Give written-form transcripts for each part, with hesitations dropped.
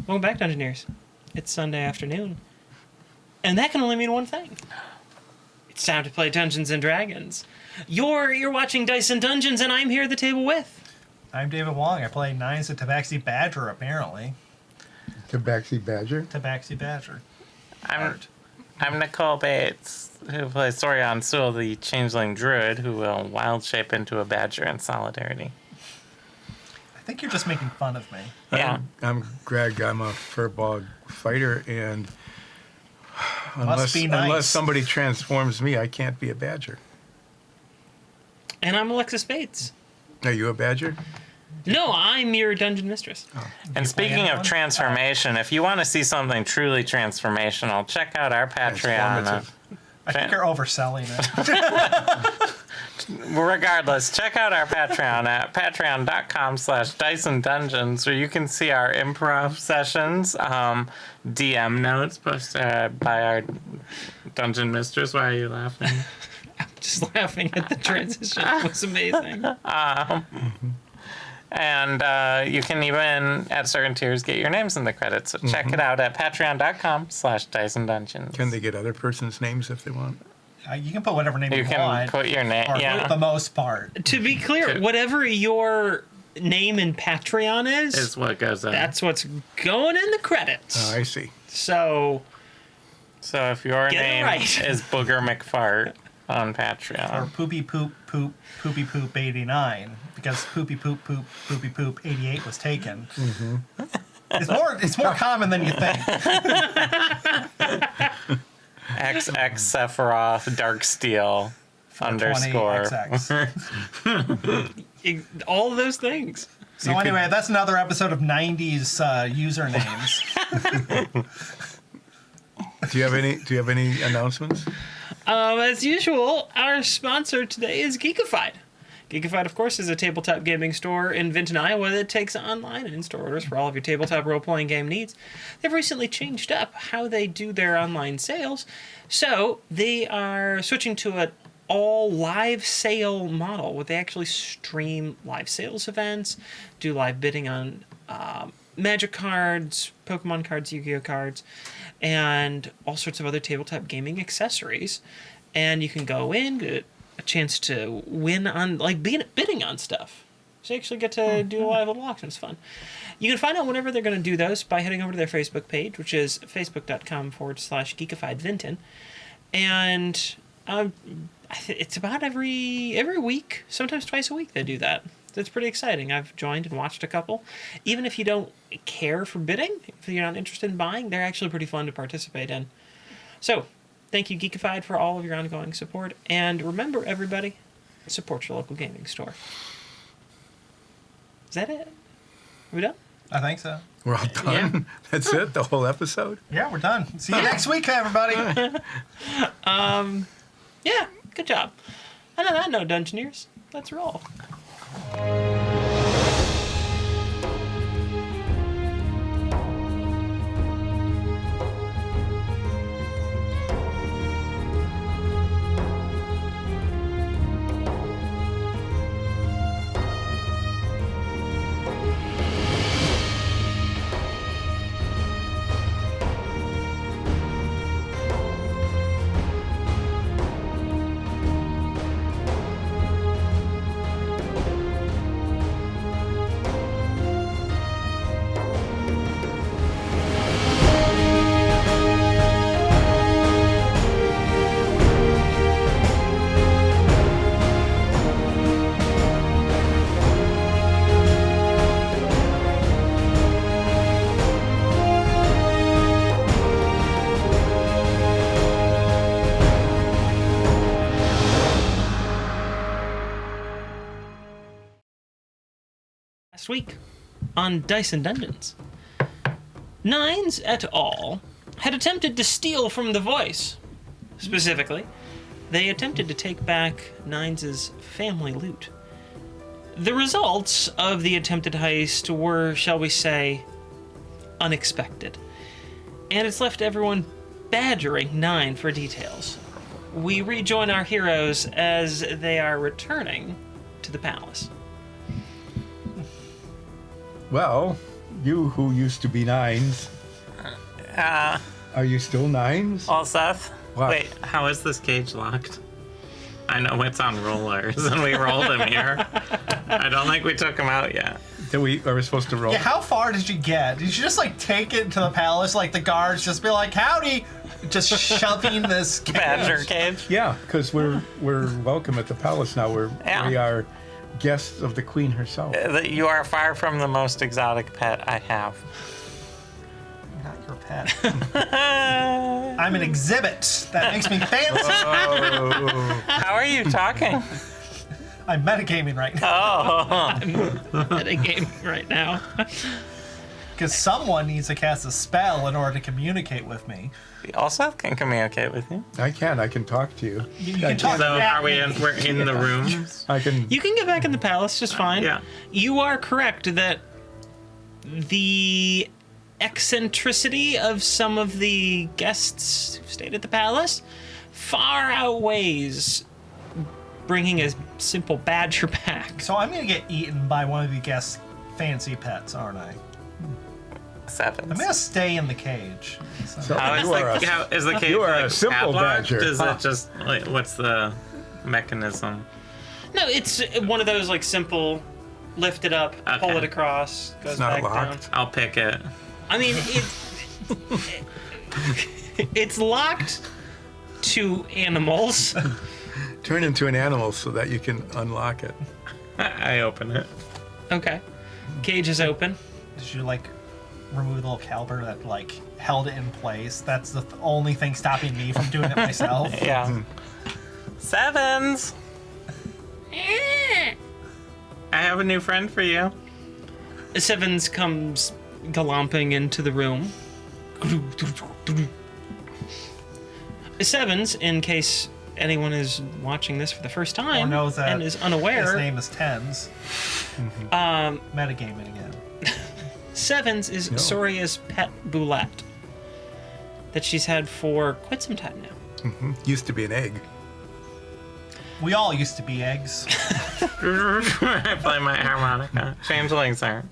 Welcome back, Dungeoneers. It's Sunday afternoon. And that can only mean one thing. It's time to play Dungeons & Dragons. You're watching Dice and Dungeons, and I'm here at the table with... I'm David Wong. I play Nines the Tabaxi Badger, apparently. Tabaxi Badger? Tabaxi Badger. I'm Nicole Bates, who plays Sorion Sewell, the changeling druid, who will wild shape into a badger in solidarity. I think you're just making fun of me. Yeah. I'm Greg. I'm a furbog fighter, and Must be nice. unless somebody transforms me, I can't be a badger. And I'm Alexis Bates. Are you a badger? No, I'm your dungeon mistress. Oh. And speaking of transformation, if you want to see something truly transformational, check out our Patreon. Transformative. I think you're overselling it. Regardless, check out our Patreon at patreon.com/DiceandDungeons, where you can see our improv sessions, DM notes posted by our dungeon mistress. Why are you laughing? I'm just laughing at the transition. It was amazing. And you can even, at certain tiers, get your names in the credits. So check it out at patreon.com/DiceandDungeons. Can they get other person's names if they want? You can put whatever name you You can want. put your name, For yeah. the most part. To be clear, Sure. whatever your name in Patreon Is what goes in. that's what's going in the credits. Oh, I see. So, So if your Get it name right. is Booger McFart on Or Patreon, Poopy Poop 89, because Poopy Poop 88 was taken. It's more common than you think. XX Sephiroth Darksteel _ 20XX. all of those things. So anyway, that's another episode of 90s usernames. Do you have any announcements? As usual, our sponsor today is Geekified. Geekified, of course, is a tabletop gaming store in Vinton, Iowa that takes online and in-store orders for all of your tabletop role-playing game needs. They've recently changed up how they do their online sales, so they are switching to an all-live sale model where they actually stream live sales events, do live bidding on Magic cards, Pokemon cards, Yu-Gi-Oh cards, and all sorts of other tabletop gaming accessories. And you can go in, get a chance to win on, like, bidding on stuff. So you actually get to do a live little auction. It's fun. You can find out whenever they're going to do those by heading over to their Facebook page, which is facebook.com/geekifiedvinton. And it's about every week, sometimes twice a week they do that. It's pretty exciting. I've joined and watched a couple. Even if you don't care for bidding, if you're not interested in buying, they're actually pretty fun to participate in. So, thank you, Geekified, for all of your ongoing support. And remember, everybody, support your local gaming store. Is that it? Are we done? I think so. We're all done? Yeah. That's it? The whole episode? Yeah, we're done. See you next week, everybody. Yeah, good job. And on that note, Dungeoneers, let's roll. Last week on Dice and Dungeons, Nines et al. Had attempted to steal from The Voice. Specifically, they attempted to take back Nines' family loot. The results of the attempted heist were, shall we say, unexpected. And it's left everyone badgering Nine for details. We rejoin our heroes as they are returning to the palace. Well, You who used to be Nines, are you still Nines? Well, Seth, What? wait, how is this cage locked? I know it's on rollers, and we rolled him here. I don't think we took him out yet. Are we supposed to roll? Yeah, how far did you get? Did you just like take it to the palace, like the guards just be like, "Howdy," just shoving this cage? Badger cage? Yeah, because we're welcome at the palace now. Yeah. We are guests of the queen herself. You are far from the most exotic pet I have. Not your pet. I'm an exhibit. That makes me fancy. Oh, How are you talking? I'm metagaming right now At a game right now. because someone needs to cast a spell in order to communicate with me. Also can communicate with you. I can talk to you. You can talk So at are we me. in, we're in the room? I can. You can get back in the palace just fine. Yeah. You are correct that the eccentricity of some of the guests who stayed at the palace far outweighs bringing a simple badger back. So I'm gonna get eaten by one of the guests' fancy pets, aren't I? 7. I'm gonna stay in the cage. So How is you are a- how is the cage you are a like simple padlocked? badger. Is Huh. it just like what's the mechanism? No, it's one of those like simple lift it up, pull Okay. it across, goes It's not back locked. down. I'll pick it. I mean, it's locked to animals. Turn into an animal so that you can unlock it. I open it. Okay. Cage is open. Did you like remove the little caliber that like held it in place? That's the only thing stopping me from doing it myself. Yeah. 7s. I have a new friend for you. Sevens comes galomping into the room. Sevens, in case anyone is watching this for the first Or time knows that and is his unaware, name is Tens. Metagaming again. Sevens is No. Soria's pet boulette that she's had for quite some time now. Used to be an egg. We all used to be eggs. I play my harmonica. Changelings are.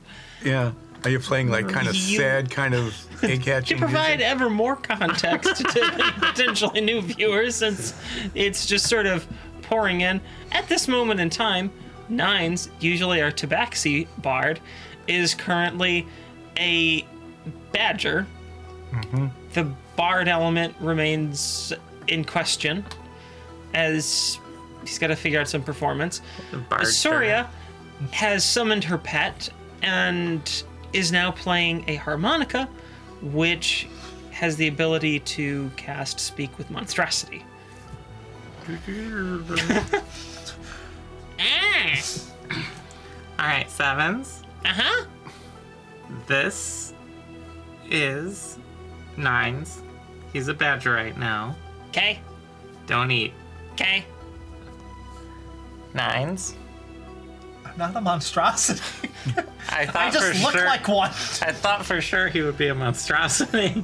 Yeah. Are you playing like kind of You- sad, kind of egg To hatching? provide music? ever more context to potentially new viewers, since it's just sort of pouring in. At this moment in time, Nines, usually our tabaxi bard, is currently a badger. The bard element remains in question, as he's got to figure out some performance. Bard Soria has summoned her pet and is now playing a harmonica, which has the ability to cast Speak with Monstrosity. All right, 7s. Uh-huh. This is 9s. He's a badger right now. Okay. Don't eat. Okay. 9s. I'm not a monstrosity. I thought I just for look sure. like one. I thought for sure he would be a monstrosity.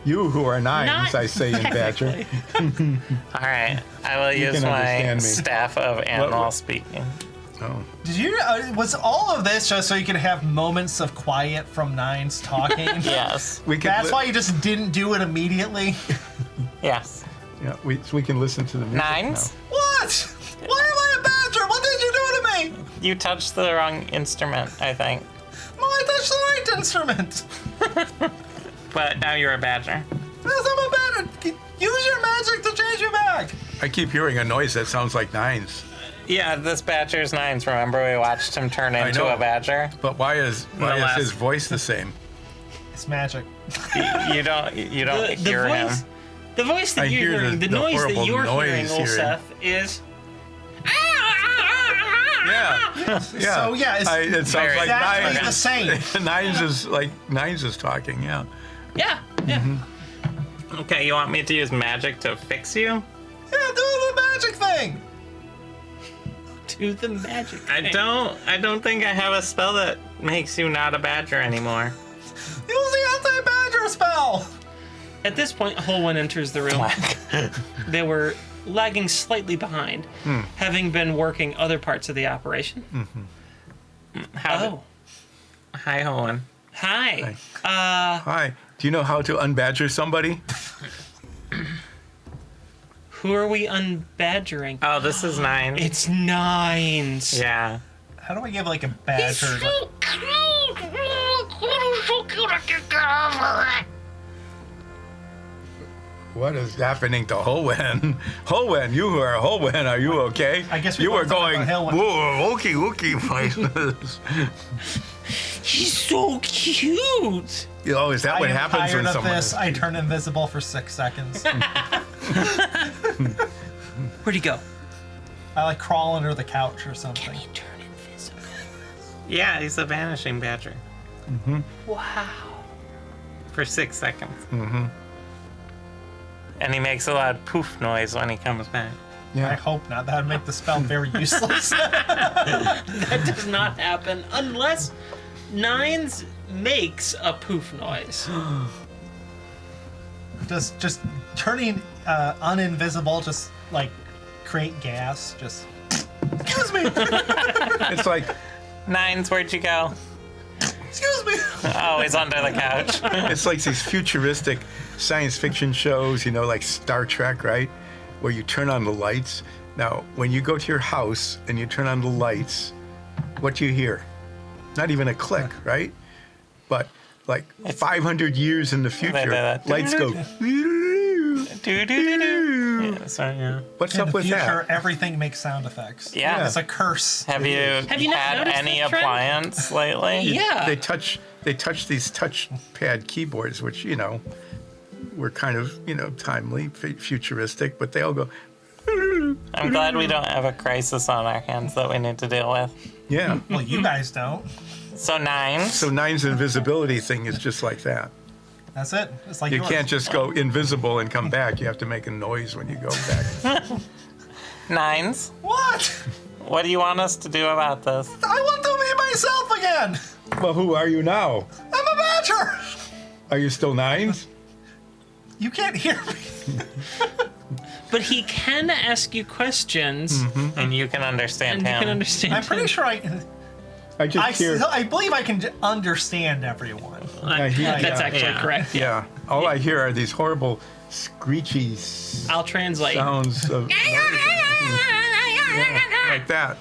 You who are Nines, Not I say in Badger. technically. All right, I will use can my understand me. staff of animal What- speaking. Oh. Did you? Was all of this just so you could have moments of quiet from Nines talking? Yes. We can That's why you just didn't do it immediately. Yes. Yeah, so we can listen to the music 9s. What? Why am I a badger? What did you do to me? You touched the wrong instrument, I think. Well, I touched the right instrument. But now you're a badger. Yes, I'm a badger. Use your magic to change me back. now. I keep hearing a noise that sounds like Nines. Yeah, this badger's 9s. Remember we watched him turn into know. a badger? But why is last- his voice the same? It's magic. You don't hear him. The voice that I you're hear hearing, the the noise that horrible you're hearing, noise old hearing. Seth, is. Yeah. Yeah. So, yeah, it's it sounds very- like exactly Nines. the same. Nines is like Nines is talking. Yeah. Yeah, yeah. Okay, you want me to use magic to fix you? Yeah, do the magic thing. Do the magic. I thing. don't think I have a spell that makes you not a badger anymore. Use the anti-badger spell. At this point, Holwyn enters the room. They were lagging slightly behind, having been working other parts of the operation. How Oh, Hi, Owen. Hi. Hi. Do you know how to unbadger somebody? Who are we unbadgering? Oh, this is 9. It's Nines. Yeah. How do I give like a badger? What is happening to Howen? Howen, you are Howen. Are you okay? I guess we you were both talked going. about Howen. Whoa, wookie. He's so cute. Oh, is that I what am happens tired when of someone? this. I turn invisible for 6 seconds. Where'd he go? I like crawl under the couch or something. He turned invisible. Yeah, he's a vanishing badger Wow. for 6 seconds. Mm-hmm. And he makes a loud poof noise when he comes back. I Yeah. hope not. That would make the spell very useless. That does not happen unless Nines makes a poof noise. just turning uninvisible, just like create gas. Just excuse me, It's like Nines, where'd you go? excuse me. Oh, he's under the couch. it's like these futuristic science fiction shows, like Star Trek, right? Where you turn on the lights. Now, when you go to your house and you turn on the lights, what do you hear? Not even a click, right? But like 500 years in the future, that. lights go. Do-do-do-do. Yeah, sorry, yeah. What's In up the with future, that? everything makes sound effects. Yeah. It's a curse. Have you not had noticed any that trend? appliance lately? Yeah. They touch these touchpad keyboards, which were kind of timely, futuristic, but they all go. I'm glad we don't have a crisis on our hands that we need to deal with. Yeah. Well, you guys don't. So 9. So Nine's invisibility thing is just like that. That's it. It's like You yours. can't just go invisible and come back. You have to make a noise when you go back. 9s. What? What do you want us to do about this? I want to be myself again. Well, who are you now? I'm a badger. Are you still Nines? You can't hear me. But he can ask you questions, And you can understand and you him. can understand. I'm pretty him. sure I just hear. I believe I can understand everyone. I hear That's yeah, actually Yeah. correct. yeah. All I hear are these horrible screechy I'll translate. sounds of like that.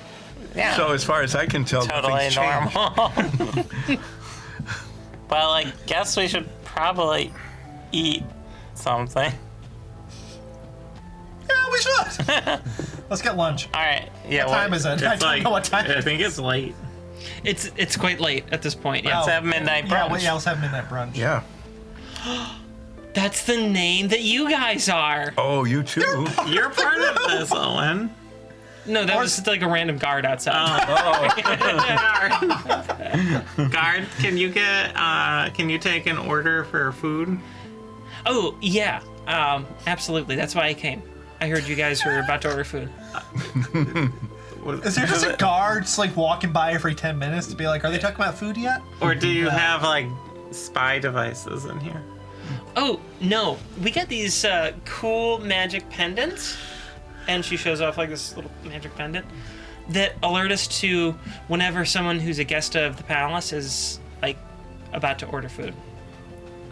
Yeah. So as far as I can tell, Totally nothing's changed. normal. Well, I guess we should probably eat something. Yeah, we should. Let's get lunch. All right. Yeah. What time is it? I don't know what time. I think it's late. It's quite late at this point. Yeah. Let's have midnight brunch. Let's have midnight brunch. Yeah. That's the name that you guys are. Oh, you too. You're part of this, Owen. No, that was just like a random guard outside. Guard, can you take an order for food? Oh, yeah. Absolutely. That's why I came. I heard you guys were about to order food. Is there just a guard just like walking by every 10 minutes to be like, are they talking about food yet? Or do you have like spy devices in here? Oh, no. We got these cool magic pendants. And she shows off like this little magic pendant that alert us to whenever someone who's a guest of the palace is like about to order food.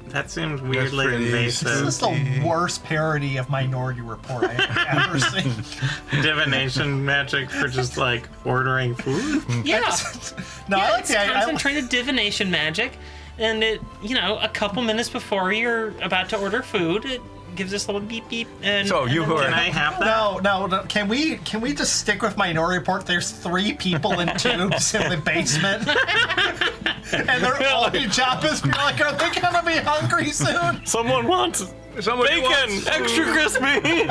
That seems weirdly pretty This invasive. is the worst parody of Minority Report I have ever seen. Divination magic for just like ordering food? Yeah. No, I like It's the idea. concentrated divination magic. And it, a couple minutes before you're about to order food, it gives us a little beep beep. And So you and who then- Can I have that? No. Can we just stick with Minority Report? There's 3 people in tubes in the basement, and their only job is be like, are they gonna be hungry soon? Someone wants Somebody bacon, wants- extra crispy.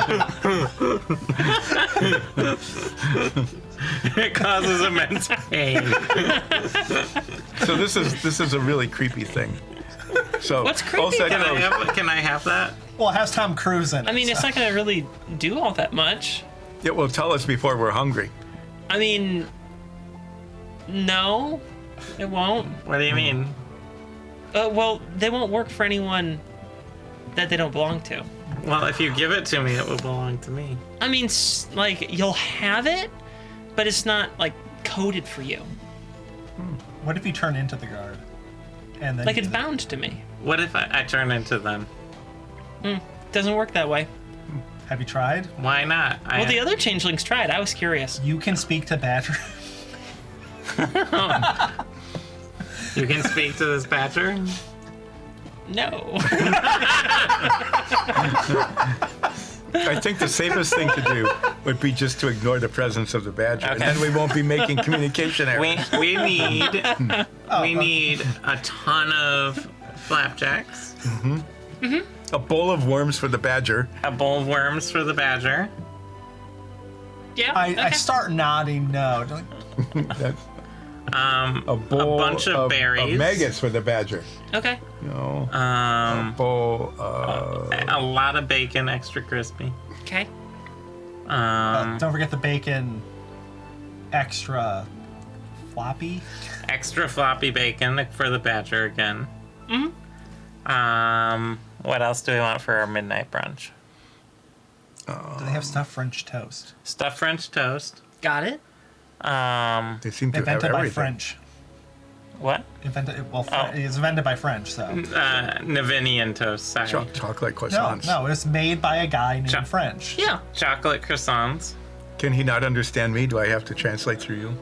It causes immense pain. So this is a really creepy thing. So What's creepy all that about goes- Can I have that? Well, it has Tom Cruise in it. I mean, it's not going to really do all that much. Yeah, well, tell us before we're hungry. I mean, no, it won't. What do you mean? Well, they won't work for anyone that they don't belong to. Well, if you give it to me, it will belong to me. I mean, like, you'll have it, but it's not, like, coded for you. What if you turn into the guard? And then Like it's bound to me. What if I turn into them? Doesn't work that way. Have you tried? Why not? Well, the other changelings tried. I was curious. You can speak to Badger. You can speak to this badger? No. I think the safest thing to do would be just to ignore the presence of the badger, and Okay. then we won't be making communication errors. We need a ton of flapjacks, A bowl of worms for the badger. a bowl of worms for the badger. Yeah. I okay. start nodding no. That's A a bowl bunch of berries. of maggots for the badger. Okay. No. A bowl of... A lot of bacon, extra crispy. Okay. Don't forget the bacon extra floppy. Extra floppy bacon for the badger again. What else do we want for our midnight brunch? Do they have stuffed French toast? Stuffed French toast. Got it. They seem to have Invented by everything. French. What? It's invented by French, so. Navinian toast. Sorry. Chocolate No, croissants. no, it's made by a guy named French. Yeah. Chocolate croissants. Can he not understand me? Do I have to translate through you?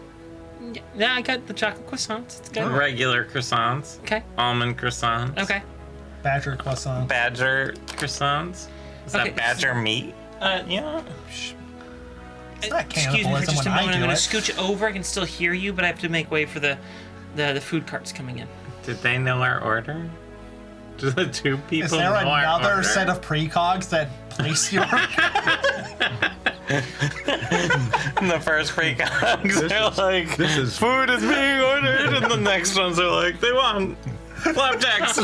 Yeah, I got the chocolate croissants. It's good. Regular croissants. Okay. Almond croissants. Okay. Badger croissant. Badger croissants. Is Okay, that badger meat? Yeah. It's not Excuse me for cannibalism just a when I moment. I'm do going it. to scooch over. I can still hear you, but I have to make way for the food carts coming in. Did they know our order? Do the two people Is there know our another order? set of precogs that place your... The first precogs are like, this is- food is being ordered, and the next ones are like, they want flapjacks.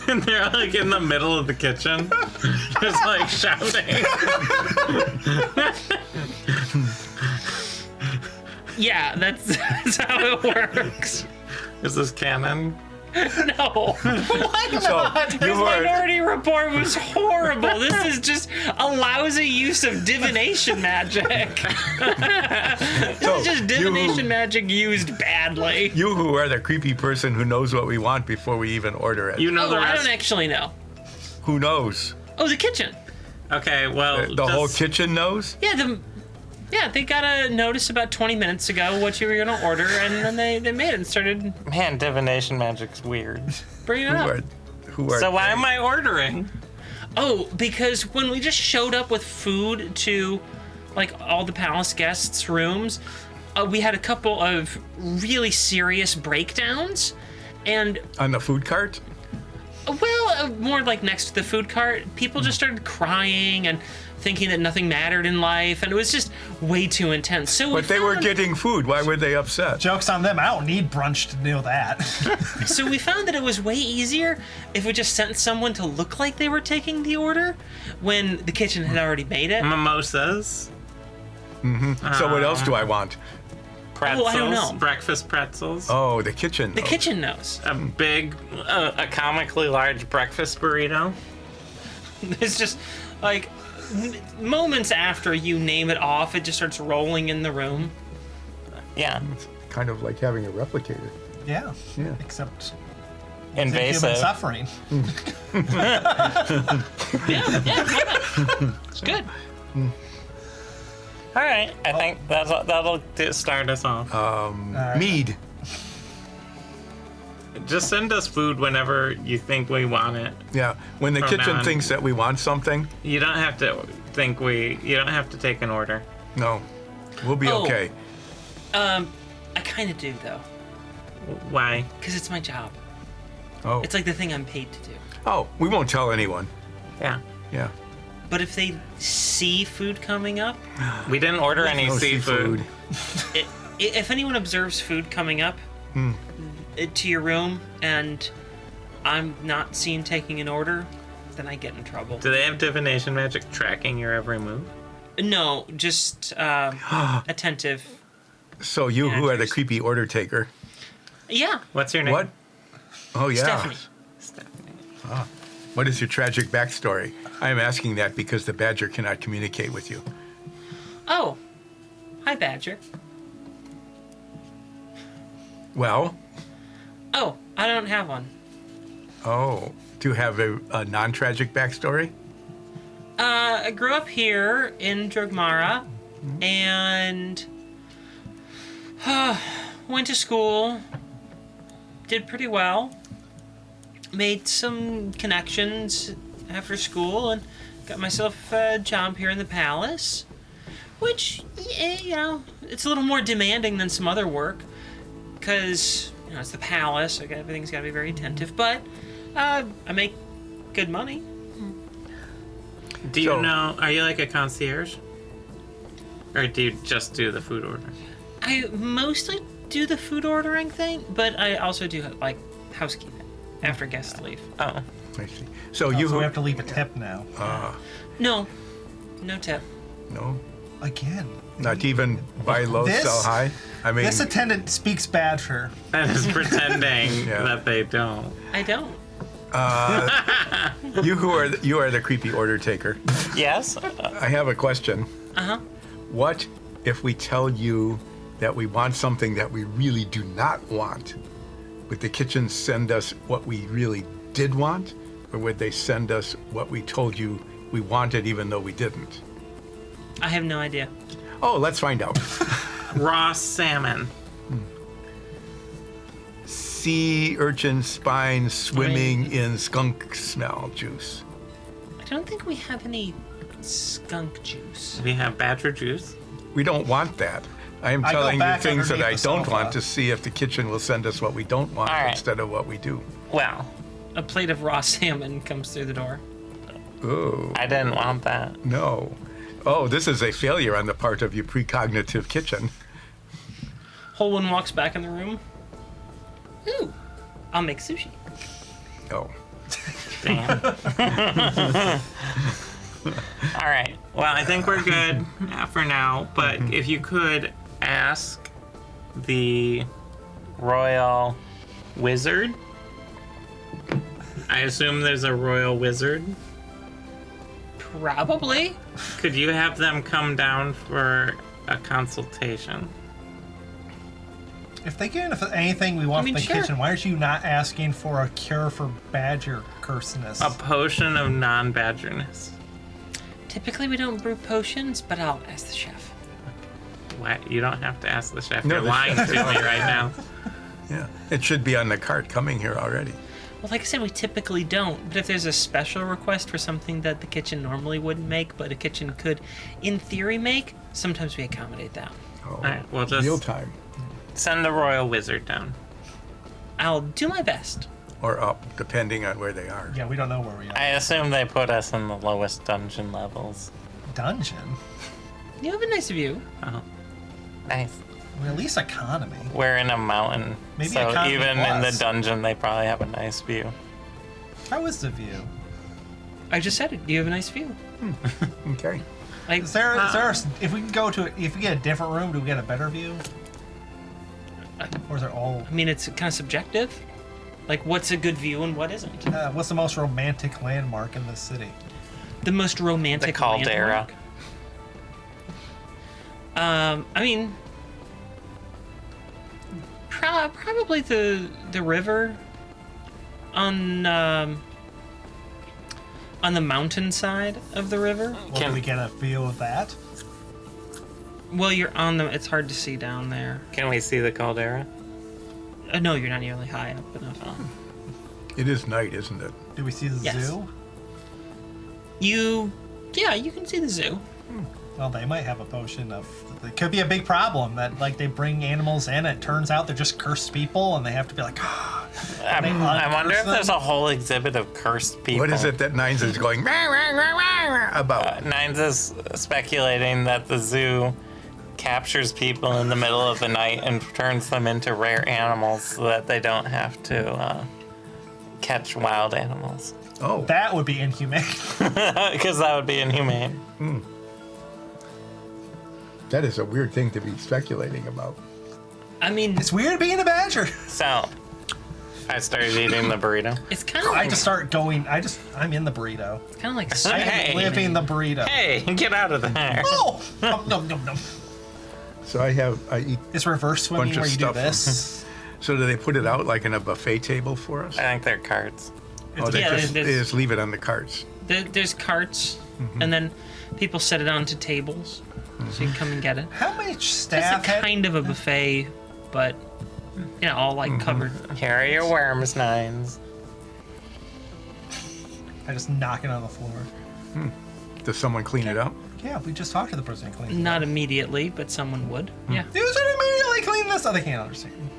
And they're like in the middle of the kitchen, just like shouting. Yeah, that's how it works. Is this canon? No. Why So, not? you This are... Minority Report was horrible. This is just a lousy use of divination magic. This So, is just you- divination magic used badly. You who are the creepy person who knows what we want before we even order it. You know Oh, the I rest. don't actually know. Who knows? Oh, the kitchen. Okay, well, The whole just- kitchen knows? Yeah, they got a notice about 20 minutes ago what you were going to order, and then they made it and started Man, divination magic's weird. bringing it up. Who are So why am I ordering? Oh, because when we just showed up with food to, like, all the palace guests' rooms, we had a couple of really serious breakdowns, and on the food cart? well, more like next to the food cart, people just started crying and thinking that nothing mattered in life, and it was just way too intense. So But they were getting food. Why were they upset? Joke's on them. I don't need brunch to know that. So we found that it was way easier if we just sent someone to look like they were taking the order when the kitchen had already made it. Mimosas. So what else do I want? Pretzels. I don't know. Breakfast pretzels. Oh, the kitchen. The kitchen knows. A big, a comically large breakfast burrito. It's just like moments after you name it off, it just starts rolling in the room. Yeah. It's kind of like having a replicator. Yeah. Yeah. Except Invasive. human suffering. Yeah, it's good. All right. I think that'll start us off. Mead. Just send us food whenever you think we want it. Yeah. When the From kitchen now on. thinks that we want something, You don't have to think you don't have to take an order. no. We'll be Oh. okay. I kind of do though, Why? because it's my job. Oh. It's like the thing I'm paid to do. Oh, we won't tell anyone. Yeah. Yeah. But if they see food coming up, We didn't order any No seafood. if anyone observes food coming up to your room and I'm not seen taking an order, then I get in trouble. Do they have divination magic tracking your every move? No, just attentive. So you who are the Actors. creepy order taker. Yeah, What's your name? What? Oh, yeah. Stephanie. Stephanie. What is your tragic backstory? I am asking that because the badger cannot communicate with you. Oh, hi, Badger. Well, Oh, I don't have one. oh, do you have a non-tragic backstory? I grew up here in Drogmara and went to school, did pretty well, made some connections after school, and got myself a job here in the palace, which, it's a little more demanding than some other work, because, it's the palace, so everything's got to be very attentive, but I make good money. Do you know, are you like a concierge? Or do you just do the food order? I mostly do the food ordering thing, but I also do like housekeeping after guests leave. Oh. I see. So So you we have to leave a tip now. No tip. no, Again. not even buy low, This- sell high. I mean, This attendant speaks Badger. That is pretending Yeah. that they don't. I don't. you are the creepy order taker. Yes? I have a question. Uh-huh. What if we tell you that we want something that we really do not want? Would the kitchen send us what we really did want? Or would they send us what we told you we wanted even though we didn't? I have no idea. Oh, let's find out. Raw salmon. Sea urchin spine swimming in skunk smell juice. I don't think we have any skunk juice. We have badger juice. We don't want that. I am I go telling you back things that I underneath the don't sofa. want to see if the kitchen will send us what we don't want All right. instead of what we do. Well, A plate of raw salmon comes through the door. Oh, I didn't want that. no. Oh, this is a failure on the part of your precognitive kitchen. Holwyn walks back in the room. Ooh, I'll make sushi. Oh. Damn. All right. Well, I think we're good for now. But if you could ask the royal wizard. I assume there's a royal wizard. Probably. Could you have them come down for a consultation? If they get anything we want I mean, from the sure. kitchen, why aren't you not asking for a cure for badger curseness? A potion of non-badgerness. Typically we don't brew potions, but I'll ask the chef. What? You don't have to ask the chef. No, You're the lying chef- to me right now. Yeah. It should be on the cart coming here already. Well, like I said, we typically don't. But if there's a special request for something that the kitchen normally wouldn't make, but a kitchen could, in theory, make, sometimes we accommodate that. Oh, All right, well, just real time. send the royal wizard down. I'll do my best. Or up, depending on where they are. Yeah, we don't know where we are. I assume they put us in the lowest dungeon levels. Dungeon? You have a nice view. Oh, nice. Well, at least economy. We're in a mountain, Maybe so economy even in the plus. dungeon, they probably have a nice view. How is the view? I just said it. You have a nice view. Okay. Like, Is there, if we can go to, if we get a different room, do we get a better view? Or is it all, I mean, it's kind of subjective. Like, what's a good view and what isn't? what's the most romantic landmark in the city? The most romantic The caldera. landmark? I mean, probably the river on the mountain side of the river. Well, do we get a view of that? Well, you're on the. It's hard to see down there. Can we see the caldera? No, you're not nearly high up enough. It is night, isn't it? Do we see the Yes. zoo? You can see the zoo. Well, they might have a potion of. It could be a big problem that, like, they bring animals in, and it turns out they're just cursed people, and they have to be like, I wonder if uncurse there's them? a whole exhibit of cursed people. What is it that Nines is going rah, rah, rah, rah, rah, about? Nines is speculating that the zoo captures people in the middle of the night and turns them into rare animals so that they don't have to catch wild animals. Oh, That would be inhumane. Because that would be inhumane. that is a weird thing to be speculating about. I mean, It's weird being a badger. So, I started eating the burrito. it's kind of I like just start going. I'm in the burrito. it's kind of like I am Hey. living the burrito. Hey, get out of there. Oh! Nom, nom, nom, nom. So I eat It's reverse swimming Bunch of where you do stuff. this. So do they put it out like in a buffet table for us? I think they're cards. Oh, they Yeah, just, they there's- just leave it on the carts. There's carts, and then people set it onto tables, so you can come and get it. How much It's staff a had? kind of a buffet, but all like covered. Here are your worms, Nines. I just knock it on the floor. Does someone clean it up? Yeah, we just talked to the person who cleaned it. Not immediately, but someone would. Yeah. You should immediately clean this. Oh, they can't understand.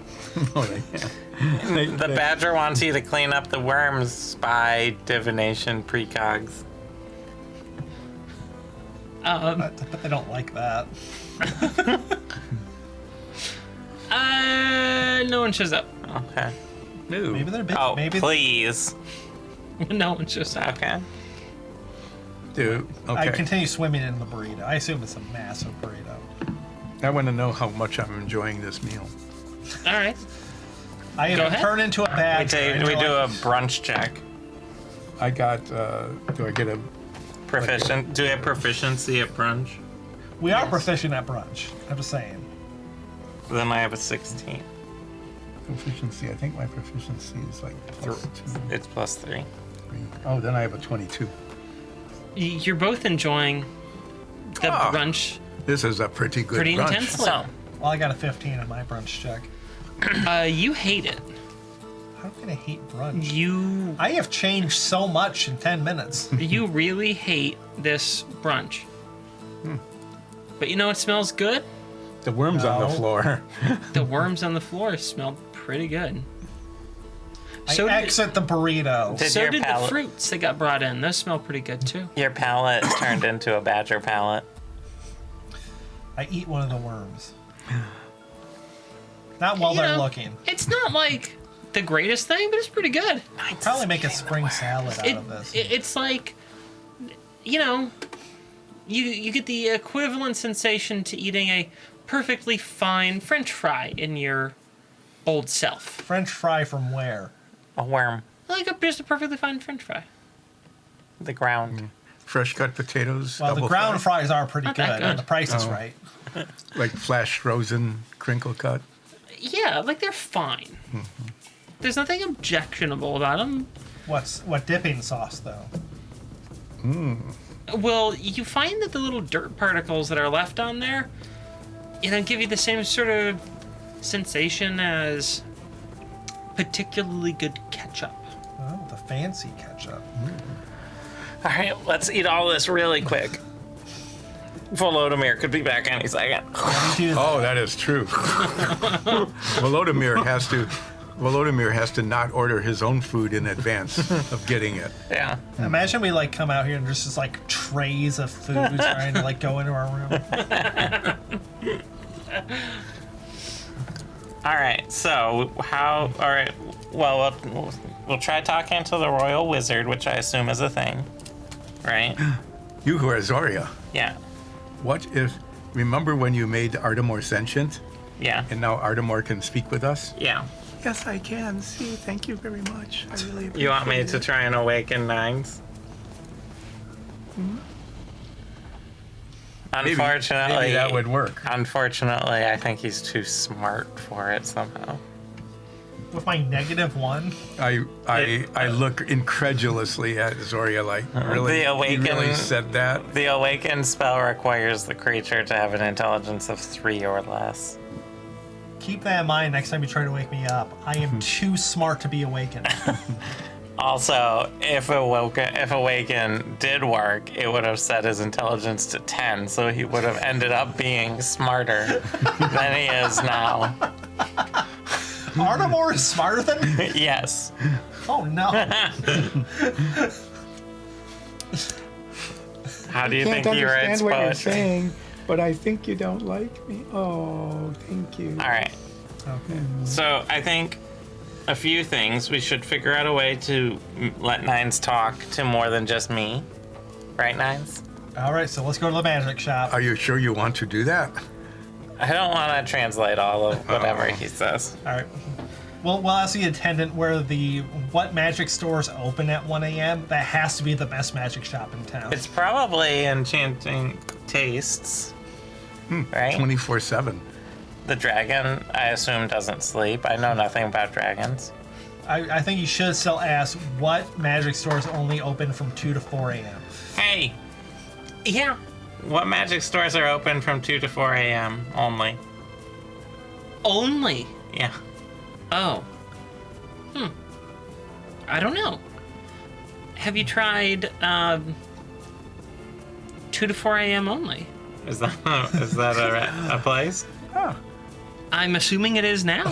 Oh, they, The badger wants you to clean up the worms by divination precogs. But they don't like that. No one shows up. Okay. no. Maybe they're big. Oh, maybe please. No one shows up. Okay. Dude, I okay. continue swimming in the burrito. I assume it's a massive burrito. I want to know how much I'm enjoying this meal. All right. I Go have ahead. turned into a badger. and We you're do a like, brunch check. I got, do I get a, Proficient. Do we have proficiency at brunch? We are proficient at brunch. I'm just saying. Then I have a 16. proficiency? I think my proficiency is like plus 2, It's +3. 3. Oh, then I have a 22. You're both enjoying the Ah. brunch This is a pretty good pretty brunch. intensely. So, Well, I got a 15 on my brunch check. You hate it. How can I hate brunch? You I have changed so much in 10 minutes. you really hate this brunch. But you know what smells good? The worms on the No. floor. The worms on the floor smell pretty good. I So did, exit the burrito. Did so your did the palate- fruits that got brought in. Those smell pretty good too. your palate turned into a badger palate. I eat one of the worms. Not while You they're know, looking. It's not like the greatest thing, but it's pretty good. Probably make a spring salad out of this. It's like, you get the equivalent sensation to eating a perfectly fine French fry in your old self. French fry from where? A worm. Just a perfectly fine French fry. The ground. Fresh cut potatoes. Well, the double ground fried, fries are pretty Not good. that And good. the price is Oh. right. like flash frozen crinkle cut. Yeah, they're fine. There's nothing objectionable about them. What dipping sauce though? Well, you find that the little dirt particles that are left on there, give you the same sort of sensation as particularly good ketchup. Oh, the fancy ketchup. All right, let's eat all this really quick. Volodymyr could be back any second. Oh, that is true. Volodymyr has to not order his own food in advance of getting it. Yeah. Imagine we come out here and there's just trays of food trying to go into our room. All right. So how? All right. Well, we'll try talking to the royal wizard, which I assume is a thing, right? You who are Zoria, Yeah. what if? Remember when you made Artemore sentient, Yeah. and now Artemore can speak with us? Yeah. Yes, I can. See, thank you very much. I really appreciate You want me it. to try and awaken Nines? Unfortunately, maybe that would work. Unfortunately, I think he's too smart for it somehow. With my -1, I look incredulously at Zoria like, really? The awaken- You really said that? The awaken spell requires the creature to have an intelligence of 3 or less. keep that in mind next time you try to wake me up. I am too smart to be awakened. Also, if awaken did work, it would have set his intelligence to 10, so he would have ended up being smarter than he is now. Artemore is smarter than me? Yes. Oh no. How do you think he writes poetry? saying, but I think you don't like me. Oh, thank you. All right. Okay. So I think a few things. We should figure out a way to let Nines talk to more than just me. Right, Nines? All right, so let's go to the magic shop. Are you sure you want to do that? I don't want to translate all of whatever he says. All right. Well, we'll ask the attendant what magic stores open at 1 a.m. That has to be the best magic shop in town. It's probably Enchanting Tastes, right? 24/7. The dragon, I assume, doesn't sleep. I know nothing about dragons. I think you should still ask what magic stores only open from 2 to 4 a.m. Hey! Yeah. What magic stores are open from 2 to 4 a.m. only? Only? Yeah. Oh. I don't know. Have you tried 2 to 4 a.m. only? Is that a place? I'm assuming it is now.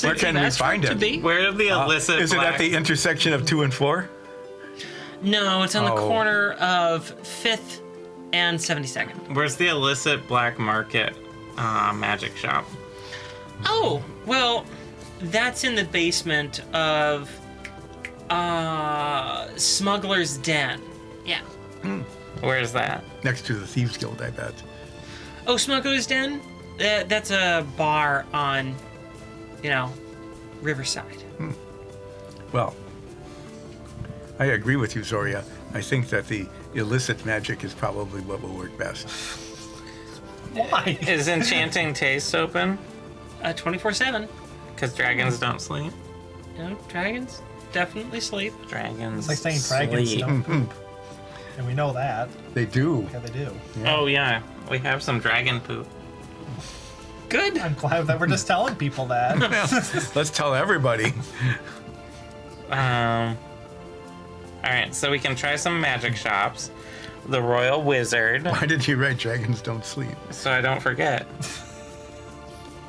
Where can we find to it? be. Where are the illicit Is it at the intersection of 2 and 4? No, it's on the Oh. corner of 5th and 72nd. Where's the illicit black market magic shop? Oh, well, that's in the basement of Smuggler's Den. Yeah. Where's that? Next to the Thieves Guild, I bet. Oh, Smuggler's Den? That's a bar on, Riverside. Well, I agree with you, Zoria. I think that the illicit magic is probably what will work best. Why? Is Enchanting Taste open? 24/7. Because dragons don't sleep. Dragons definitely sleep. Dragons It's like saying dragons sleep. don't poop. And we know that. They do. Yeah, they do. Oh, yeah. We have some dragon poop. Good. I'm glad that we're just telling people that. Let's tell everybody. Alright, so we can try some magic shops. The Royal Wizard, Why did you write dragons don't sleep? so I don't forget.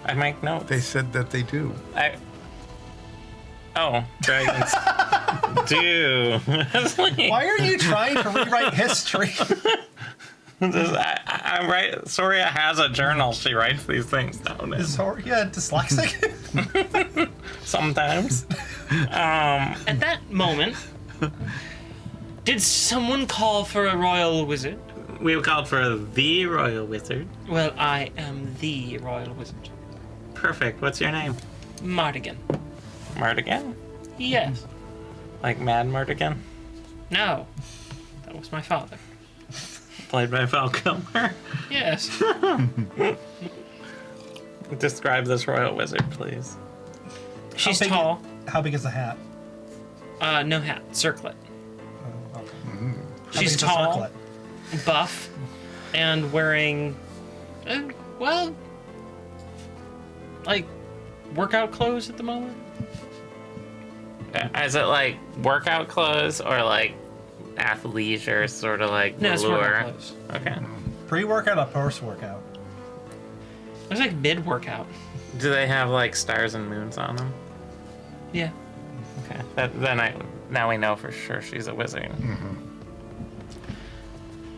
I make notes. They said that they do. Dragons do. Why are you trying to rewrite history? I'm right. Soria has a journal. She writes these things down in. Sorry, yeah, dyslexic? Sometimes. At that moment, did someone call for a royal wizard? We called for the Royal Wizard. Well, I am the royal wizard. Perfect. What's your name? Mardigan. Mardigan? Yes. Like Mad Mardigan? No. That was my father. Played by Val Kilmer. Yes. Describe this Royal Wizard, please. She's big- tall. How big is the hat? No hat. Circlet. Oh, okay. How She's big is the tall, circlet? buff, and wearing, like workout clothes at the moment. Is it like workout clothes or like athleisure, sort of like No, it's velour? workout clothes. Okay. Pre-workout or post-workout? It was like mid-workout. Do they have like stars and moons on them? Yeah. Okay. Now we know for sure she's a wizard.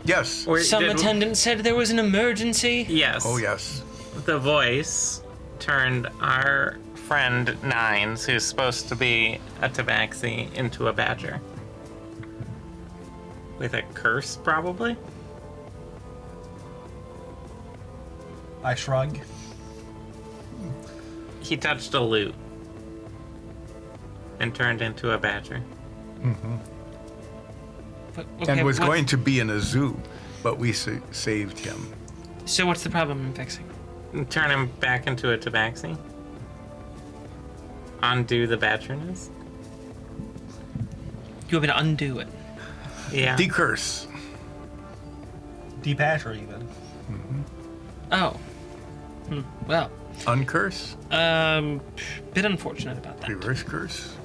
Yes. Some attendant said there was an emergency. Yes. Oh, yes. The voice turned our friend Nines, who's supposed to be a tabaxi, into a badger. With a curse, probably? I shrug. He touched a lute and turned into a badger. But, And was what- going to be in a zoo, but we saved him. So what's the problem I'm fixing? And turn him back into a tabaxi? Undo the badgerness? You want me to undo it? Yeah. Decurse. Depatcher even. Oh. Well, Uncurse. bit unfortunate about that. Reverse curse.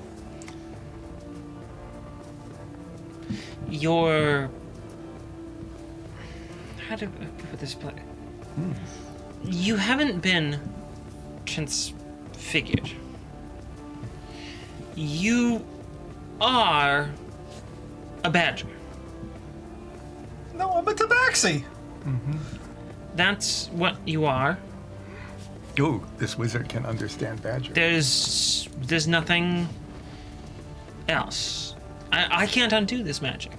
Your... How do I put this play? You haven't been transfigured. You are a badger. No, I'm a tabaxi. That's what you are. Oh, this wizard can understand badger. There's nothing else. I can't undo this magic.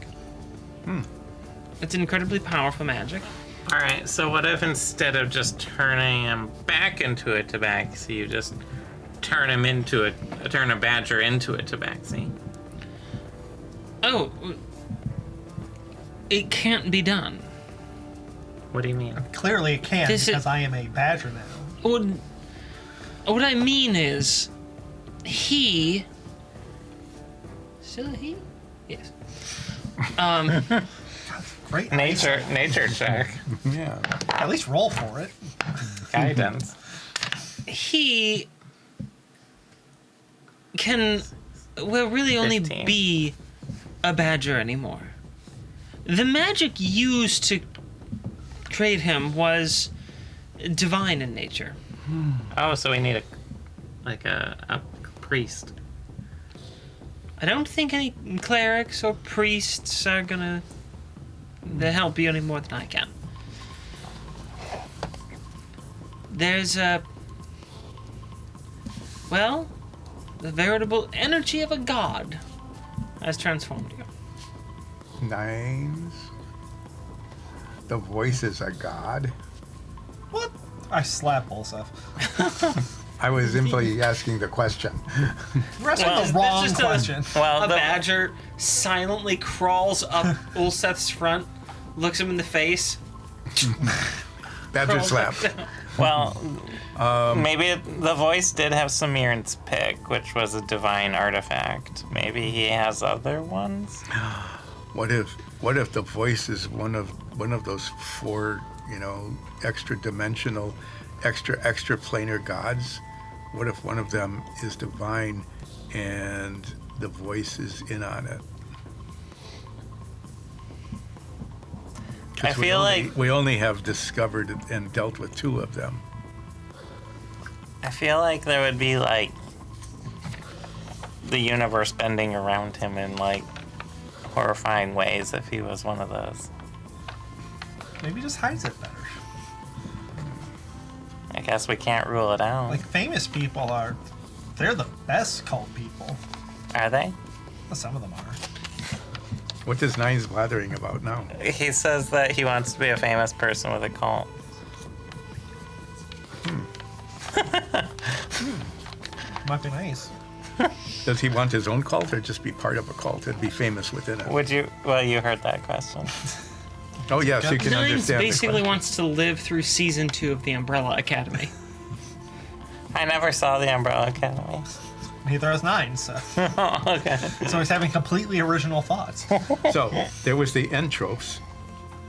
It's incredibly powerful magic. Alright, so what if instead of just turning him back into a tabaxi, you just turn a badger into a tabaxi? Oh, it can't be done. What do you mean? Clearly it can This is- because I am a badger now. what I mean is, he. Still a he? Yes. Great. Nature check. Yeah. At least roll for it. Guidance. He can, well, really only 15. be a badger anymore. The magic used to create him was divine in nature. Oh, so we need a priest. I don't think any clerics or priests are gonna help you any more than I can. There's the veritable energy of a god has transformed you. Nines. The voice is a god. What? I slap Olsef. I was simply asking the question. You're asking Well, the wrong that's just question. Well, A badger silently crawls up Ulseth's front, looks him in the face. Badger crawls slap. back down. well, maybe the voice did have Samirn's pick, which was a divine artifact. Maybe he has other ones. What if the voice is one of those four, extra dimensional, extra planar gods? What if one of them is divine and the voice is in on it? I feel like we only have discovered and dealt with two of them. there would be like the universe bending around him in like horrifying ways if he was one of those. Maybe he just hides it better. I guess we can't rule it out. Like famous people they're the best cult people. Are they? Well, some of them are. What is Nines blathering about now? He says that he wants to be a famous person with a cult. Might be nice. Does he want his own cult or just be part of a cult and be famous within it? Would you? Well, you heard that question. Oh, yes, you can Nines understand the basically question. wants to live through season 2 of the Umbrella Academy. I never saw the Umbrella Academy. Neither has Nine, so. Okay. So he's having completely original thoughts. So there was the entropes,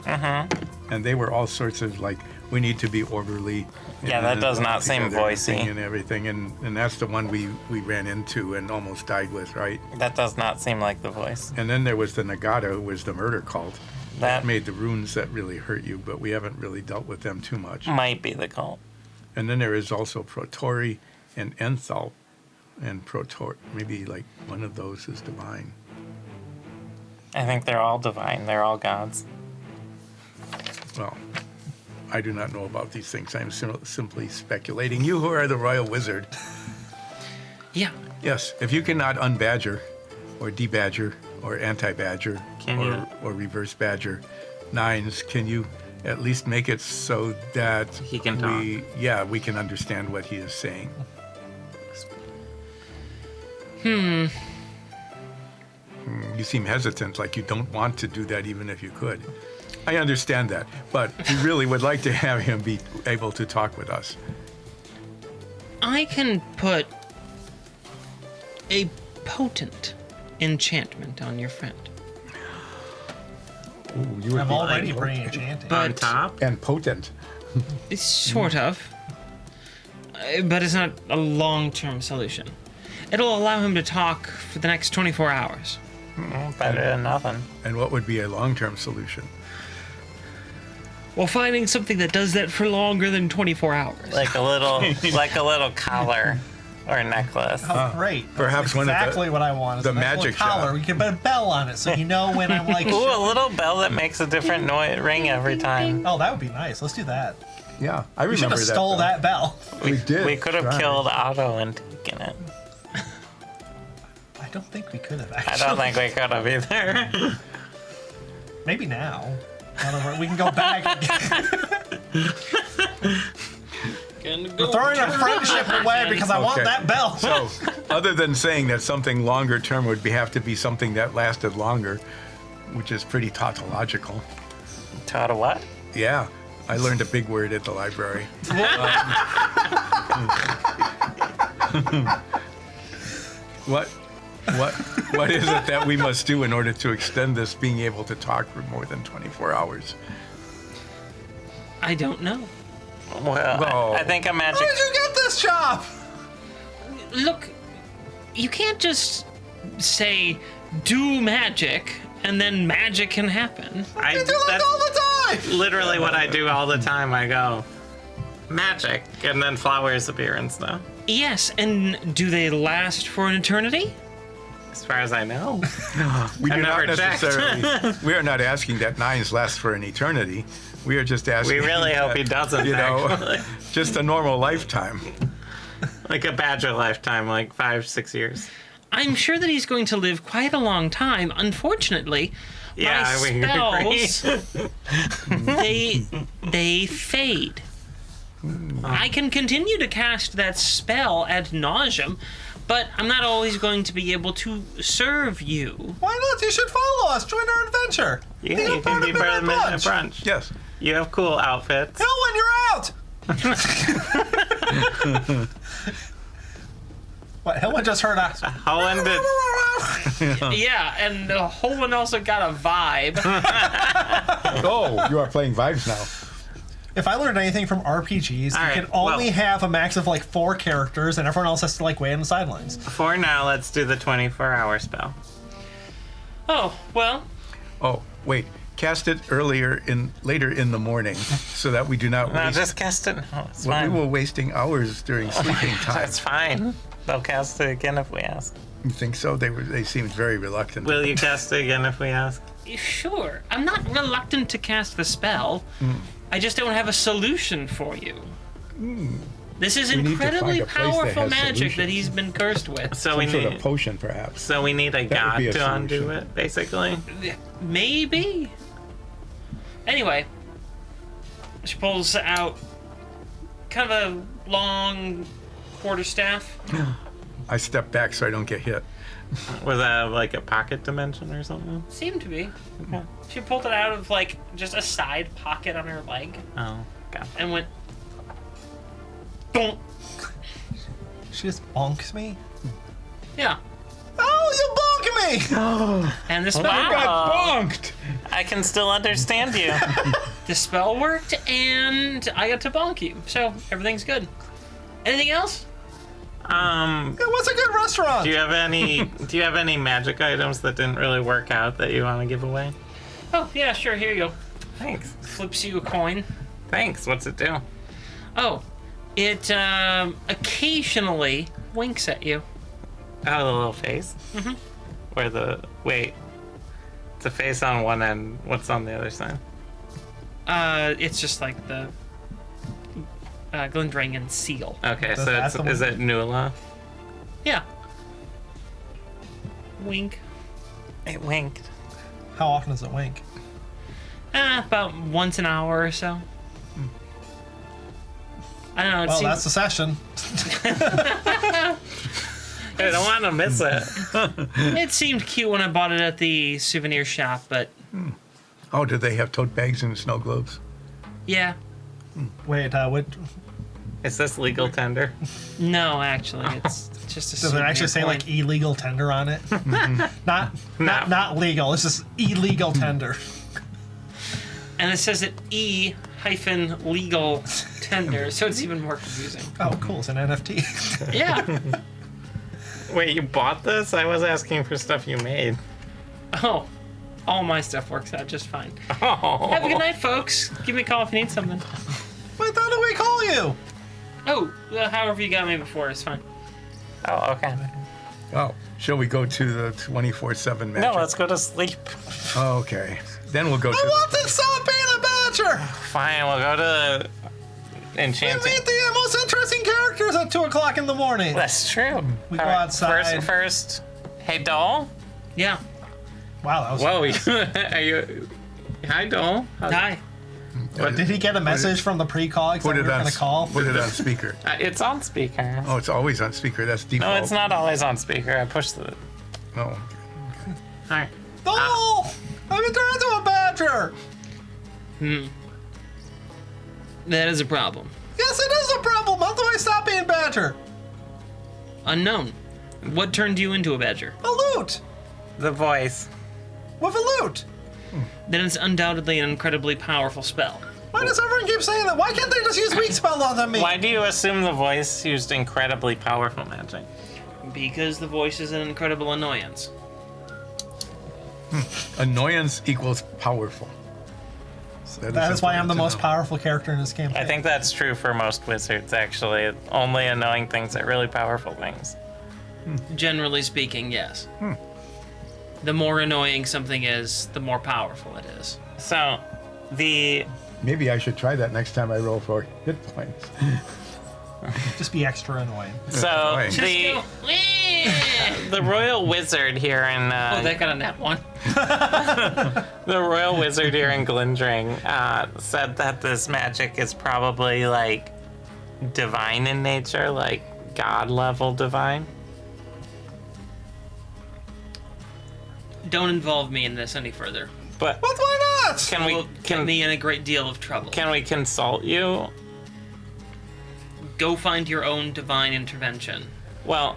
and they were all sorts of like, we need to be orderly. Yeah, that and does not all seem together voicey. And everything, and that's the one we ran into and almost died with, right? That does not seem like the voice. And then there was the Nagata, who was the murder cult. That Made the runes that really hurt you, but we haven't really dealt with them too much. might be the cult. And then there is also Protori and Enthal. And Protor, maybe like one of those is divine. I think they're all divine. They're all gods. Well, I do not know about these things. I'm simply speculating. You who are the royal wizard. Yeah. Yes, if you cannot unbadger or debadger or anti-badger Can you? or reverse badger Nines, can you at least make it so that He can we can understand what he is saying? You seem hesitant, like you don't want to do that even if you could. I understand that, but we really would like to have him be able to talk with us. I can put a potent enchantment on your friend. Ooh, you would I'm be already great. pretty enchanting. But- On top? And potent. It's sort of. But it's not a long-term solution. It'll allow him to talk for the next 24 hours. Better than nothing. And what would be a long-term solution? Well, finding something that does that for longer than 24 hours. Like a little collar or necklace. Oh, great. Perhaps That's one of the- exactly what I want. is the a nice little magic collar. shop. We can put a bell on it so you know when I'm like. Ooh, a little bell that makes a different ring every time. Oh, that would be nice. Let's do that. Yeah, I We should remember have that. stole though. that bell. We did. We could have try. killed Otto and taken it. I don't think we could have I actually. don't think we could have either. Maybe now. I don't know, we can go back. We're throwing our friendship away because I want Okay. that bell. So, other than saying that something longer term would have to be something that lasted longer, which is pretty tautological. Taught a what? Yeah, I learned a big word at the library. What is it that we must do in order to extend this being able to talk for more than 24 hours? I don't know. Well, No. I think a magic. Where did you get this job? Look, you can't just say do magic and then magic can happen. I You do that that's all the time. literally what I do all the time. I go magic, and then flowers appear and stuff. Yes, and do they last for an eternity? As far as I know. We do I've not never checked. necessarily. We are not asking that 9s last for an eternity. We are just asking. We really hope he doesn't. You know, Actually. just a normal lifetime. Like a badger lifetime, like 5-6 years. I'm sure that he's going to live quite a long time. Unfortunately, Yeah, my we agree. spells they fade. I can continue to cast that spell ad nauseum, but I'm not always going to be able to serve you. Why not? You should follow us. Join our adventure. Yeah, you can be part of the Midnight Brunch. Yes. You have cool outfits. Helen, you're out. What? Helen just heard us. Helen did. Yeah, and the whole one also got a vibe. Oh, you are playing vibes now. If I learned anything from RPGs, All you right, can only well- have a max of like 4 characters, and everyone else has to like wait on the sidelines. For now, let's do the 24-hour spell. Oh, well, Oh, wait. Cast it later in the morning, so that we do not No, waste. just cast it. No, it's Well, fine. we were wasting hours during sleeping time. That's fine. They'll cast it again if we ask. You think so? They seemed very reluctant. Will you cast it again if we ask? sure. I'm not reluctant to cast the spell. I just don't have a solution for you. This is We need to find incredibly a place that powerful has magic that solutions. he's been cursed with. So we Some sort of need. potion, perhaps. So we need a would god be a to undo solution. it, basically. Maybe. Anyway, she pulls out kind of a long quarterstaff. I step back so I don't get hit. Was that like a pocket dimension or something? Seemed to be. Okay. She pulled it out of like just a side pocket on her leg Oh, God. and went. Bonk. She just bonks me. Yeah. Oh, you bonk me! And the spell Wow. Bonked! I can still understand you. the spell worked, and I got to bonk you. So everything's good. Anything else? Yeah, what's a good restaurant? Do you have any magic items that didn't really work out that you want to give away? Oh yeah, sure. Here you go. Thanks. Flips you a coin. Thanks. What's it do? Oh, it occasionally winks at you. Oh, the little face? Mm-hmm. Where wait. It's a face on one end. What's on the other side? It's just like the Glendrangan seal. Okay, Does so that the is one- it Nula? Yeah. Wink. It winked. How often does it wink? About once an hour or so. I don't know. It Well, seems, that's the session. I don't want to miss it. it seemed cute when I bought it at the souvenir shop, but Oh, do they have tote bags and snow globes? yeah. Wait, what? Is this legal tender? No, actually, it's just a Does it actually say like illegal tender on it? not legal. It's just illegal tender. And it says it E-legal tender, so it's even more confusing. Oh, cool. It's an NFT. Yeah. Wait, you bought this? I was asking for stuff you made. Oh, all my stuff works out just fine. Oh. Have a good night, folks. Give me a call if you need something. What the hell do we call you? Oh, however you got me before, it's fine. Oh, okay. Oh, shall we go to the 24/7 magic? No, let's go to sleep. Oh, okay. Then we'll go I to. want to stop being a badger. Fine, we'll go to We enchanting. meet the most interesting characters at 2 o'clock in the morning. That's true. We go All right, outside. First. Hey, doll. Yeah. Wow, that was. Whoa, are you? Hi, doll. Hi. Did he get a message from the pre-call? That we Put were it on. going to call. Put it on speaker. It's on speaker. Oh, it's always on speaker. That's default. No, it's not always on speaker. I pushed the. Oh. All right. Oh, I'm turned into a badger. That is a problem. Yes, it is a problem. How do I stop being badger? Unknown. What turned you into a badger? A lute. The voice. With a lute. Then it's undoubtedly an incredibly powerful spell. Why does everyone keep saying that? Why can't they just use weak spell on me? Why do you assume the voice used incredibly powerful magic? Because the voice is an incredible annoyance. Annoyance equals powerful. So That is why I'm the important to most know. powerful character in this campaign. I think that's true for most wizards, actually. Only annoying things are really powerful things. Generally speaking, yes. The more annoying something is, the more powerful it is. So, the Maybe I should try that next time I roll for hit points. Just be extra annoying. so Just the royal wizard here in Oh, that got a nat one. the royal wizard here in Glendring said that this magic is probably like divine in nature, like god level divine. Don't involve me in this any further. But But why not? can Will we get me in a great deal of trouble. can we consult you? Go find your own divine intervention. Well,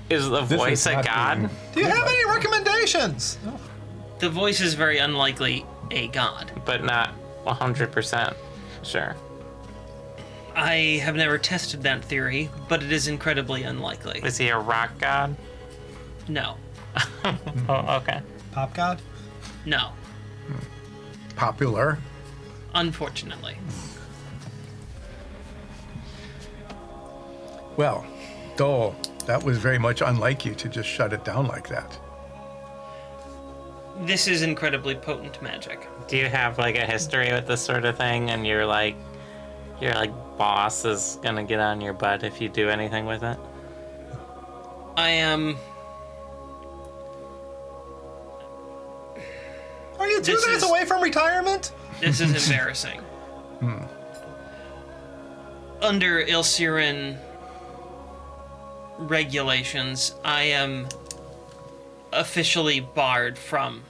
is the This is voice a not god? being- Do you have any recommendations? The voice is very unlikely a god. But not 100% sure. I have never tested that theory, but it is incredibly unlikely. Is he a rock god? No. Oh, okay. Pop God? No. Popular. Unfortunately. Well, Dole, that was very much unlike you to just shut it down like that. This is incredibly potent magic. Do you have like a history with this sort of thing, and your boss is gonna get on your butt if you do anything with it? I am. Are you 2 This days is- away from retirement? This is embarrassing. Under Ilsirin regulations, I am officially barred from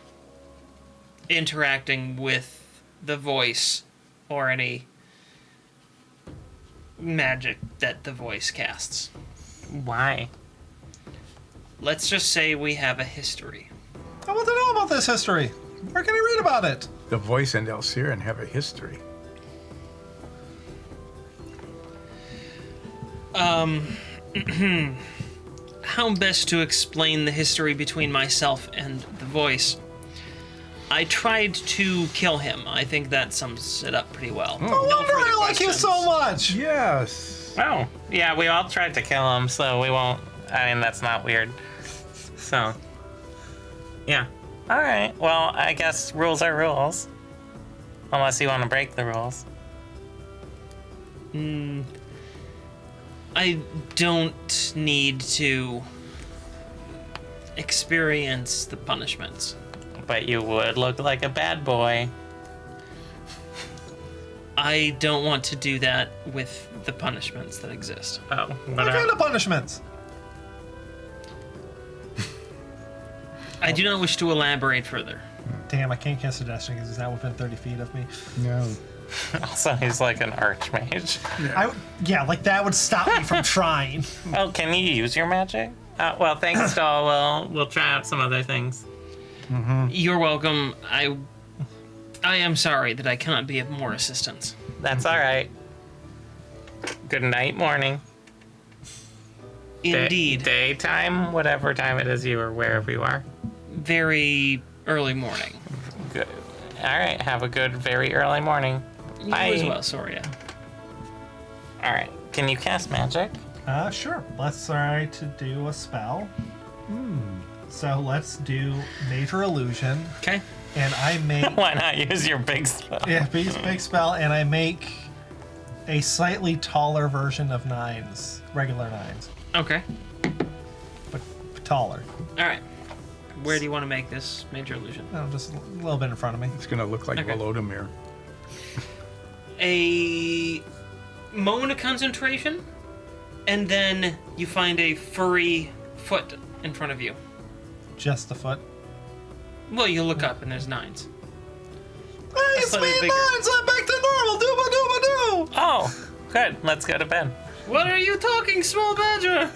interacting with the voice or any magic that the voice casts. Why? Let's just say we have a history. I want to know about this history. Where can I read about it? The voice and Elsiren have a history. How best to explain the history between myself and the voice? I tried to kill him. I think that sums it up pretty well. No No wonder further I like you questions. so much. Yes. Oh, yeah, we all tried to kill him, so we won't. I mean, that's not weird. So, yeah. All right. Well, I guess rules are rules. Unless you want to break the rules. I don't need to experience the punishments. But you would look like a bad boy. I don't want to do that with the punishments that exist. Oh, What kind of punishments? I do not wish to elaborate further. Damn, I can't cast suggestion because he's not within 30 feet of me. No. Also, he's like an archmage. Yeah, like that would stop me from trying. Oh, can you use your magic? Well, thanks, Doll. We'll try out some other things. You're welcome. I am sorry that I cannot be of more assistance. That's all right. Good night, morning. Indeed. Daytime, whatever time it is you or wherever you are. Very early morning. Good. All right. Have a good, very early morning. You Bye. as well, Soria. All right. Can you cast magic? Sure. Let's try to do a spell. So let's do Major Illusion, Okay. and I make Why not use your big spell? big spell, and I make a slightly taller version of nines, regular nines, Okay. but taller. All right. Where do you want to make this major illusion? No, just a little bit in front of me. It's going to look like Okay. Volodymyr. A moment of concentration, and then you find a furry foot in front of you. Just the foot. Well, you look up and there's nines. Hey, it's slightly me, bigger. nines! I'm back to normal! Dooba dooba Oh, good. Let's go to bed. What are you talking, small badger?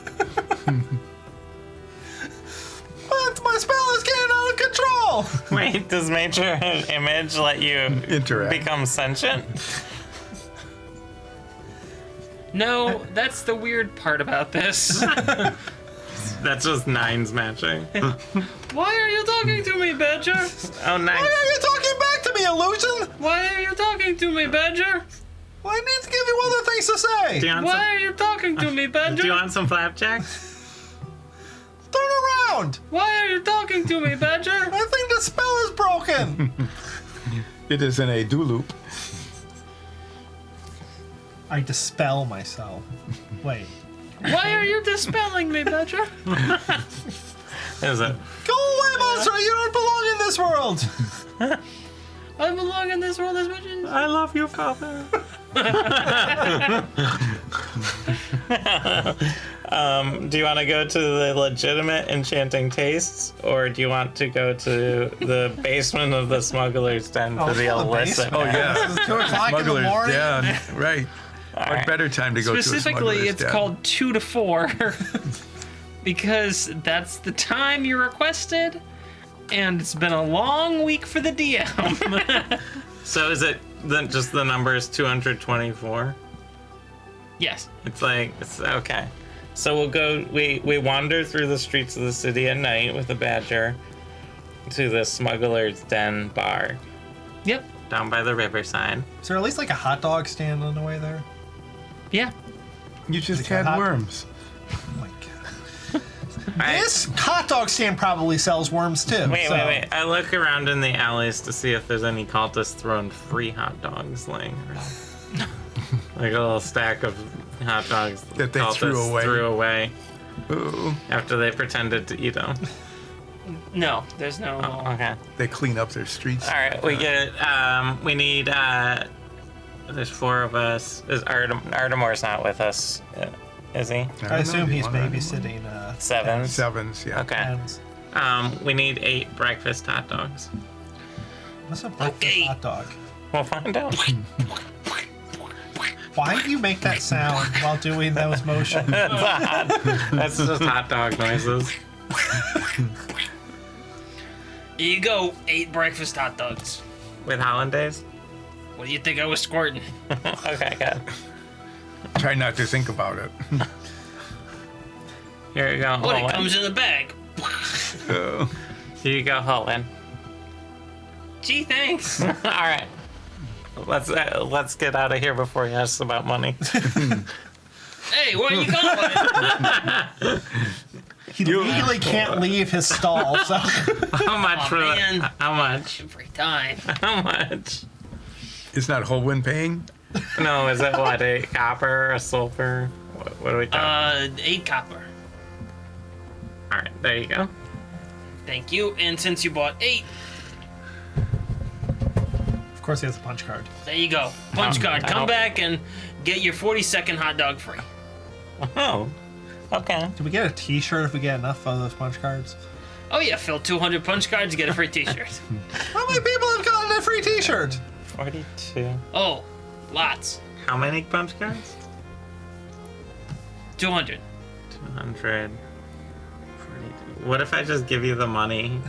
What? My spell is getting out of control. Wait, does Major Image let you Interact. become sentient? No, that's the weird part about this. That's just Nine's matching. Why are you talking to me, Badger? Oh, Nine. Why are you talking back to me, Illusion? Why are you talking to me, Badger? Well, I need to give you other things to say. Do you want Why some, are you talking to me, Badger? do you want some flapjacks? Turn around. Why are you talking to me, Badger? I think the spell is broken. It is in a do loop. I dispel myself. Wait. Why are you dispelling me, Badger? Is it? Go away, monster! You don't belong in this world. I belong in this world as much as... I love you, Father. Do you want to go to the legitimate enchanting tastes, or do you want to go to the basement of the smuggler's den for the illicit? Oh, yeah. It's 2 o'clock in the Smuggler's morning. Den. Right. What right. better time to go to a Specifically, smuggler's it's den? called 2 to 4 because that's the time you requested, and it's been a long week for the DM. So is it then just the number is 224? Yes. It's like, it's okay. So we'll go, we wander through the streets of the city at night with a badger to the smuggler's den bar Yep. down by the riverside. Is there at least like a hot dog stand on the way there? Yeah. You just Like a had hot- worms. Oh my god. I- This hot dog stand probably sells worms too. Wait, so- wait. I look around in the alleys to see if there's any cultists throwing free hot dogs laying around. Like a little stack of hot dogs That they cultists threw away. Ooh. after they pretended to eat them. No, there's no... Okay. They clean up their streets. All right, we get. We need. There's 4 of us. Artemore's not with us, is he? I assume he's One of them. babysitting 7. Sevens, yeah. Okay. hens. We need 8 breakfast hot dogs. What's a breakfast Okay. hot dog? We'll find out. Why do you make that sound while doing those motions? That's just hot dog noises. Here you go, 8 breakfast hot dogs. With hollandaise. What do you think I was squirting? Okay, good. Try not to think about it. Here you go, What, it Holland. comes in a bag. Oh. Here you go, Holland. Gee, thanks. All right. Let's get out of here before he asks about money. Hey, where you going? He legally can't leave his stall, so How much Aw, for man. that? How much? Every time. How much? It's not Holwyn paying? No, is it what? A copper, a silver? What are we talking? 8 copper. All right, there you go. Thank you. And since you bought 8, of course he has a punch card. there you go. Punch card. Come Ow. back and get your 40-second hot dog free. Oh, okay. Do we get a T-shirt if we get enough of those punch cards? Oh yeah, fill 200 punch cards, you get a free T-shirt. How many people have gotten a free T-shirt? 42. Oh, lots. How many punch cards? 200. 200. 42. What if I just give you the money?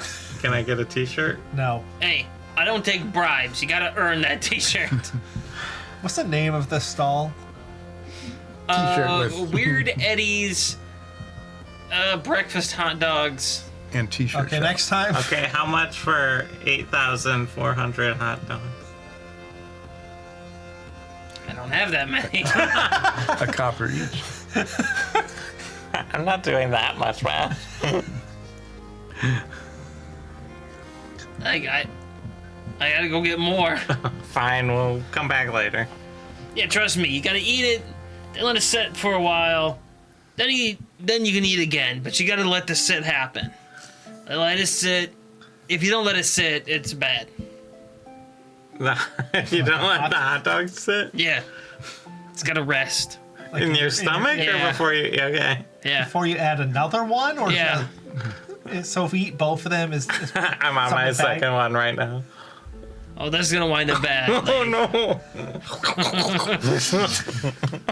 Can I get a T-shirt? No. Hey, I don't take bribes. You gotta earn that T-shirt. What's the name of this stall? T-shirt with Weird Eddie's breakfast hot dogs. and T-shirt. Okay, shop. next time. Okay, how much for 8,400 hot dogs? I don't have that many. A copper each. I'm not doing that much math. I gotta go get more. Fine, we'll come back later. Yeah, trust me. You gotta eat it, then let it sit for a while, then you can eat again. But you gotta let the sit happen. Let it sit. If you don't let it sit, it's bad. You don't let the hot dogs sit Yeah, it's gotta rest. Like in your stomach Yeah. or before you? Okay. Yeah. Before you add another one, or Yeah. so if we eat both of them, is I'm on my Something bad. second one right now. Oh, that's gonna wind up bad. Oh no!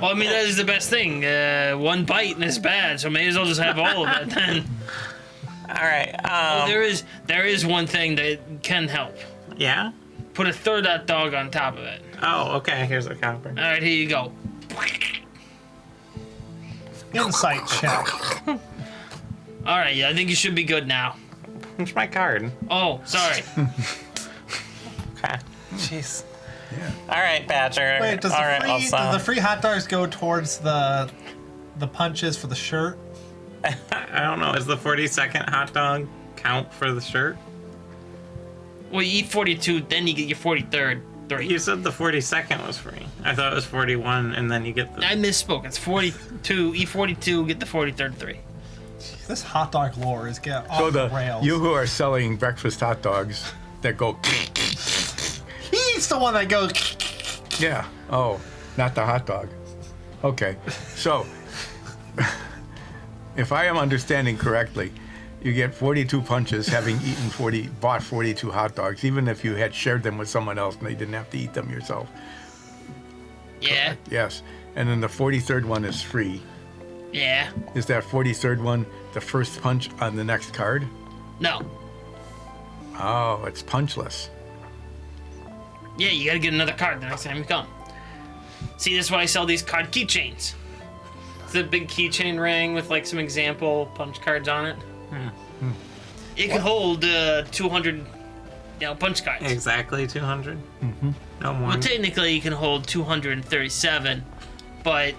Well, I mean, that is the best thing. One bite and it's bad, so may as well just have all of it then. All right. There is one thing that can help. Yeah. Put a third hot dog on top of it. Oh, okay. Here's a copper. All right, here you go. Insight check. All right, yeah, I think you should be good now. Where's my card? Oh, sorry. Okay. Jeez. Yeah. All right, Badger. Wait, does All the, right, free, also. do the free hot dogs go towards the punches for the shirt? I don't know. Is the 42nd hot dog count for the shirt? Well, you eat 42, then you get your 43rd. You said the 42nd was free. I thought it was 41, and then you get the. I misspoke. It's 42. Eat 42, get the 43rd 3. This hot dog lore is getting off So the rails. you who are selling breakfast hot dogs that go, He's the one that goes. yeah. Oh, not the hot dog. Okay. So, if I am understanding correctly, you get 42 punches having bought 42 hot dogs, even if you had shared them with someone else and they didn't have to eat them yourself. Yeah, Yes. And then the 43rd one is free. yeah. Is that 43rd one the first punch on the next card? No. Oh, it's punchless. Yeah, you gotta get another card the next time you come. See, that's why I sell these card keychains. It's a big keychain ring with like some example punch cards on it. It can hold 200, punch cards. Exactly 200? Mm-hmm. No more. Well, technically, you can hold 237, but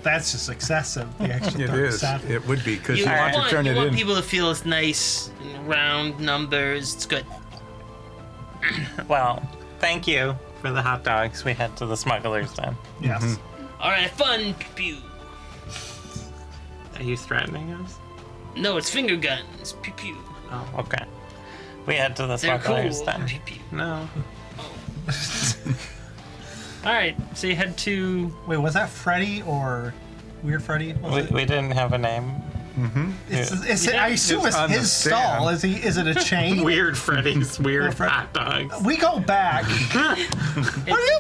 That's just excessive. The extra It is. 37. It would be because you you want to want, turn you it want in. people to feel it's nice, and round numbers. It's good. Well, thank you for the hot dogs. We head to the smuggler's den. Yes. All right, fun. Pew. Are you threatening us? No, it's finger guns. Pew pew. Oh, okay. We head to the They're cool. smuggler's den. Pew pew. No. All right, so you head to. Wait, was that Freddy or Weird Freddy? Was it? We didn't have a name. Is it, I assume it's on the his stall. Is it a chain? Weird Freddy's weird Fred- hot dogs. We go back. Are you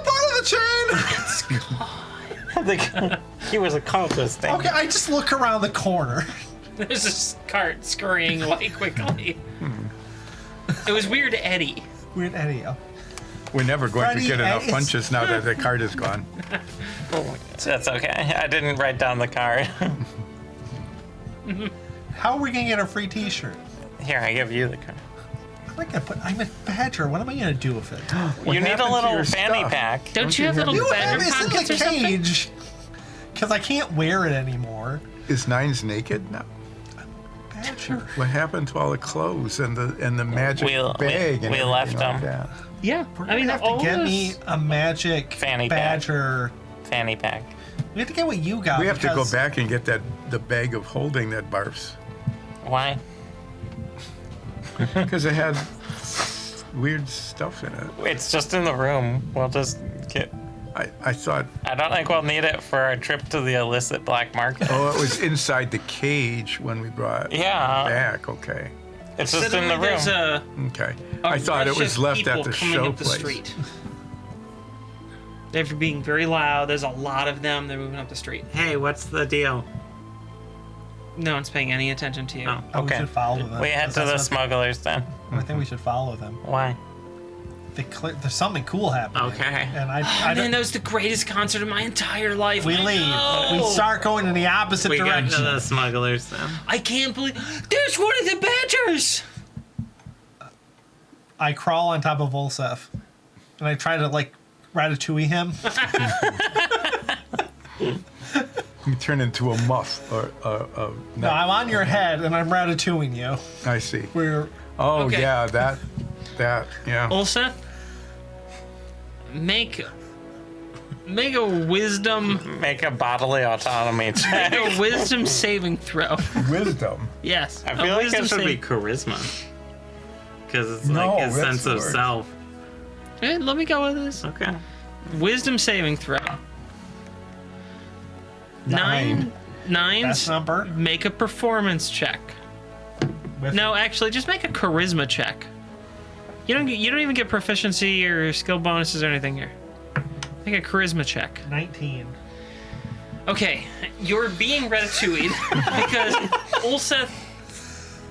part of the chain? He was a cultist. Dang. Okay, I just look around the corner. There's this cart scurrying away quickly. It was weird Eddie. Weird Eddie. We're never going Freddy, to get enough it's- punches now that the card is gone. That's okay. I didn't write down the card. How are we gonna get a free T-shirt? Here, I give you the card. I'm a badger. What am I gonna do with it? You need happened a to little your fanny stuff? pack. Don't you have have little You badger have it's in pockets the or something? cage. Because I can't wear it anymore. Is Nines naked now? Badger. What happened to all the clothes and the magic bag? we left like them. that? Yeah, We're I gonna mean, have all to get those- me a magic Fanny pack. badger. Fanny pack. We have to get what you got. We have to go because back and get the bag of holding that barfs Why? because it had weird stuff in it. It's just in the room. We'll just get. I thought, I don't think we'll need it for our trip to the illicit black market. oh, it was inside the cage when we brought it Yeah, back. Okay, it's just in Suddenly the there's room. okay. a I thought it rush was of left at people the coming show up the place. street. They're being very loud. There's a lot of them. They're moving up the street. Hey, what's the deal? No one's paying any attention to you. Oh, we okay. should follow them. We head to the That's smuggler's den. what- I think we should follow them. Why? There's something cool happening. Okay. And I Man, don't. that was the greatest concert of my entire life. We I leave. know. We start going in the opposite We get to direction. the smuggler's den. I can't believe there's one of the Badgers. I crawl on top of Volsef, and I try to ratatouille him. You turn into a muff or No, I'm on your head, and I'm ratatouilling you. I see. We're Oh Okay. yeah, that yeah. Ulseth, make a wisdom Make a bodily autonomy check. a wisdom saving throw. Wisdom. Yes. I a feel like wisdom it should be save- charisma. Because it's No, like his that's sense the of word. self. Okay, let me go with this. Okay. Wisdom saving throw. Nine. Nines. best number. Make a performance check. With No, actually, just make a charisma check. You don't even get proficiency or skill bonuses or anything here. Make a charisma check. 19. Okay, you're being ratatouille because Ulseth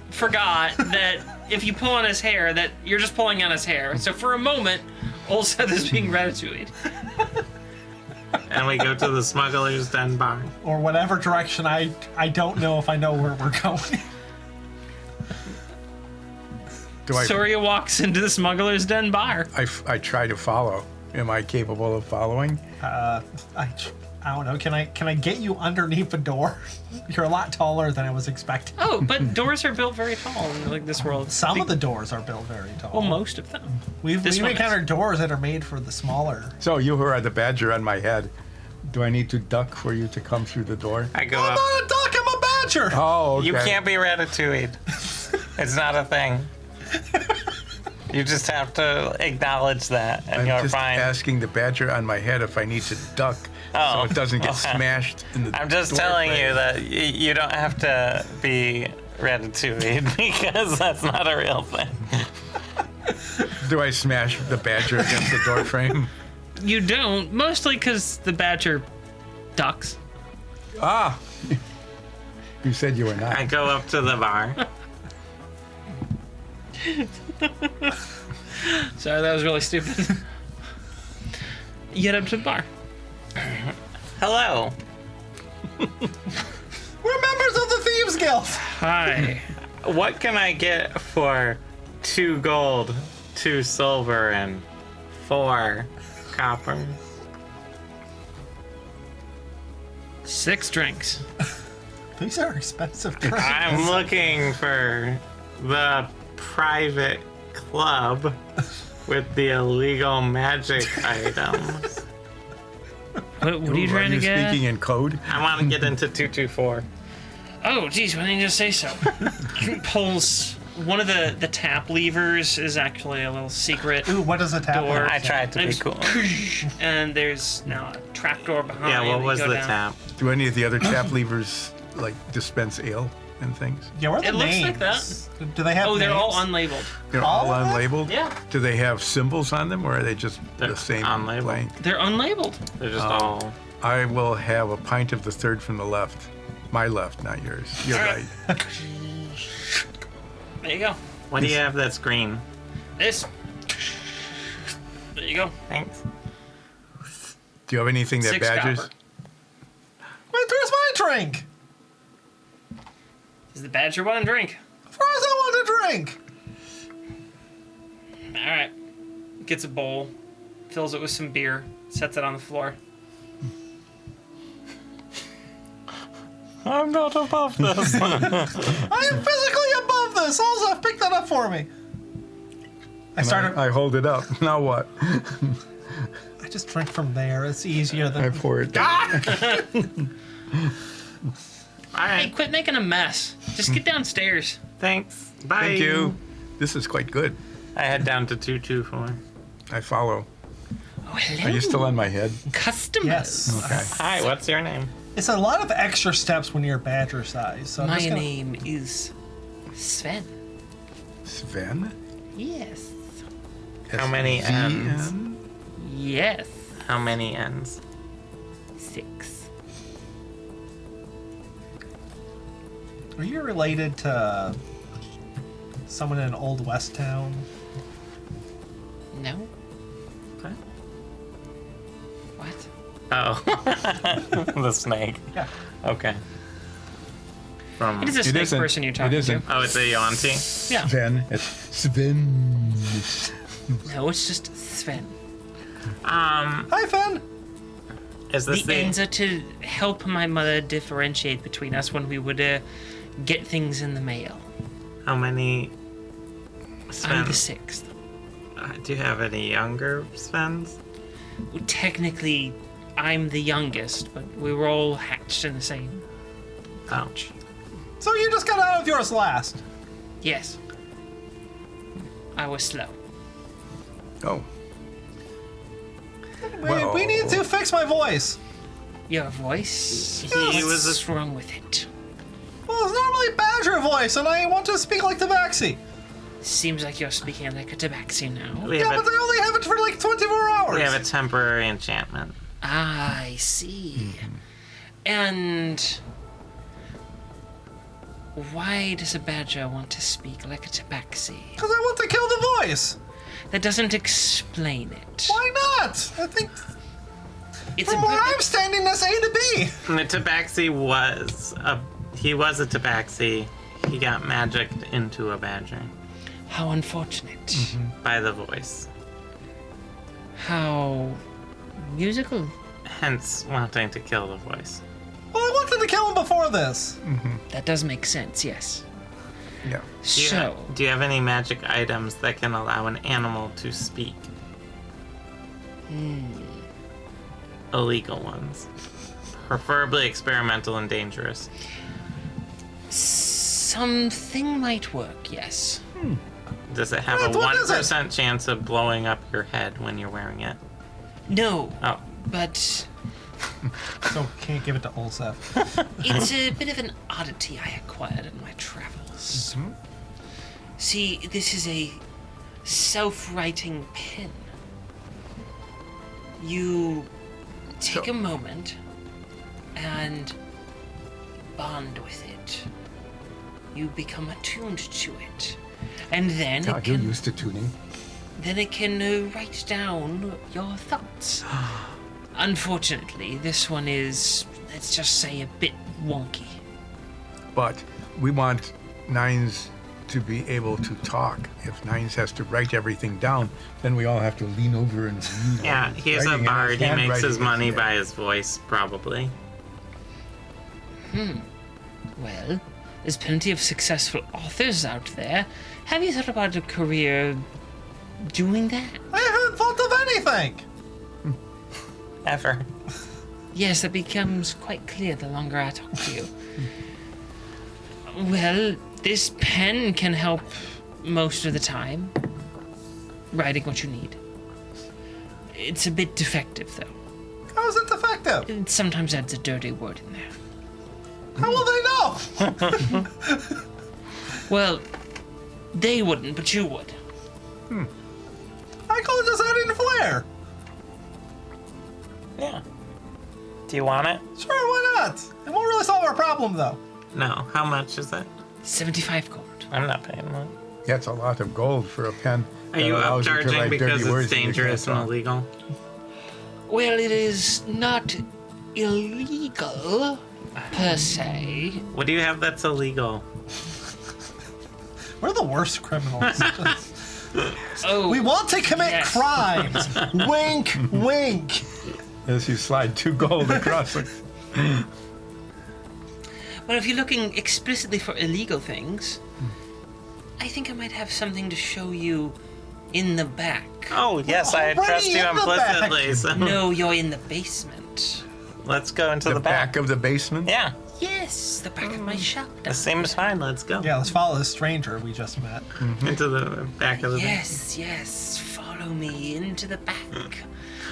forgot that if you pull on his hair, that you're just pulling on his hair. So for a moment, Ulseth is being ratatouille. And we go to the Smuggler's Den bar. Or whatever direction. I don't know if I know where we're going. Soria walks into the Smuggler's Den bar. I try to follow. Am I capable of following? I don't know. Can I get you underneath a door? You're a lot taller than I was expecting. Oh, but doors are built very tall in like this world. Some of the doors are built very tall. Well, most of them. We've This one is. encountered doors that are made for the smaller. So you who are the badger on my head, do I need to duck for you to come through the door? I go I'm up. not a duck. I'm a badger. Oh, okay. You can't be ratatouille'd. It's not a thing. You just have to acknowledge that, and I'm you're just fine. asking the badger on my head if I need to duck so it doesn't get smashed in the I'm just door telling frame. you that you don't have to be ratatouille'd because that's not a real thing. Do I smash the badger against the door frame? You don't, mostly because the badger ducks. Ah! You said you were not. I go up to the bar. Sorry, that was really stupid. You head up to the bar. Hello. We're members of the Thieves Guild. Hi. What can I get for 2 gold, 2 silver, and 4 copper? 6 drinks. These are expensive drinks. I'm looking for the private club with the illegal magic items. What are you trying to get at? speaking in code? I want to get into 224. Oh, geez, why didn't you just say so? Pulls one of the tap levers is actually a little secret Ooh, what does a tap door. do? I tried to be There's- cool. And there's now a trapdoor behind. Yeah, that what you was go the down. tap? Do any of the other tap levers like dispense ale and things? Yeah, what are the It looks names? like that. Do they have Oh, they're all names? unlabeled. They're All all of them? unlabeled? Yeah. Do they have symbols on them or are they just They're the same unlabeled. blank? They're unlabeled. They're just all. I will have a pint of the third from the left. My left, not yours. You're All right. right. There you go. What do you have that's green? This. There you go. Thanks. Do you have anything that 6 badgers? copper. Wait, where's my drink? Does the badger want a drink? Of course I want a drink. All right. Gets a bowl, fills it with some beer, sets it on the floor. I'm not above this. I am physically above this. Also, pick that up for me. I hold it up. Now what? I just drink from there. It's easier than. I pour it down. All Hey, right. quit making a mess. Just get downstairs. Thanks. Bye. Thank you. This is quite good. I head down to 224. I follow. Oh, hello. Are you still on my head? Customers. Yes. Okay. Hi, what's your name? It's a lot of extra steps when you're badger size. So I'm My just gonna- name is Sven. Sven? Yes. How many N's? SVN? Yes. How many N's? 6. Are you related to someone in Old West Town? No. What? What? Oh. The snake. Yeah. Okay. From. It is a snake isn't. person you're It talking to. isn't. Oh, it's a Yonti. Yeah. Sven. It's Sven. No, it's just Sven. Hi, Fen. Is this The ends are to help my mother differentiate between us when we would get things in the mail. How many I'm the Svens? 6th. Do you have any younger Svens? Technically, I'm the youngest, but we were all hatched in the same pouch. So you just got out of yours last. Yes. I was slow. Oh. We Well- need to fix my voice. Your voice? He was What's wrong with it? Well, it's normally badger voice, and I want to speak like the Vaxi. Seems like you're speaking like a tabaxi now. We Yeah, have, but they only have it for like 24 hours. we have a temporary enchantment. I see. And why does a badger want to speak like a tabaxi? Because I want to kill the voice. That doesn't explain it. Why not? I think It's a from where bit- I'm standing, that's A to B. And the tabaxi was a tabaxi. He got magicked into a badger How unfortunate. by the voice. How musical. Hence wanting to kill the voice. Well, I wanted to kill him before this. That does make sense, yes. Yeah. So, Do you have any magic items that can allow an animal to speak? Illegal ones. Preferably experimental and dangerous. something might work, yes. Does it have What- a what is it? 1% chance of blowing up your head when you're wearing it? No, Oh, but So can't give it to Olsef. it's a bit of an oddity I acquired in my travels. See, this is a self-writing pen. You take a moment and bond with it. You become attuned to it. And then God, you're used to tuning. it can write down your thoughts. Unfortunately, this one is, let's just say, a bit wonky. But we want Nines to be able to talk. If Nines has to write everything down, then we all have to lean over and read. yeah, what he's a writing, and bard. He makes handwriting his is money there. by his voice, probably. Well, there's plenty of successful authors out there. Have you thought about a career doing that? I haven't thought of anything. Ever. Yes, that becomes quite clear the longer I talk to you. Well, this pen can help most of the time, writing what you need. It's a bit defective, though. How is it defective? It sometimes adds a dirty word in there. How will they know? Well, they wouldn't, but you would. I call it just adding flair. Yeah. Do you want it? Sure, why not? It won't really solve our problem, though. No. How much is it? 75 gold. I'm not paying that. That's a lot of gold for a pen. Are that you allows to upcharging write because dirty words it's that you can't dangerous and talk. illegal? Well, it is not illegal, per se. What do you have that's illegal? We're the worst criminals. Oh, We want to commit Yes. crimes. Wink, wink. As you slide 2 gold across it. Well, if you're looking explicitly for illegal things, I think I might have something to show you in the back. Oh, yes, I already trust you in the back. implicitly. So No, you're in the basement. let's go into The the back of the basement? Yeah, Yes, the back of my shop. this seems fine. Let's go. Yeah, let's follow this stranger we just met. Into the back of the Yes, yes. Follow me into the back.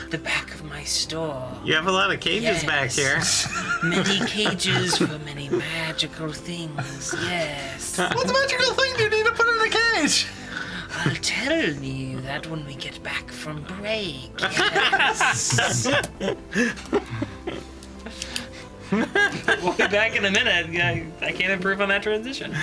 The back of my store. You have a lot of cages back here. Yes. Many cages for many magical things. Yes. What magical thing do you need to put in a cage? I'll tell you that when we get back from break. Yes. We'll be back in a minute. I can't improve on that transition.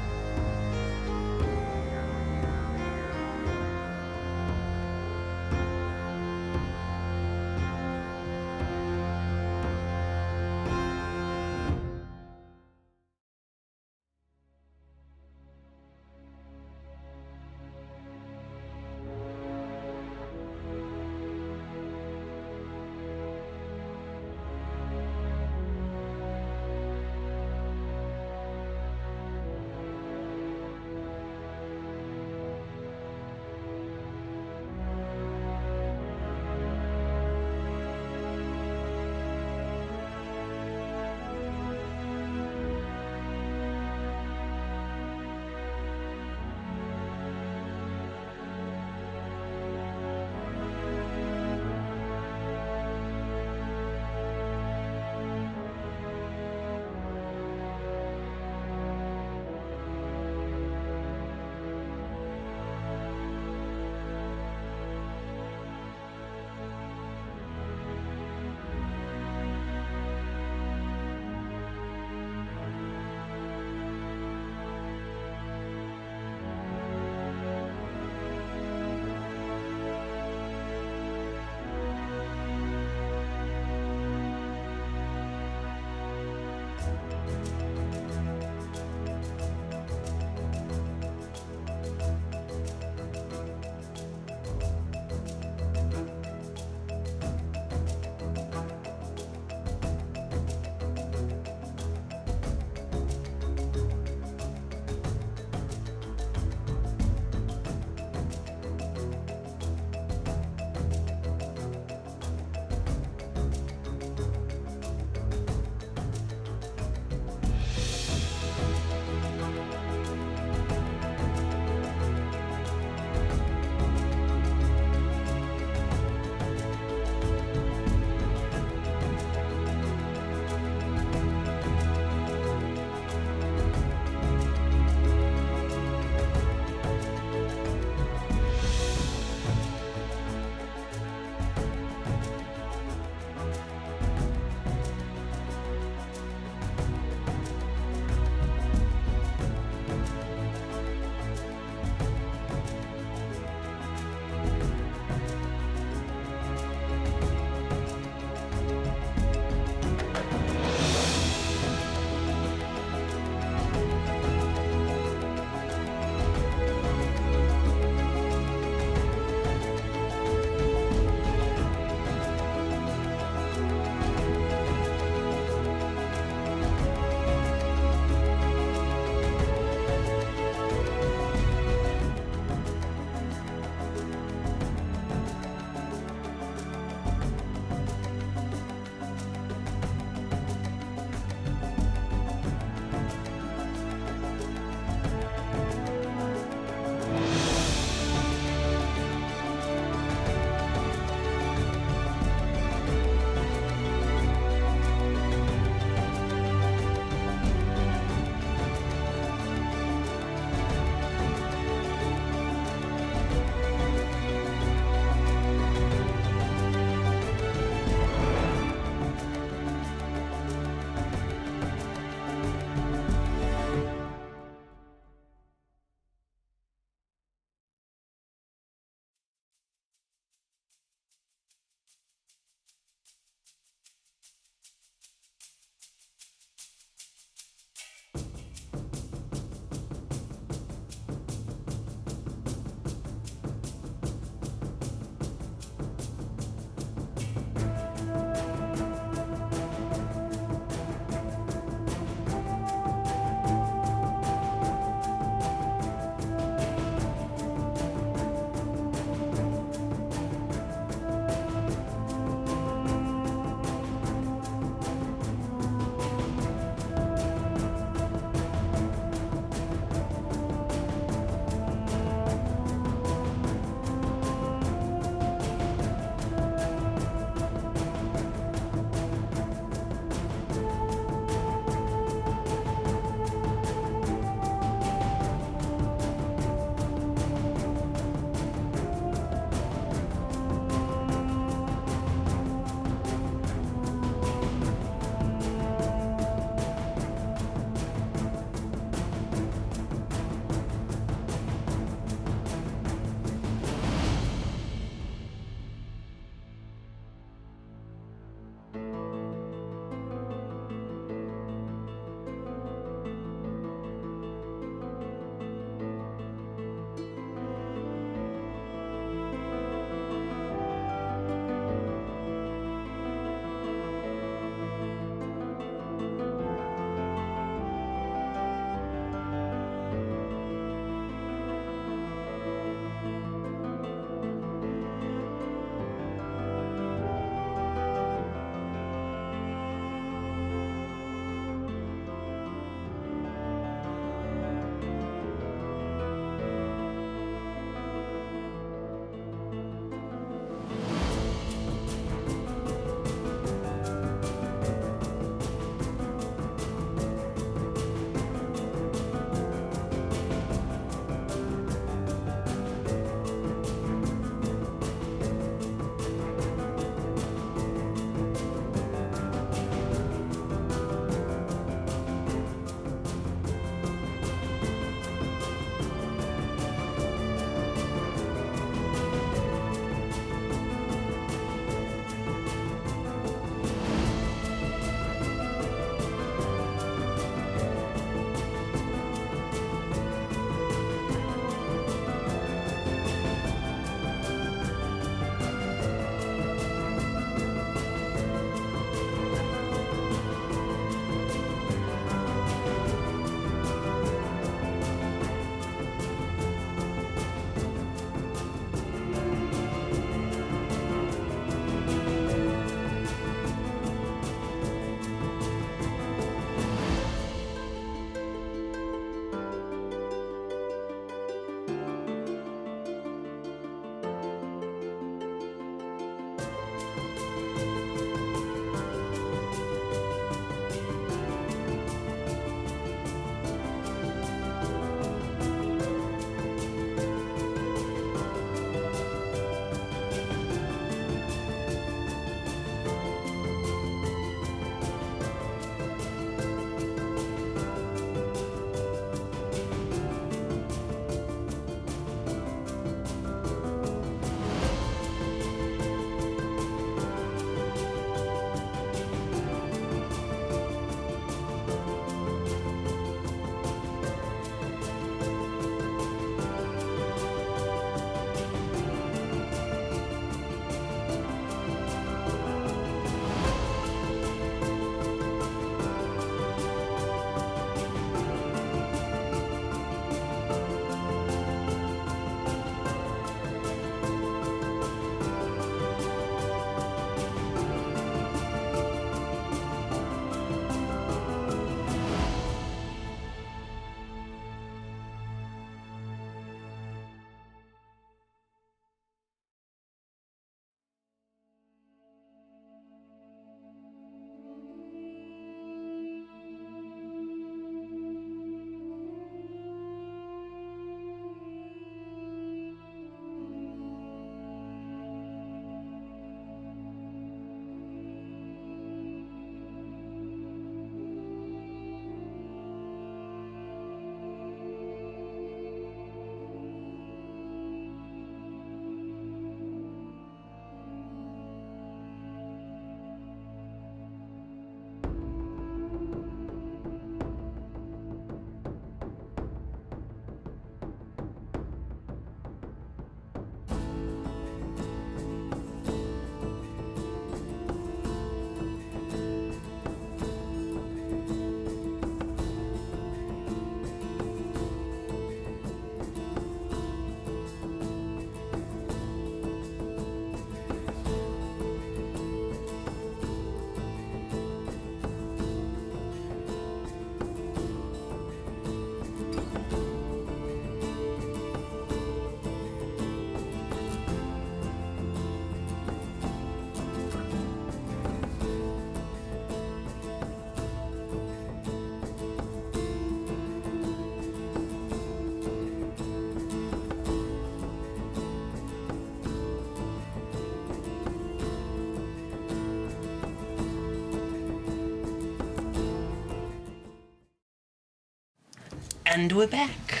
And we're back.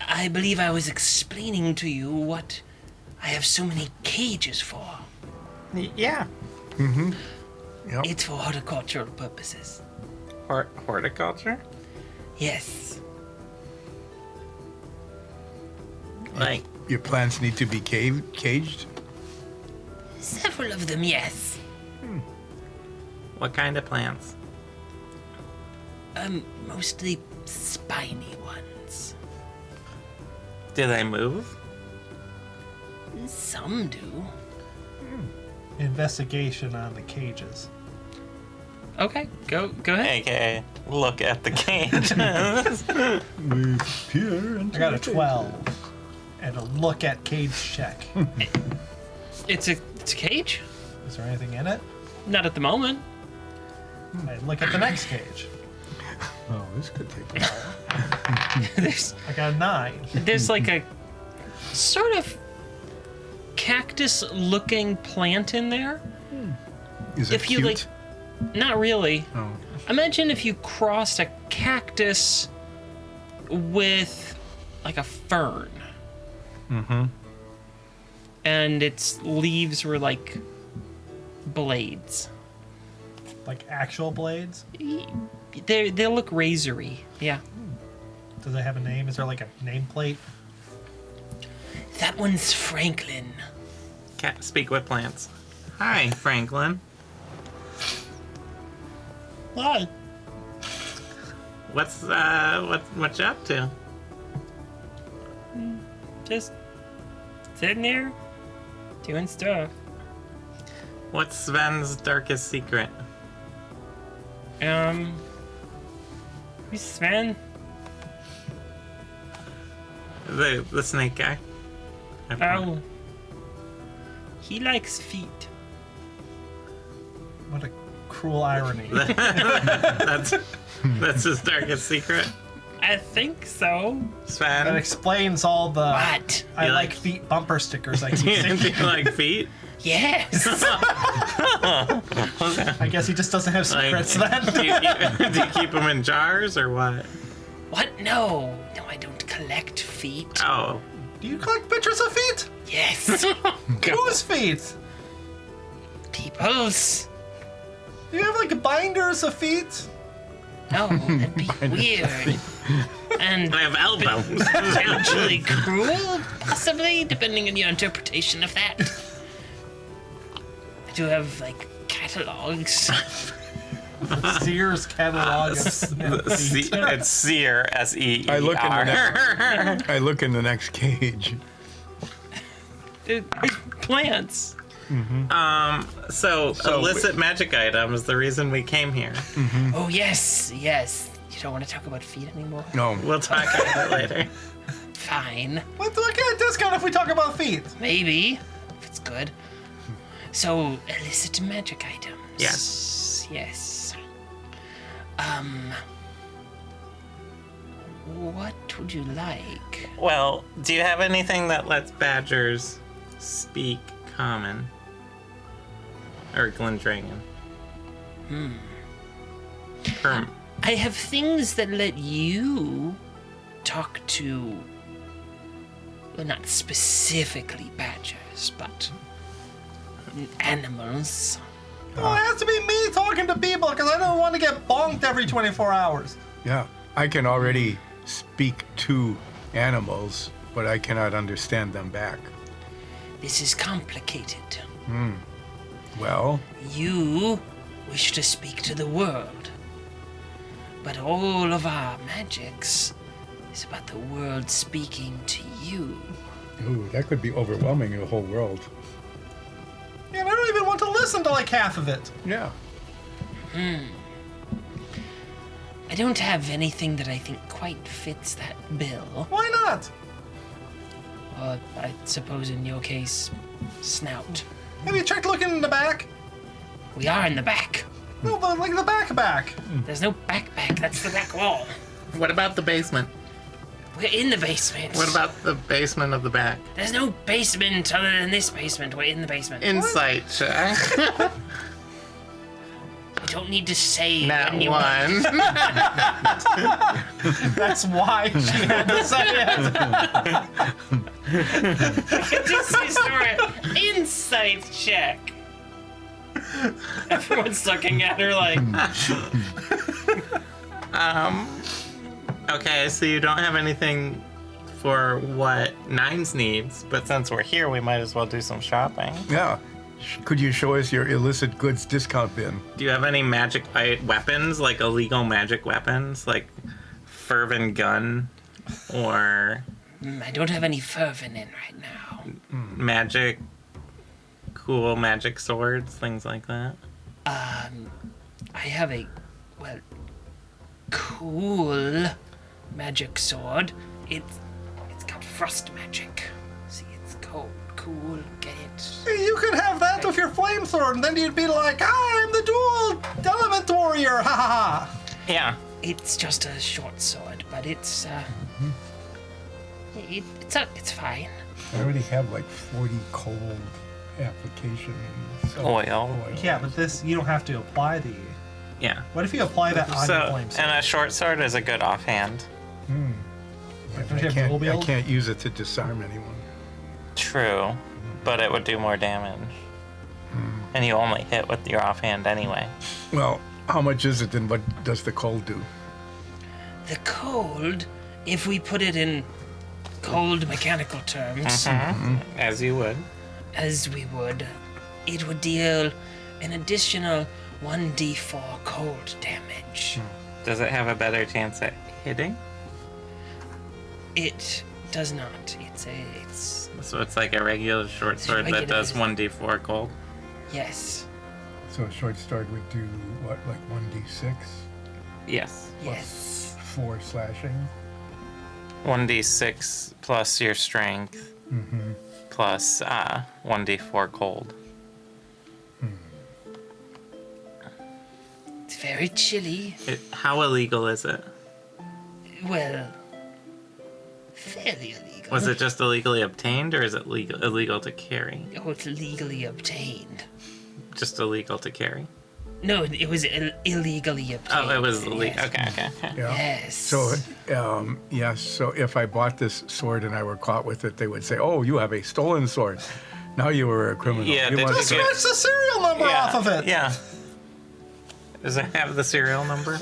I believe I was explaining to you what I have so many cages for. Yeah. Yep. It's for horticultural purposes. Horticulture? Yes. Like, Your plants need to be caged? Several of them, yes. what kind of plants? Mostly spiny ones. Do they move? Some do. Investigation on the cages. Okay, go ahead. AKA, look at the cage. I got a 12. And a look at cage check. It's a cage? Is there anything in it? Not at the moment. I look at the next cage. Oh, this could take a while. there's I got a 9. there's like a sort of cactus-looking plant in there. Is it If you cute? Not really. Oh. Imagine if you crossed a cactus with like a fern. Mm-hmm. And its leaves were like blades. Like actual blades? They look razory. Yeah. Does it have a name? Is there like a nameplate? That one's Franklin. Can't speak with plants. Hi, Franklin. Why? What you up to? Just sitting there doing stuff. What's Sven's darkest secret? Who's Sven? The snake guy. Oh. He likes feet. What a cruel irony. That's his darkest secret. I think so. That Sven, explains all the What? I You like like- feet bumper stickers I do keep you sticking. like feet? Yes. I guess he just doesn't have Like, secrets then. do you keep them in jars or what? What? No, I don't collect feet. Oh, Do you collect pictures of feet? Yes. Whose feet? People's. Do you have like binders of feet? No, that'd be weird. And I have elbows. potentially cruel, possibly, depending on your interpretation of that. I do have, like, catalogs. Sears catalog of feet. It's seer, S-E-E-R. I look in the next cage. There's plants. So, illicit magic item is the reason we came here. Oh, yes. You don't want to talk about feet anymore? No. We'll talk about it later. Fine. What do I get a discount if we talk about feet? Maybe. If it's good. So, illicit magic items. Yes. Yes. What would you like? Well, do you have anything that lets badgers speak common? Or Glendragon? I have things that let you talk to, well, not specifically badgers, but animals. Well, it has to be me talking to people because I don't want to get bonked every 24 hours. Yeah. I can already speak to animals, but I cannot understand them back. This is complicated. Well, You wish to speak to the world, but all of our magics is about the world speaking to you. ooh, that could be overwhelming in the whole world. And I don't even want to listen to like half of it. Yeah. I don't have anything that I think quite fits that bill. Why not? I suppose in your case, snout. Have you checked looking in the back? We are in the back. No, but like the back. There's no backpack, that's the back wall. What about the basement? We're in the basement. What about the basement of the back? There's no basement other than this basement. We're in the basement. Insight check. We don't need to say Nat when you 1. That's why she had to say it. Just restore insight check. Everyone's looking at her like, Okay, so you don't have anything for what Nines needs, but since we're here, we might as well do some shopping. Yeah. Could you show us your illicit goods discount bin? Do you have any magic weapons, like illegal magic weapons, like fervent gun, or I don't have any fervent in right now. cool magic swords, things like that? I have a, cool magic sword. It's got frost magic. See, it's cold, cool, get it. You could have that with your flamethrower, and then you'd be like, I'm the dual element warrior, ha ha ha. Yeah. It's just a short sword, but it's it's fine. I already have like 40 cold applications. Oil. Yeah, but this, you don't have to apply the... Yeah. What if you apply that on your So, flame sword? and a short sword is a good offhand. Don't you I have dual can't, I wield? can't use it to disarm anyone. True, but it would do more damage. And you only hit with your offhand anyway. Well, how much is it, and what does the cold do? The cold, if we put it in cold mechanical terms, As you would. as we would, it would deal an additional 1d4 cold damage. Does it have a better chance at hitting? It does not. It's So it's like a regular short sword that does regular. 1d4 cold? yes, So a short sword would do, what, like 1d6? Yes. yes. 4 slashing? 1d6 plus your strength plus 1d4 cold. It's very chilly. How illegal is it? Well, fairly illegal. Was it just illegally obtained, or is it illegal to carry? Oh, it's legally obtained. Just illegal to carry? No, it was illegally obtained. Oh, it was illegal. Yes. Okay. Yeah. Yes. So, yes, so if I bought this sword and I were caught with it, they would say, oh, you have a stolen sword. Now you were a criminal. Yeah, You did must you have- get- Scratch the serial number off of it. Yeah. Does it have the serial number?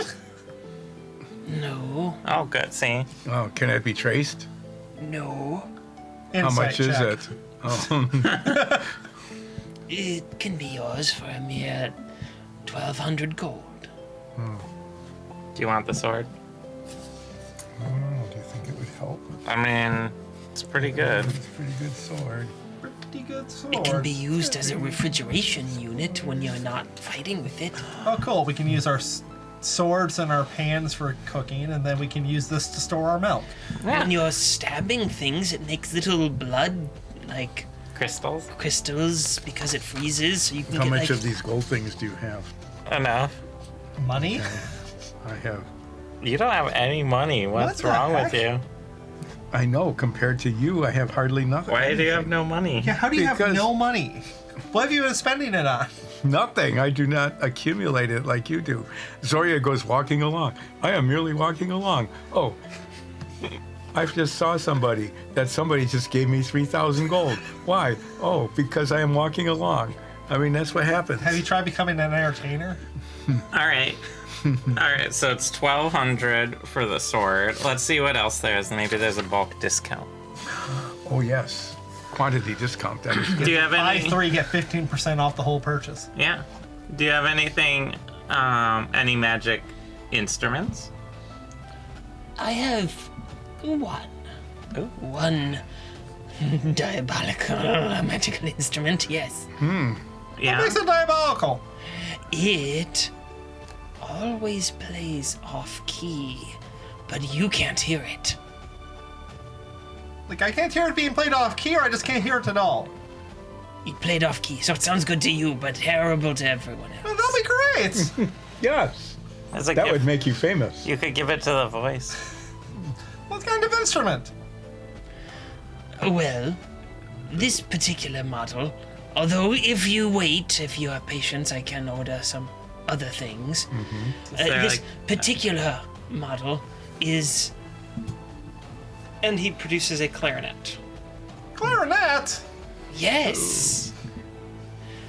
No, Oh, good. See? Oh, can it be traced? no. How much is check. it? Oh, It can be yours for a mere 1,200 gold. Do you want the sword? do you think it would help? I mean, it's pretty good. It's a pretty good sword. Pretty good sword. It can be used as a refrigeration unit when you're not fighting with it. Oh, cool. We can use our swords and our pans for cooking, and then we can use this to store our milk. When you're stabbing things, it makes little blood, like Crystals? crystals, because it freezes. So you can How get much like of these gold things do you have? Enough. Money? I have. You don't have any money. What's the wrong with heck? you? I know, compared to you, I have hardly nothing. Why do you have no money? Yeah, how do you have Because- no money? What have you been spending it on? Nothing. I do not accumulate it like you do. Zoria goes walking along. I am merely walking along. Oh, I just saw somebody. That somebody just gave me 3,000 gold. Why? Oh, because I am walking along. I mean, that's what happens. Have you tried becoming an entertainer? All right. All right, so it's 1,200 for the sword. Let's see what else there is. Maybe there's a bulk discount. Oh, yes. Quantity discount. That is good. Do you have Buy any? 3, get 15% off the whole purchase. Yeah. Do you have anything? Any magic instruments? I have one. Ooh. One diabolical magical instrument, yes. Yeah. Makes it diabolical. It always plays off key, but you can't hear it. Like, I can't hear it being played off key, or I just can't hear it at all. It played off key, so it sounds good to you, but terrible to everyone Well, else. that'll be great. Yes. As a That gift, would make you famous. you could give it to the voice. What kind of instrument? Well, this particular model, although if you wait, if you have patience, I can order some. other things. there, This like- particular model is, and he produces a clarinet. Clarinet. Yes,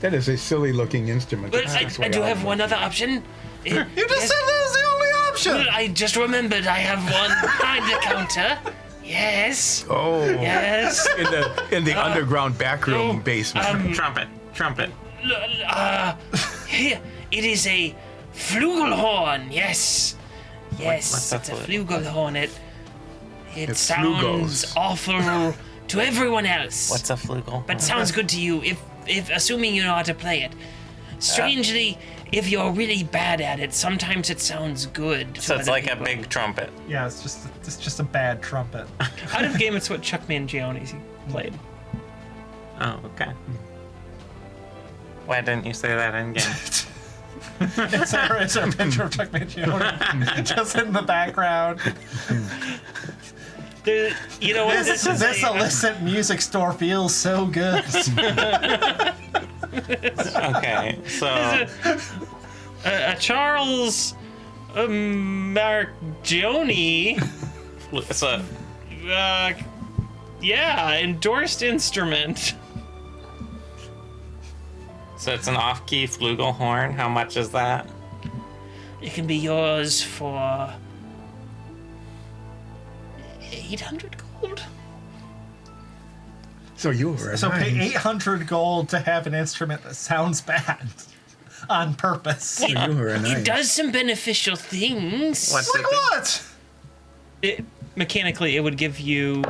That is a silly looking instrument. but that sticks I way do out have of one it. other option. You just said that was the only option. I just remembered I have one behind the counter. Yes. Oh, Yes. in the underground backroom basement. Trumpet. Here, it is a flugelhorn. Yes. Yes, what's it's a that? flugelhorn. It It sounds flugels. awful to everyone else. What's a flugel? But sounds good to you if assuming you know how to play it. Strangely, if you're really bad at it, sometimes it sounds good. to So it's other like people. a big trumpet. Yeah, it's just a bad trumpet. Out of game, it's what Chuck Mangione played. Oh, okay. Why didn't you say that in game? It's our picture of Chuck Mangione just in the background. You know what? This illicit music store feels so good. Okay, so a Charles Margione, so endorsed instrument. so it's an off-key flugelhorn. How much is that? It can be yours for 800 gold. So you were So pay nice. 800 gold to have an instrument that sounds bad on purpose. You were It nice. does some beneficial things. What's Like the thing? what? Mechanically, it would give you,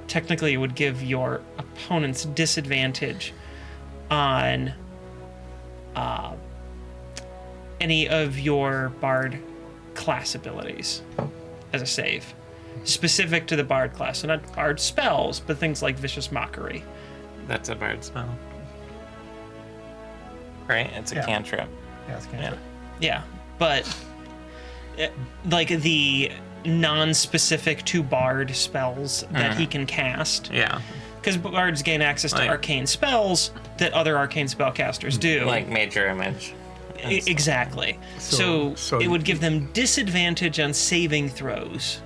technically, it would give your opponents disadvantage on any of your bard class abilities as a save, specific to the bard class. So not bard spells, but things like vicious mockery. That's a bard spell. Right? It's a Yeah. cantrip. Yeah, it's Yeah. cantrip. Yeah, but like the non-specific to bard spells that he can cast, Yeah. because bards gain access to Like- arcane spells that other arcane spellcasters do. Like major image. Exactly. So- So it would give them disadvantage on saving throws.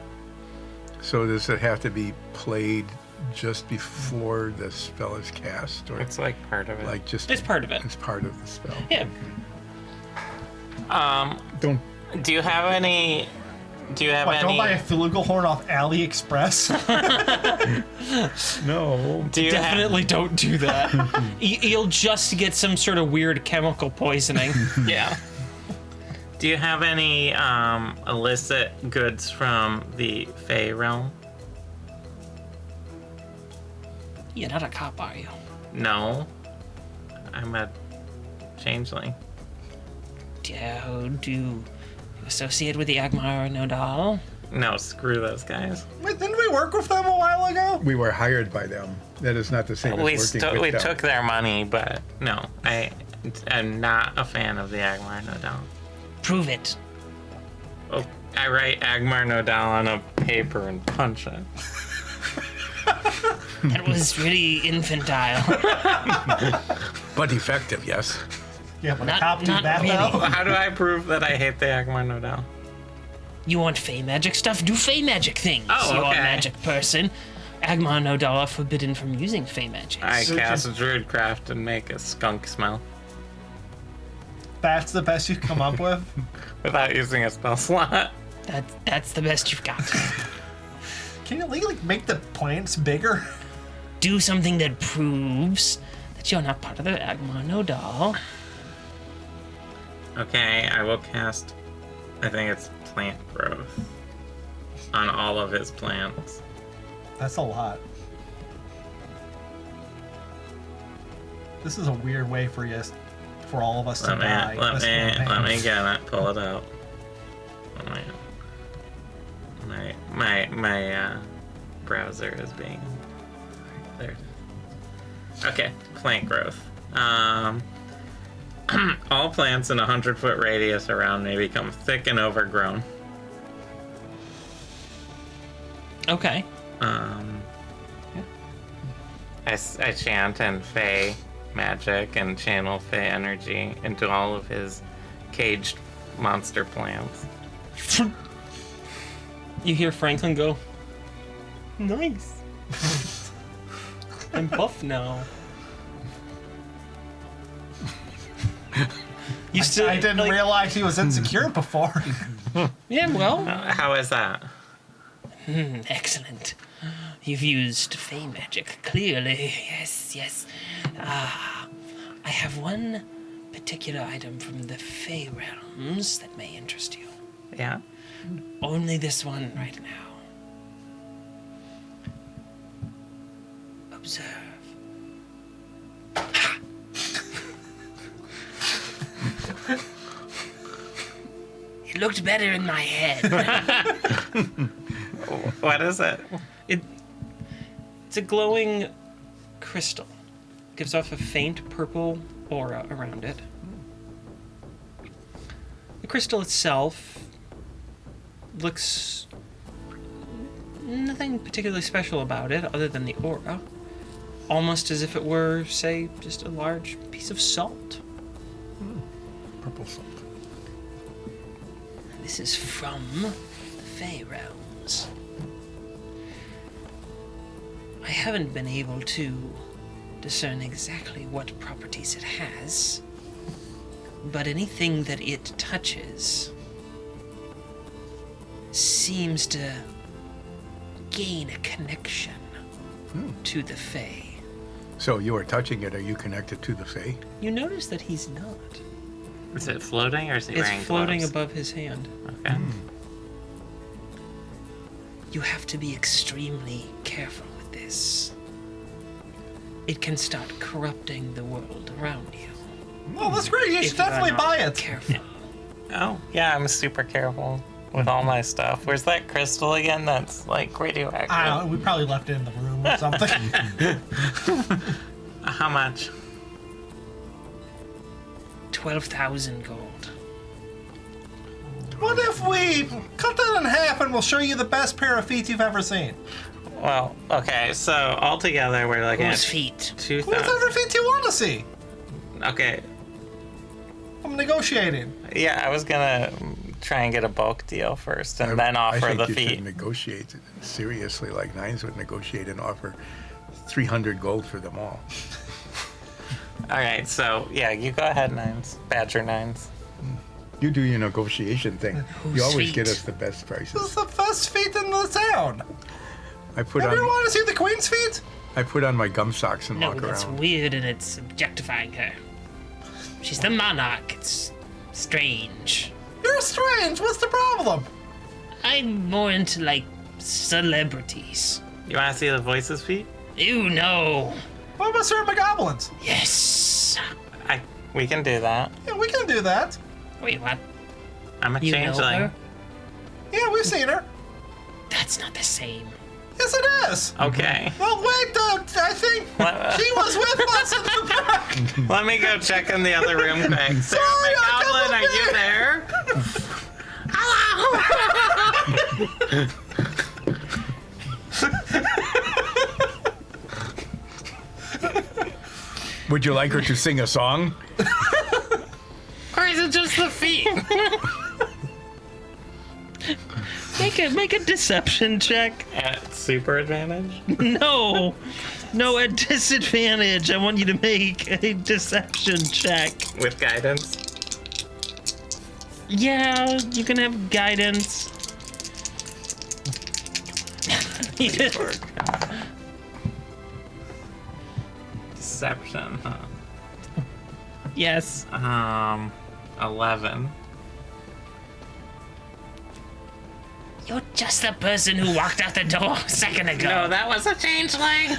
So does it have to be played just before the spell is cast, or It's like part of it. like just It's part of it. It's part of the spell. Yeah. Don't. Do you have any? Do you have What, don't any? buy a flugelhorn off AliExpress. No. Do you Definitely don't do that. You'll just get some sort of weird chemical poisoning. Yeah. Do you have any illicit goods from the Fey realm? You're not a cop, are you? No. I'm a changeling. Do you associate with the Agmar Nodal? No, screw those guys. Wait, didn't we work with them a while ago? We were hired by them. That is not the same as We working with them. took their money, but no, I am not a fan of the Agmar Nodal. Prove it. Oh, I write Agmar Nodal on a paper and punch it. That was really infantile. But effective, yes. Yeah, but Not- a cop do not that really. though. How do I prove that I hate the Agmar Nodal? You want Fey magic stuff? Do Fey magic things. Oh, You're a okay. magic person. Agmar Nodal are forbidden from using Fey magic. I So cast just- Druidcraft and make a skunk smell That's the best you come up with? without using a spell slot. That's the best you've got. Can you legally make the plants bigger? Do something that proves that you're not part of the Agmar Nodal. Okay, I will cast, I think it's plant growth on all of his plants. That's a lot. This is a weird way for all of us to die. Let this me campaign. get it, pull it out. Oh my browser is being there. Okay, plant growth. All plants in a 100-foot radius around me become thick and overgrown. Okay. I chant and Fey magic and channel Fey energy into all of his caged monster plants. You hear Franklin go, nice. I'm buff now. You still, I didn't realize he was insecure before. Yeah, well, How is that? excellent. You've used Fey magic, clearly. Yes. I have one particular item from the Fey realms that may interest you. Yeah? Only this one right now. Observe. Ha! It looked better in my head. What is it? It's a glowing crystal. Gives off a faint purple aura around it. The crystal itself looks nothing particularly special about it other than the aura. Almost as if it were, say, just a large piece of salt. Purple salt. This is from the Fey realms. I haven't been able to discern exactly what properties it has, but anything that it touches seems to gain a connection to the Fey. So you are touching it. Are you connected to the Fae? You notice that he's not. Is it floating or is he It's wearing floating gloves? above his hand. Okay. You have to be extremely careful with this. It can start corrupting the world around you. Well, that's great. You if should you are definitely not buy it. Careful. Oh, yeah, I'm super careful with all my stuff. Where's that crystal again that's like radioactive? I don't know. We probably left it in the room or something. How much? 12,000 gold. What if we cut that in half and we'll show you the best pair of feet you've ever seen? Well, okay, so altogether we're looking Whose at feet? 2,000. Whatever feet you want to see. Okay, I'm negotiating. yeah, I was gonna try and get a bulk deal first and then offer I think the you feet. should negotiate seriously, like Nines would negotiate and offer 300 gold for them all. All right, so yeah, you go ahead, Nines. Badger Nines. You do your negotiation thing. Who's You always get feet? us the best This is prices. the best feet in the town. I put Ever on want to see the queen's feet? my gum socks and No, walk that's around. weird and it's objectifying her. She's the monarch. It's strange. You're strange. What's the problem? I'm more into, like, celebrities. You want to see the voices feet? Ew, no. What about Sarah McGoblins? Yes. We can do that. Yeah, we can do that. Wait, what? I'm a You know changeling. her? Yeah, we've seen her. That's not the same. Yes, it is. Okay. Well, wait, I think What? she was with us in the back. Let me go check in the other room quick. Sarah Sorry, I McGoblin, got are you the there? Would you like her to sing a song? Or is it just the feet? Make a deception check. At super advantage? No. No, at disadvantage. I want you to make a deception check. With guidance? Yeah, you can have guidance. You just- Deception, huh? yes. 11. You're just the person who walked out the door a second ago. No, that was a changeling.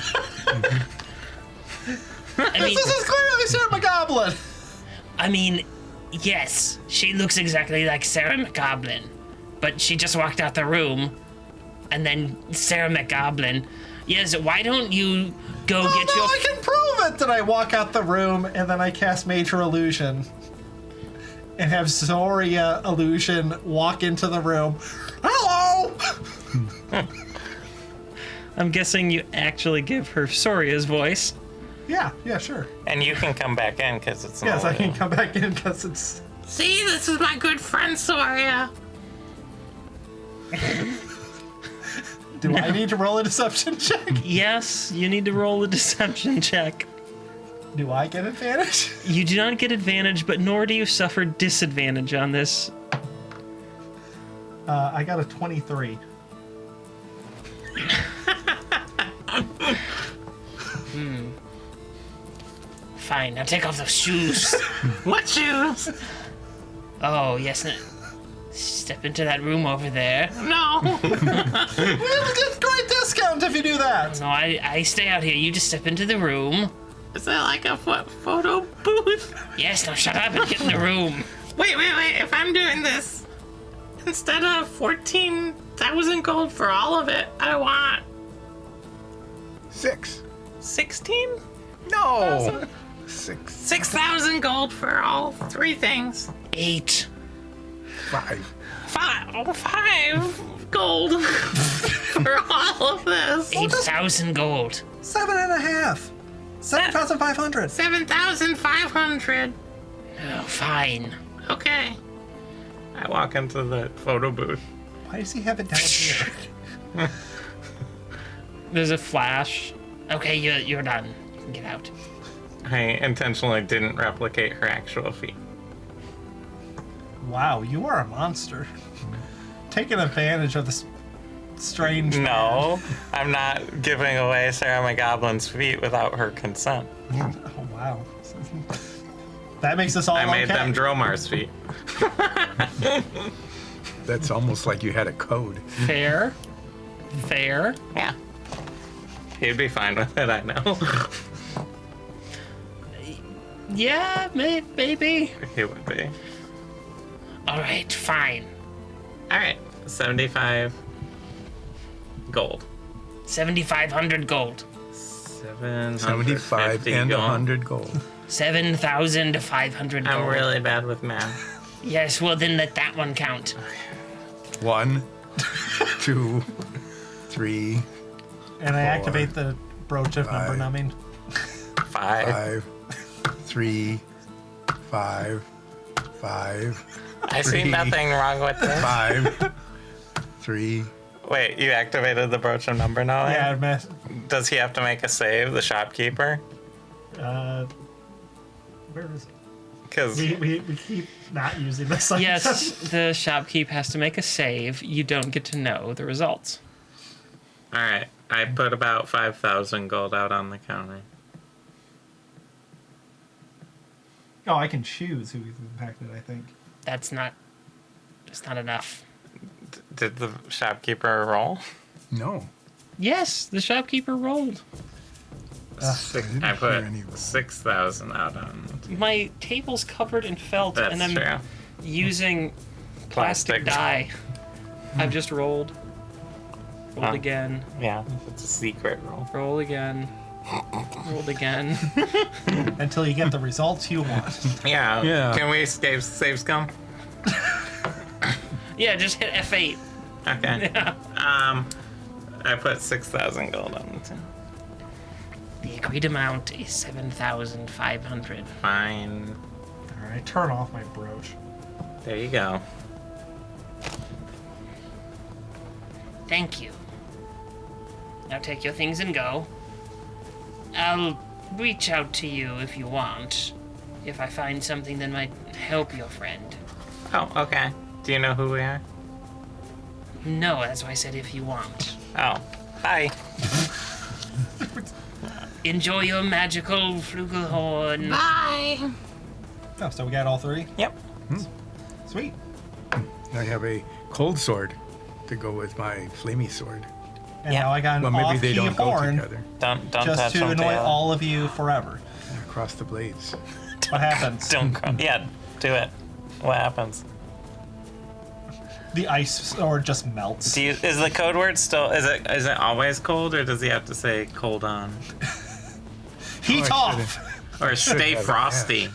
I mean, This is clearly Sarah McGoblin. I mean, yes, she looks exactly like Sarah McGoblin, but she just walked out the room, and then Sarah McGoblin. Yes, why don't you go Oh, get no, your? I can prove it that I walk out the room and then I cast Major Illusion and have Zoria Illusion walk into the room. Hello! I'm guessing you actually give her Soria's voice. Yeah, sure. And you can come back in because it's an Yes, I old can room. come back in because it's... See, this is my good friend Soria. Do I need to roll a deception check? Yes, you need to roll a deception check. Do I get advantage? You do not get advantage, but nor do you suffer disadvantage on this. I got a 23. Fine, now take off those shoes. What shoes? Oh, yes. Step into that room over there. No. We have a great discount if you do that. No, I stay out here. You just step into the room. Is that like a photo booth? Yes, now shut up and get in the room. Wait. If I'm doing this, instead of 14,000 gold for all of it, I want 6. 16? No. 6. 6,000 gold for all 3 things. 8. 5. 5 gold for all of this. 8,000 gold. 7.5. 7,500. 7,500. Oh, fine. Okay. I walk into the photo booth. Why does he have it down here? There's a flash. Okay, you're done. You can get out. I intentionally didn't replicate her actual feat. Wow, you are a monster. Taking advantage of this strange man. No, I'm not giving away Sarah McGoblin's feet without her consent. Oh, wow. That makes us all I made okay. them Dromar's feet. That's almost like you had a code. Fair. Fair. Yeah. He'd be fine with it, I know. Yeah, maybe. He would be. All right, fine. Alright, 75 gold. 7,500 gold. 75 and gold. 100 gold. 7,500 gold. I'm really bad with math. Yes, well then let that one count. 1, 2, 3, And I 4, activate the brooch of number 5. numbing. 5. 5, 3, 5, 5, I see 3, nothing wrong with this. 5, 3. Wait, you activated the brooch of number now? Yeah, Does he have to make a save, the shopkeeper? where is it? Because We keep not using this. Like Yes, the shopkeep has to make a save. You don't get to know the results. Alright, I put about 5,000 gold out on the counter. Oh, I can choose who is impacted, I think. That's not enough. Did the shopkeeper roll? No. Yes, the shopkeeper rolled. I hear put any roll. 6,000 out on My table's covered in felt, That's and I'm true. using plastic dye. I've just rolled. Rolled Huh. again. Yeah, it's a secret roll. Roll again. Rolled again. Until you get the results you want. Yeah. Yeah. Can we save scum? Yeah, just hit F8. Okay. Yeah. I put 6,000 gold on it. The agreed amount is 7,500. Fine. Alright, turn off my brooch. There you go. Thank you. Now take your things and go. I'll reach out to you if you want. If I find something that might help your friend. Oh, okay. Do you know who we are? No, that's why I said if you want. Oh. Hi. Enjoy your magical flugelhorn. Bye. Oh, so we got all 3? Yep. Sweet. I have a cold sword to go with my flamey sword. And Yeah. now I got an Well, maybe they off-key don't go horn together. Don't just touch to them, annoy Taylor. all of you forever. Across the blades. What happens? Don't. Yeah. Do it. What happens? The ice sword just melts. Is the code word still? Is it always cold, or does he have to say cold on, Heat Oh, I off! or stay have it, frosty?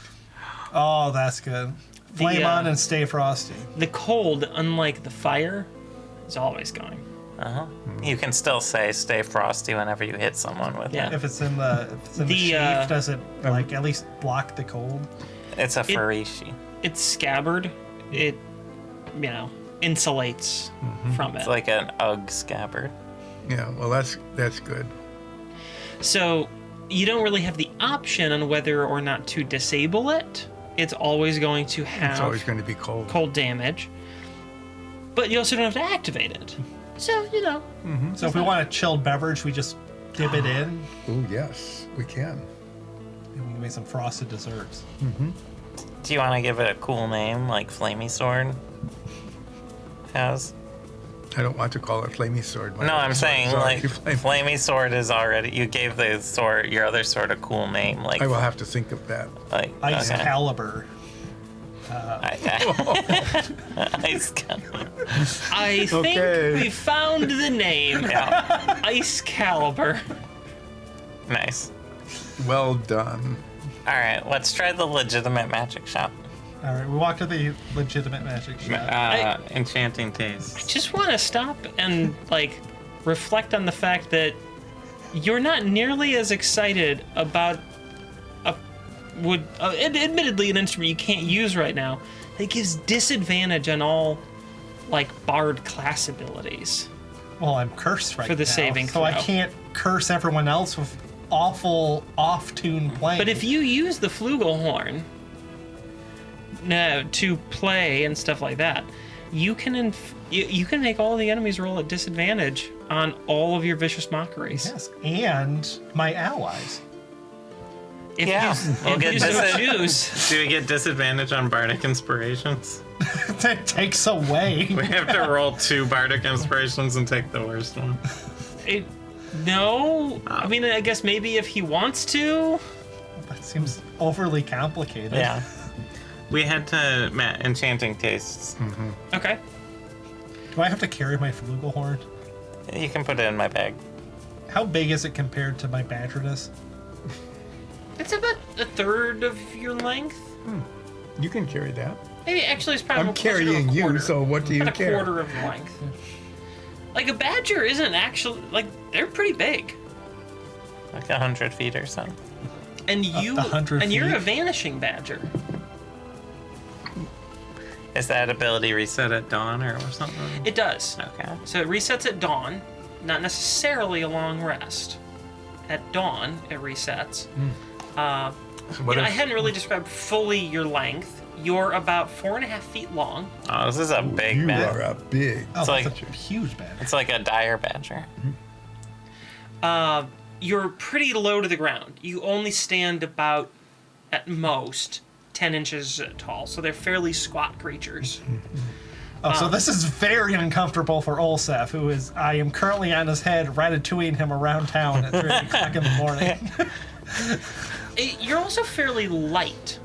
Oh, that's good. Flame The, on and stay frosty. The cold, unlike the fire, is always going. You can still say "stay frosty" whenever you hit someone with Yeah. it. If it's in the sheath, does it like at least block the cold? It's a FUR-ious. It's scabbard. It, insulates from it. It's like an UGG scabbard. Yeah, well, that's good. So you don't really have the option on whether or not to disable it. It's always going to have It's always going to be cold. cold damage. But you also don't have to activate it. So, So if we want a chilled beverage, we just dip it in, Oh, yes, we can. and we can make some frosted desserts. Do you want to give it a cool name like Flamey Sword has? I don't want to call it Flamey Sword. No, I'm saying Sorry, like Flamey Sword is already. You gave the sword, your other sword, a cool name. Like I will have to think of that. like Ice okay. Caliber. Ice Caliber. I think Okay. we found the name. Yeah, Ice Caliber. nice. Well done. All right, let's try the legitimate magic shop. All right, we walk to the legitimate magic shop. Enchanting taste. Just want to stop and reflect on the fact that you're not nearly as excited about admittedly an instrument you can't use right now that gives disadvantage on all bard class abilities. Well, I'm cursed right For the now, saving so I throw. can't curse everyone else with awful off-tune playing. But if you use the flugelhorn to play and stuff like that, you can you can make all the enemies roll at disadvantage on all of your vicious mockeries. yes, and my allies. If Yeah. We'll if get you so choose. Do we get disadvantage on bardic inspirations? That takes away. We have to roll 2 bardic inspirations and take the worst one. No, I mean, I guess maybe if he wants to. That seems overly complicated. Yeah. We had to enchanting tastes. Okay. Do I have to carry my flugelhorn? You can put it in my bag. How big is it compared to my badgerness? It's about a third of your length. You can carry that. Maybe actually it's probably I'm closer to a carrying you, quarter. so what do you About a care? quarter of the length. A badger isn't actually they're pretty big. Like 100 feet or so. And to you 100 and you're feet? a vanishing badger. Is that ability reset at dawn or something? It does. Okay. So it resets at dawn, not necessarily a long rest. At dawn, it resets. So what I if- hadn't really described fully your length. You're about 4.5 feet long. Oh, this is a big you badger. are a big. Oh, like- that's a huge badger. It's like a dire badger. You're pretty low to the ground. You only stand about, at most, 10 inches tall. So they're fairly squat creatures. Oh, so this is very uncomfortable for Olsef, who is, I am currently on his head, ratatouilleing him around town at 3 o'clock in the morning. You're also fairly light.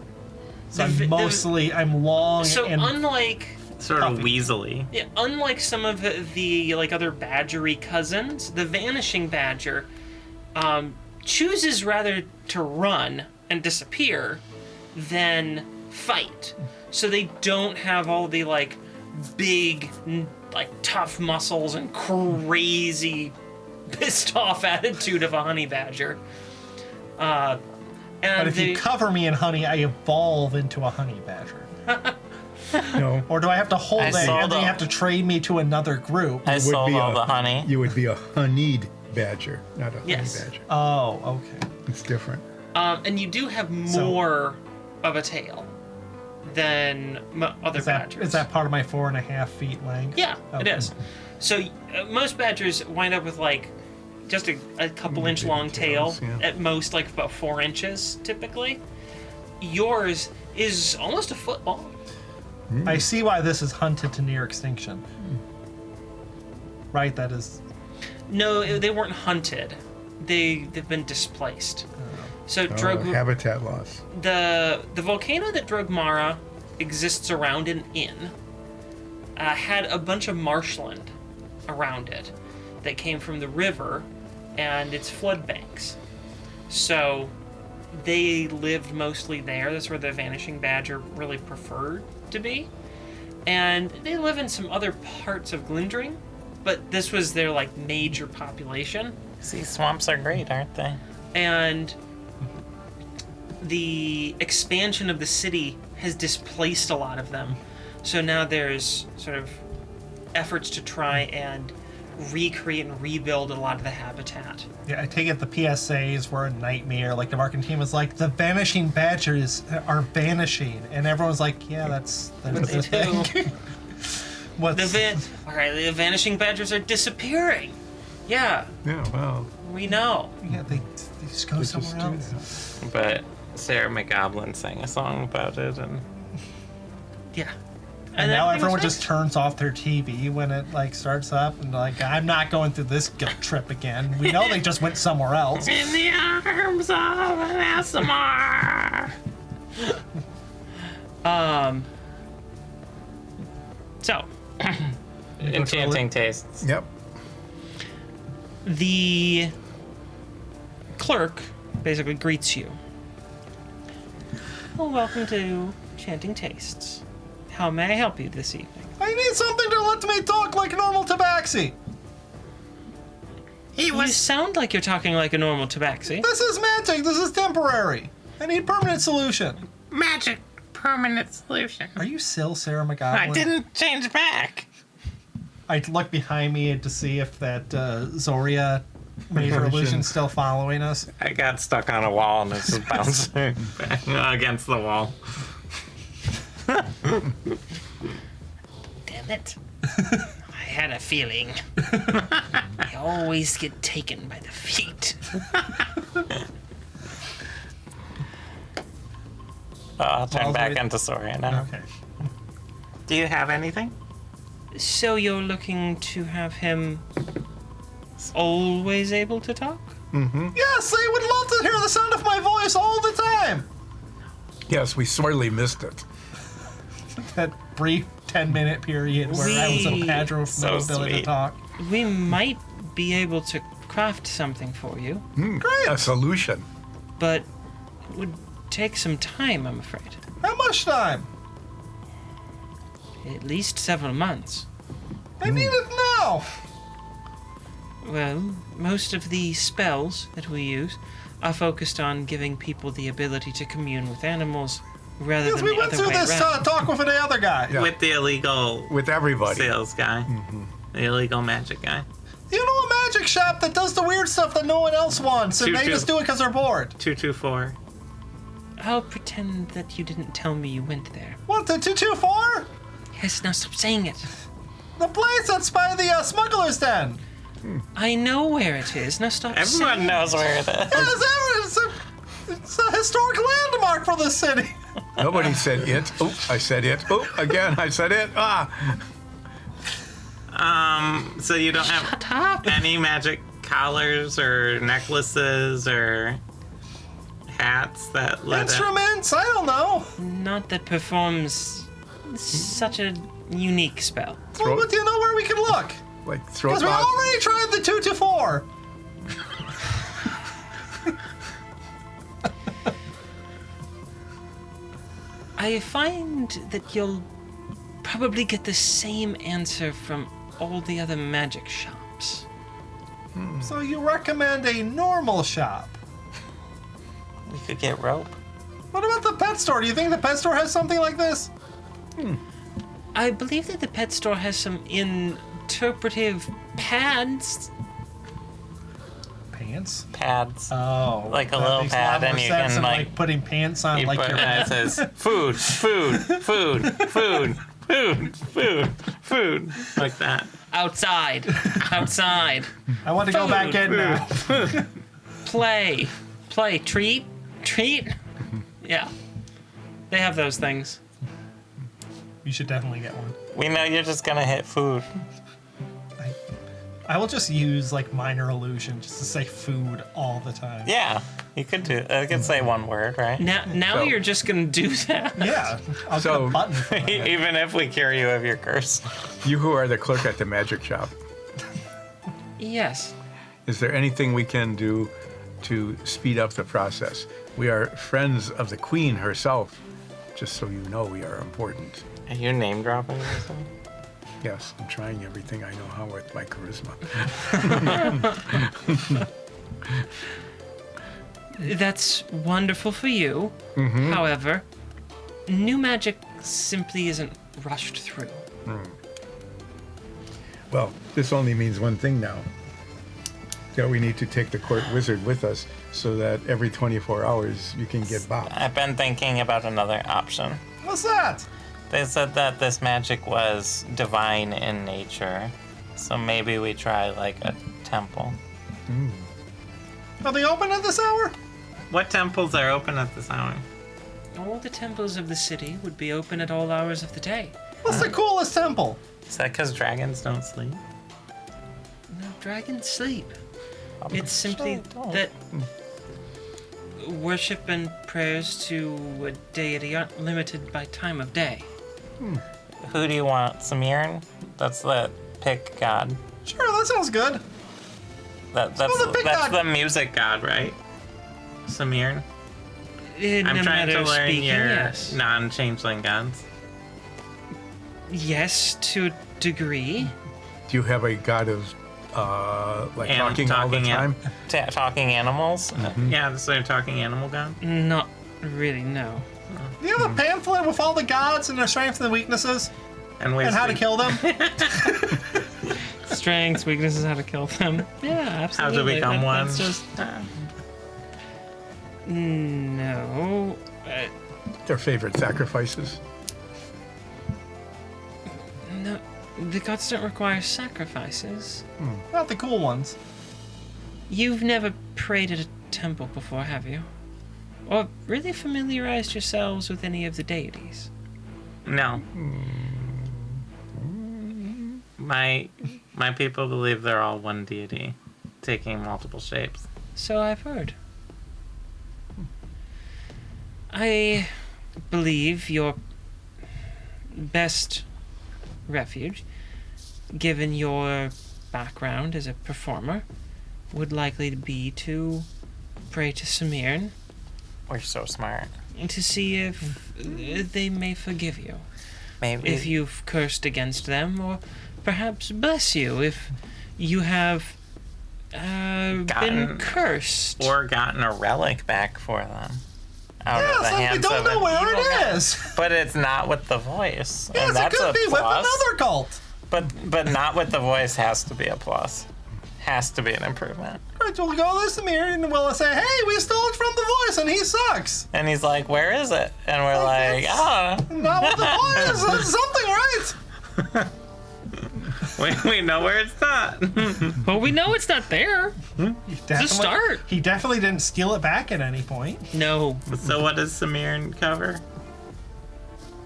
So The- I'm long So and unlike Sort of Puffy. weaselly. yeah, unlike some of the other badgery cousins, the vanishing badger chooses rather to run and disappear than fight. So they don't have all the big tough muscles and crazy pissed off attitude of a honey badger. And but if they, you cover me in honey, I evolve into a honey badger. No, Or do I have to hold I it saw and then the- you have to trade me to another group? I would sold be all a- the honey. you would be a honeyed badger, not a Yes. honey badger. Oh, okay. It's different. and you do have more of a tail than other badgers. Is that part of my 4.5 feet length? Yeah, it Okay. is. So most badgers wind up with just a couple inch long tail, tails, yeah. at most about 4 inches typically. Yours is almost a foot long. I see why this is hunted to near extinction. Right, that is... No, they weren't hunted. They've been displaced. So Habitat loss. the volcano that Drogmara exists around and in had a bunch of marshland around it that came from the river and its flood banks. So they lived mostly there. That's where the vanishing badger really preferred to be. And they live in some other parts of Glindring, but this was their like major population, See, swamps are great, aren't they? and the expansion of the city has displaced a lot of them. So now there's sort of efforts to try and recreate and rebuild a lot of the habitat. Yeah, I take it the PSAs were a nightmare. Like the marketing team was like, the vanishing badgers are vanishing, and everyone's like, yeah, that's They the do. thing. What's All right, the vanishing badgers are disappearing. Yeah, Yeah, well, we know. yeah, they just go they just somewhere do else. that. But Sarah McGoblin sang a song about it, and Yeah. And that now pretty everyone much just turns off their TV when it like starts up, and like, I'm not going through this guilt trip again. We know they just went somewhere else. in the arms of an ASMR. So, Enchanting tastes. Yep. the clerk basically greets you. Well, welcome to Chanting Tastes. How may I help you this evening? I need something to let me talk like normal tabaxi. You sound like you're talking like a normal tabaxi. This is magic. This is temporary. I need permanent solution. Magic permanent solution. Are you still Sarah McGowan? I didn't change back. I look behind me to see if that Zoria major Version. illusion's still following us. I got stuck on a wall and it's just bouncing back against the wall. Damn it. I had a feeling. I always get taken by the feet. I'll turn Well, back we- into Soria now. Okay. Do you have anything? So you're looking to have him always able to talk? Yes, they would love to hear the sound of my voice all the time. Yes, we sorely missed it. That brief 10-minute period where I was a Padro with So no ability to sweet. talk. We might be able to craft something for you, Great. A solution. but it would take some time, I'm afraid. How much time? At least several months. I need it now. Well, most of the spells that we use are focused on giving people the ability to commune with animals rather Yes, than we the went other through way this around. talk with the other guy. Yeah. With the illegal With everybody. sales guy. The illegal magic guy. You know a magic shop that does the weird stuff that no one else wants, and Choo they choo. just do it because they're bored. 224. I'll pretend that you didn't tell me you went there. What, the 224? Yes, now stop saying it. The place that's by the smuggler's den. I know where it is. Now stop saying Everyone knows where it is. It's a historic landmark for the city. Nobody said it. Oh, I said it. Oh, again, I said it. Ah. So you don't have Shut up. any magic collars or necklaces or hats that let it... Instruments? I don't know. Not that performs such a unique spell. Well, but do you know where we can look? Like throat Because we lock. already tried the 224. I find that you'll probably get the same answer from all the other magic shops. So you recommend a normal shop? We could get rope. What about the pet store? Do you think the pet store has something like this? I believe that the pet store has some interpretive pads. Pants? Pads. Oh. Like a that little makes pad lot and more you sense can, than, like- putting pants on You like put, your it says food, food, food, food, food, food, food. Like that. Outside. Outside. I want to go back in now. Play. Play. Treat. Treat. Yeah. They have those things. You should definitely get one. We know you're just gonna hit food. I will just use like minor illusion just to say food all the time. Yeah, you could do. I could say one word, right? Now So- you're just gonna do that. Yeah. I'll get So- a button for that. Even if we cure you of your curse. You who are the clerk at the magic shop, Yes. is there anything we can do to speed up the process? We are friends of the queen herself. Just so you know, we are important. Are you name dropping yourself? Yes, I'm trying everything I know how with my charisma. That's wonderful for you. However, new magic simply isn't rushed through. Well, this only means one thing now. That we need to take the court wizard with us so that every 24 hours you can get Bob. I've been thinking about another option. What's that? They said that this magic was divine in nature, so maybe we try like a temple. Are they open at this hour? What temples are open at this hour? All the temples of the city would be open at all hours of the day. What's the coolest temple? Is that because dragons don't sleep? No, dragons sleep. It's simply don't. that worship and prayers to a deity aren't limited by time of day. Who do you want? Samirn? That's the pick god. Sure, that sounds good. That's the pick god. the music god, right? Samirn? In I'm a trying matter to of learn speaking, your yes. non-changeling gods. Yes, to a degree. Do you have a god of talking all the time? Talking animals? Yeah, this is a talking animal god. Not really, no. Do you have a pamphlet with all the gods and their strengths and weaknesses? And ways And how to kill them? Strengths, weaknesses, how to kill them. Yeah, How absolutely. to become one. That's just... No. Their favorite sacrifices? No. The gods don't require sacrifices. Not the cool ones. You've never prayed at a temple before, have you? Or really familiarized yourselves with any of the deities? No. My people believe they're all one deity, taking multiple shapes. So I've heard. I believe your best refuge, given your background as a performer, would likely be to pray to Samirn We're so smart. and to see if they may forgive you. Maybe If you've cursed against them, or perhaps bless you if you have been Gotten- cursed. or gotten a relic back for them out Yeah, of the it's like we hands don't of know an where evil guy. it is. But it's not with the voice, Yes, and that's it could a be with plus. another cult. But not with the voice has to be a plus. Has to be an improvement. Right, we'll go to Samir and we'll say, hey, we stole it from the voice and he sucks. And he's like, "Where is it?" And we're like, That's- "Ah, Not with the voice. That's something, right? we know where it's not." Well, we know it's not there. It's a start. He definitely didn't steal it back at any point. No. So what does Samirn cover?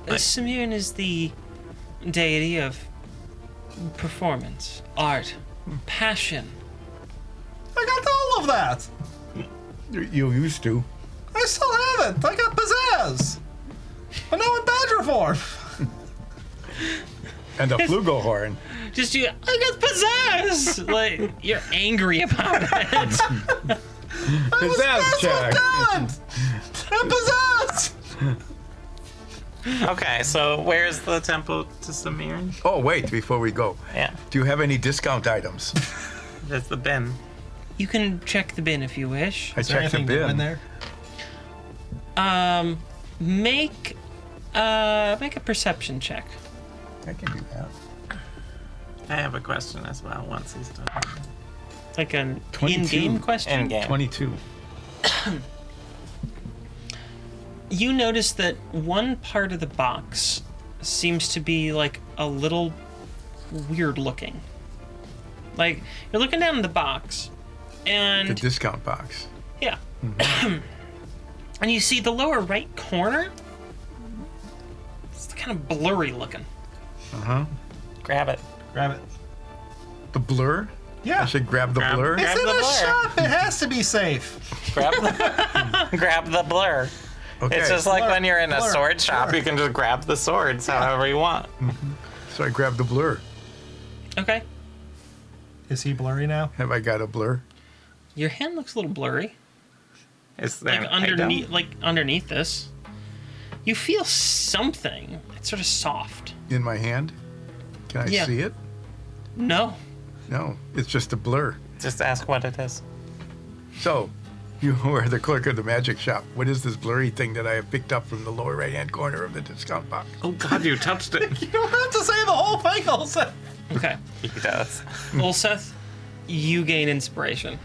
Samirn is the deity of performance, art, passion. I got all of that. You used to. I still have it. I got pizzazz. But now in badger form. And a flugelhorn. Just you, I got pizzazz! Like, you're angry about it. Pizzazz check. Done. I'm pizzazz. Okay, so where's the temple to Samirn? Oh, wait, before we go. Yeah, Do you have any discount items? there's the bin. You can check the bin if you wish. I Is there checked the anything new in bin. there? Make a perception check. I can do that. I have a question as well once he's done. Like an 22. in-game question. In game. 22. You notice that one part of the box seems to be like a little weird looking. Like, you're looking down in the box, and The discount box. yeah. And you see the lower right corner. It's kind of blurry looking. Uh-huh. Grab it. Grab it. The blur? Yeah. I should grab the Grab- blur? grab- It's in the a blur. shop. It has to be safe. Grab the grab the blur. Okay. It's just like Blur, when you're in a blur, sword shop, blur. you can just grab the swords however you want. So I grab the blur. Okay. Is he blurry now? Have I got a blur? Your hand looks a little blurry. Is there Like an item? underneath this. You feel something. It's sort of soft. In my hand? Can I Yeah. see it? No. No, it's just a blur. Just ask what it is. So, you are the clerk of the magic shop. What is this blurry thing that I have picked up from the lower right-hand corner of the discount box? Oh God, you touched it. You don't have to say the whole thing, Olseth. Okay. He does. Ulseth, you gain inspiration.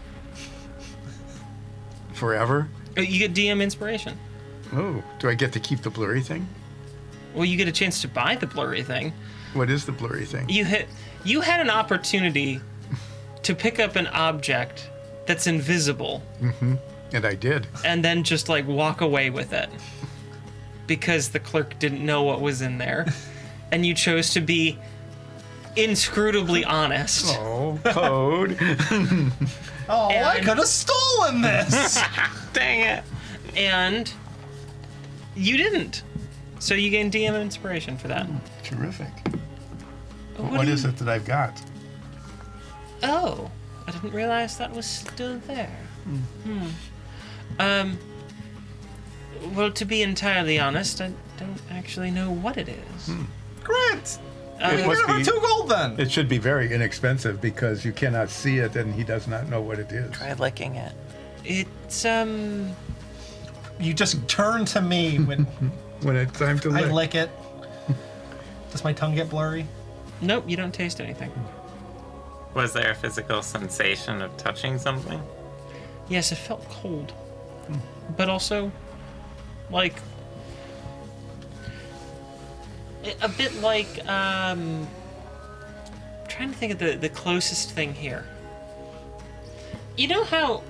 Forever? You get DM inspiration. Oh, do I get to keep the blurry thing? Well, you get a chance to buy the blurry thing. What is the blurry thing? You had an opportunity to pick up an object that's invisible And I did. and then just like walk away with it because the clerk didn't know what was in there, and you chose to be inscrutably honest. Oh, code. Oh, I And- could have stolen this. Dang it. And you didn't. So you gain DM inspiration for that. Terrific. What do What is you- it that I've got? Oh, I didn't realize that was still there. Well, to be entirely honest, I don't actually know what it is. Great. I It mean, must Give her be- 2 gold then. It should be very inexpensive because you cannot see it and he does not know what it is. Try licking it. it's You just turn to me when When it's time to I lick. lick it. Does my tongue get blurry? nope, you don't taste anything. Was there a physical sensation of touching something? Yes, it felt cold, but also like a bit like trying to think of the closest thing here. You know how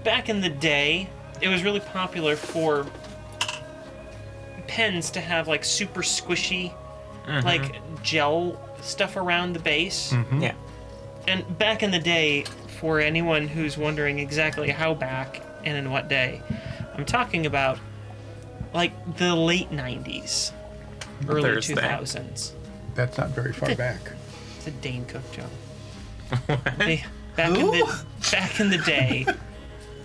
back in the day it was really popular for pens to have like super squishy like gel stuff around the base? Yeah. And back in the day, for anyone who's wondering exactly how back and in what day, I'm talking about like the late 90s, early Thursday. 2000s. That's not very far back. It's a Dane Cook joke. Back in the day,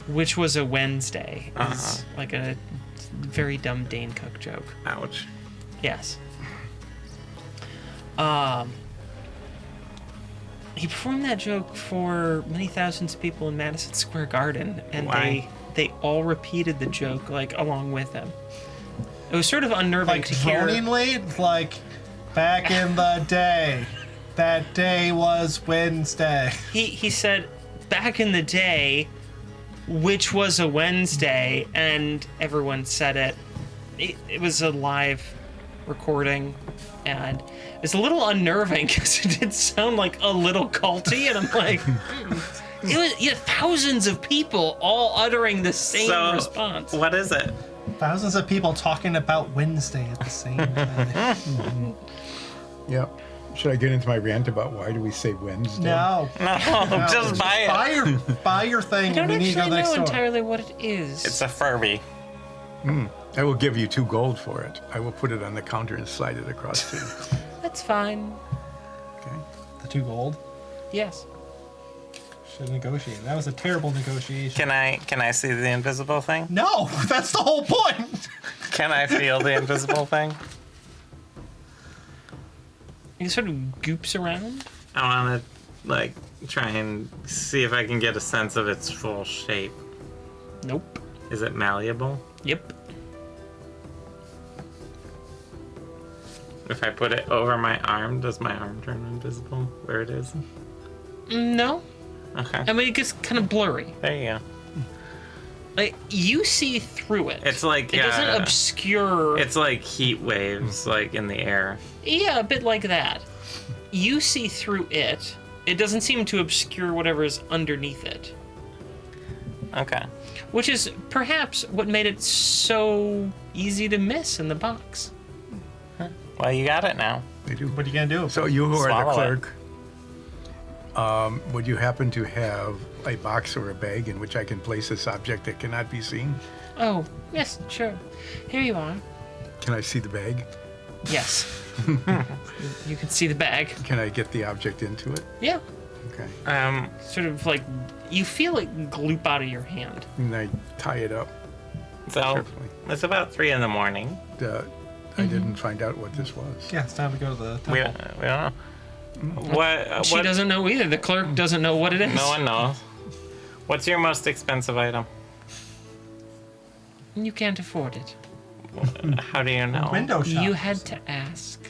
which was a Wednesday, is like a very dumb Dane Cook joke. Ouch. Yes. He performed that joke for many thousands of people in Madison Square Garden, and Why? they all repeated the joke like along with him. It was sort of unnerving Like to hear. droningly? Like, back in the day. That day was Wednesday. He said back in the day, which was a Wednesday, and everyone said it. It was a live recording, and it's a little unnerving because it did sound like a little culty, and I'm like, it was thousands of people all uttering the same So, response. what is it? Thousands of people talking about Wednesday at the same time. Yep. Should I get into my rant about why do we say Wednesday? No. No, just buy it. Buy your thing. I don't We need to go to actually the next know door. entirely what it is. It's a Furby. I will give you 2 gold for it. I will put it on the counter and slide it across to you. That's fine. Okay. The 2 gold. Yes. Should negotiate. That was a terrible negotiation. Can I see the invisible thing? No, that's the whole point. Can I feel the invisible thing? He sort of goops around. I want to like try and see if I can get a sense of its full shape. Nope. Is it malleable? Yep. If I put it over my arm, does my arm turn invisible where it is? No. Okay. I mean, it gets kind of blurry. There you go. Like, you see through it. It's like It doesn't obscure. It's like heat waves, like in the air. Yeah, a bit like that. You see through it. It doesn't seem to obscure whatever's underneath it. Okay. Which is perhaps what made it so easy to miss in the box. Well, you got it now. They do. What are you going to do? So you who are the Swallow it. clerk, would you happen to have a box or a bag in which I can place this object that cannot be seen? Oh, yes, sure. Here you are. Can I see the bag? Yes. You can see the bag. Can I get the object into it? Yeah. Okay. Sort of like, you feel it gloop out of your hand. And I tie it up So carefully. it's about 3 in the morning. I didn't find out what this was. Yeah, it's time to go to the We temple. don't know. What? She doesn't know either. The clerk doesn't know what it is. No one knows. What's your most expensive item? You can't afford it. How do you know? Window shop. You had to ask.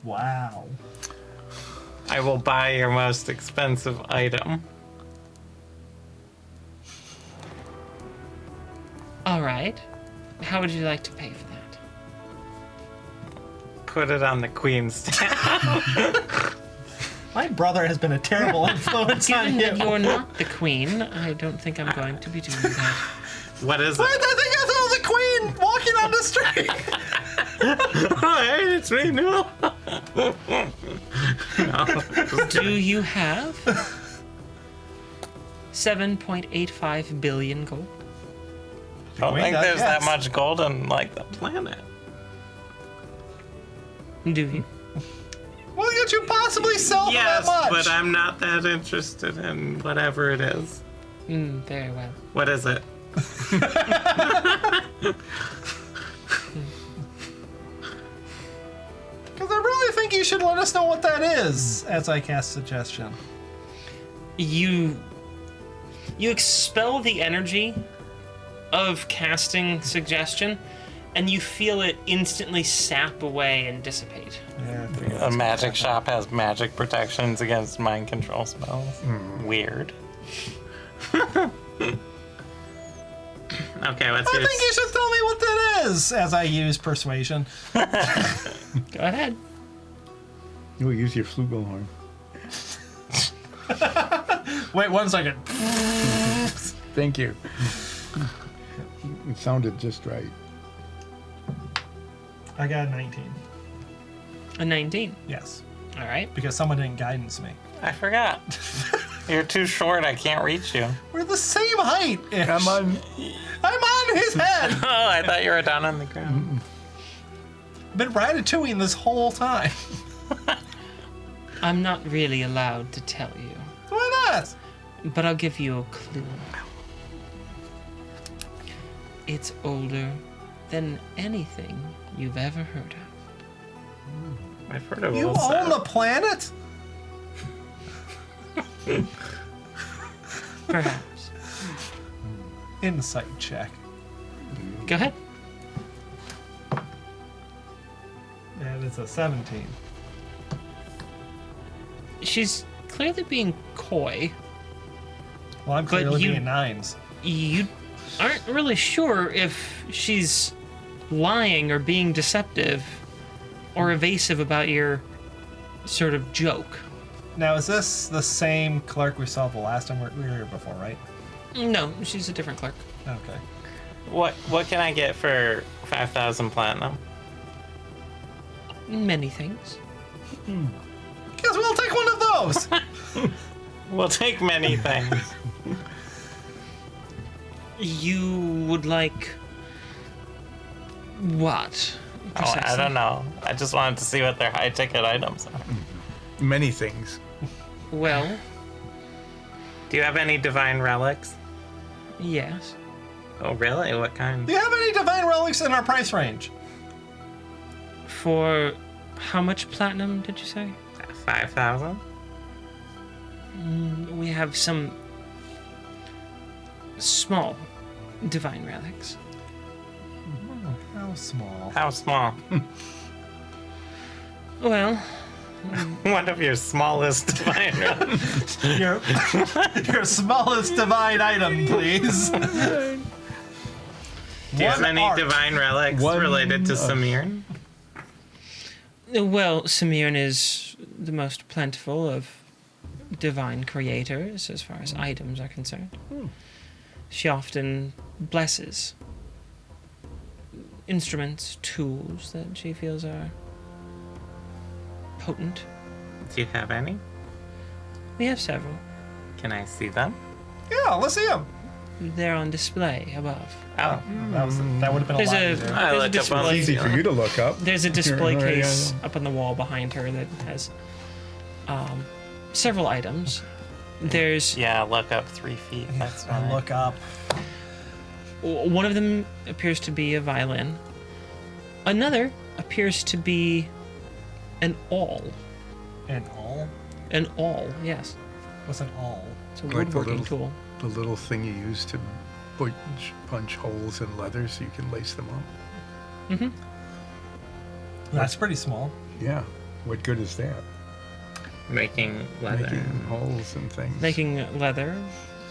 Wow. I will buy your most expensive item. All right. How would you like to pay for that? Put it on the queen's tab. My brother has been a terrible influence on Given you. that you're not the queen, I don't think I'm going to be doing that. What is Why it? did I think I saw the queen walking on the street? Hi, it's me, no. Do you have 7.85 billion gold? I don't Queen think does, there's that yes. much gold on, like, the planet. Do you? What could you possibly sell Yes, for that much? but I'm not that interested in whatever it is. Very well. What is it? Because I really think you should let us know what that is, as I cast suggestion. You expel the energy of casting suggestion, and you feel it instantly sap away and dissipate. Yeah. A magic shop has magic protections against mind control spells. Weird. Okay, what's I yours? think you should tell me what that is, as I use persuasion. Go ahead. Oh, use your flugelhorn. Wait 1 second. Thank you. It sounded just right. I got a 19. A 19. Yes. All right. Because someone didn't guidance me. I forgot. You're too short. I can't reach you. We're the same height. I'm on. I'm on his head. Oh, I thought you were down on the ground. Been ratatouille this whole time. I'm not really allowed to tell you, Why not? but I'll give you a clue. It's older than anything you've ever heard of. I've heard of You all own the that. planet? Perhaps. Insight check. Go ahead. And it's a 17. She's clearly being coy. Well, I'm But clearly you- being nines. You aren't really sure if she's lying or being deceptive or evasive about your sort of joke. Now, is this the same clerk we saw the last time we were here before, right? No, she's a different clerk. Okay. What can I get for 5,000 platinum? Many things. Guess we'll take one of those. We'll take many things. You would like what? Oh, I precisely? don't know. I just wanted to see what their high ticket items are. Many things. Well, Do you have any divine relics? yes. Oh, really? What kind? Do you have any divine relics in our price range? For how much platinum did you say? 5,000? We have some small divine relics. How small? How small? Well, One of your smallest divine relics. Your smallest divine item, please. Do you have One any art. divine relics One related to of- Samir? well, Samirn is the most plentiful of divine creators as far as items are concerned. She often blesses instruments, tools that she feels are potent. Do you have any? We have several. Can I see them? Yeah, let's see him. They're on display above. Oh, That would have been a There's lot a- easier. I There's a looked up on display. Easy for you to look up. There's a display Yeah, yeah, case yeah. up on the wall behind her that has several items. There's yeah, look up 3 feet. That's I fine. look up. one of them appears to be a violin. Another appears to be an awl. An awl? An awl, yes. What's an awl? It's a Like the woodworking little- tool. The little thing you use to punch holes in leather so you can lace them up. That's pretty small. Yeah. What good is that? Making leather. Making holes and things. Making leather.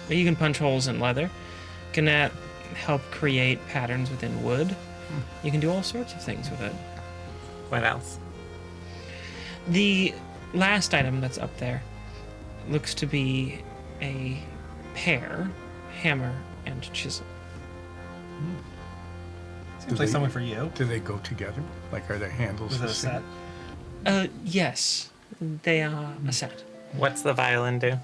You can punch holes in leather. Can that help create patterns within wood? You can do all sorts of things with it. What else? The last item that's up there looks to be a pair, hammer and chisel. Seems like they- something for you. Do they go together? Like, are their handles Was it the a same? set? Yes, they are a set. What's the violin do?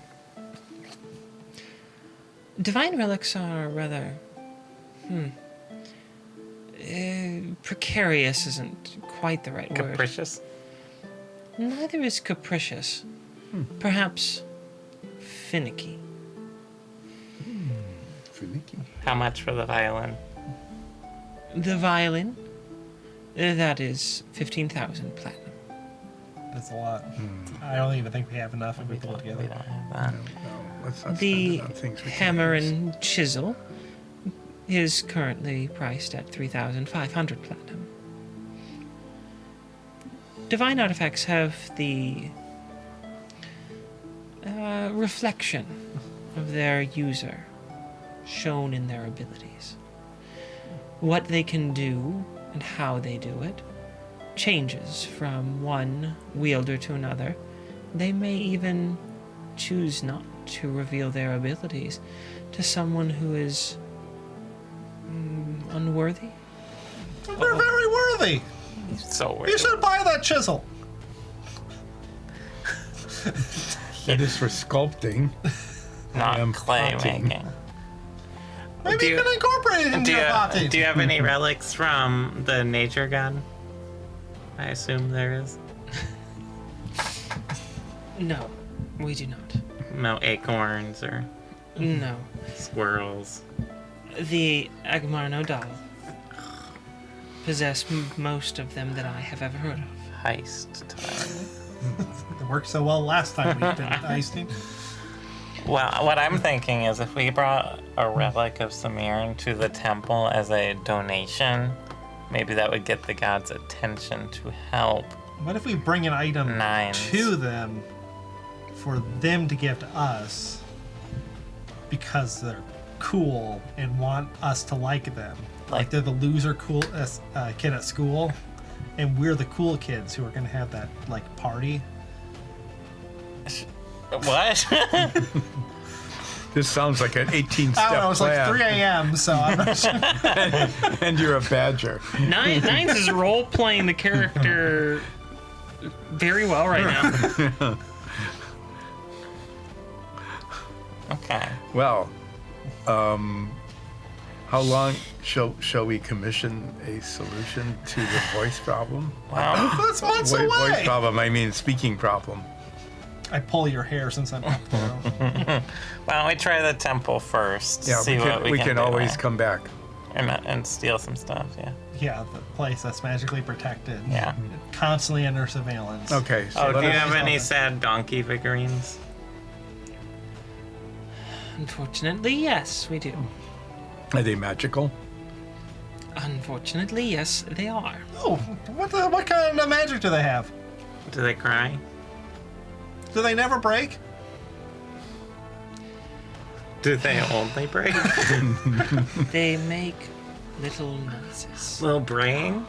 Divine relics are rather, precarious isn't quite the right word. Capricious? Neither is capricious. Perhaps finicky. Finicky. How much for the violin? The violin, that is 15,000 platinum. That's a lot. I don't even think we have enough if we pull it We together. don't have that. No, let's not The spend it on things we hammer can use. and chisel is currently priced at 3,500 platinum. Divine artifacts have the reflection of their user shown in their abilities. What they can do and how they do it changes from one wielder to another. They may even choose not to reveal their abilities to someone who is unworthy. We're very worthy. So weird. You should buy that chisel. It is for sculpting. Not am clay potting. making. Maybe Do you you- can incorporate it into Do your you, potting. do you have any relics from the nature god? I assume there is. No, we do not. No acorns or No. squirrels. The Agmar Nodal possess most of them that I have ever heard of. Heist time. It worked so well last time we did icing. Well, what I'm thinking is if we brought a relic of Samir to the temple as a donation, maybe that would get the gods' attention to help. What if we bring an item Nines. to them for them to give to us because they're cool and want us to like them? Like they're the loser cool kid at school, and we're the cool kids who are going to have that like party. What? This sounds like an 18-step I don't know, it's like plan. 3 a.m., so I'm not sure. And you're a badger. Nines is role playing the character very well right now. Okay. Well, how long shall we commission a solution to the voice problem? Well, That's months Voice away. problem, I mean speaking problem. I pull your hair since I'm up there. why don't we try the temple first? Yeah, see what we we can can do always there. come back. and steal some stuff. Yeah. Yeah, the place that's magically protected. Yeah. Constantly under surveillance. Okay. So Oh, do let you us- have any something. sad donkey figurines? Unfortunately, yes, we do. Are they magical? Unfortunately, yes, they are. Oh, what kind of magic do they have? Do they cry? Do they never break? Do they only break? They make little noises. Little braying?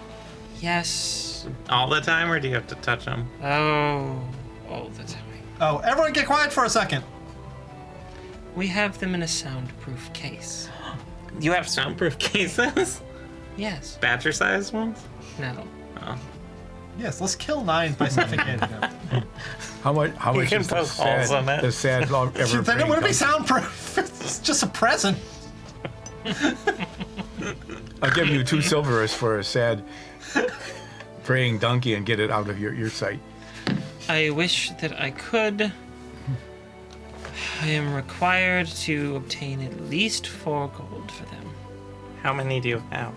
Yes. All the time, or do you have to touch them? Oh, all the time. Oh, everyone get quiet for a second. We have them in a soundproof case. You have soundproof cases? Yes. Badger-sized ones? No. Oh. Yes, let's kill Nines by suffocating them. How much can is the poke holes in it. sad ever Then it bring wouldn't be donkey? soundproof. It's just a present. I'll give you 2 silvers for a sad praying donkey and get it out of your sight. I wish that I could. I am required to obtain at least 4 gold for them. How many do you have?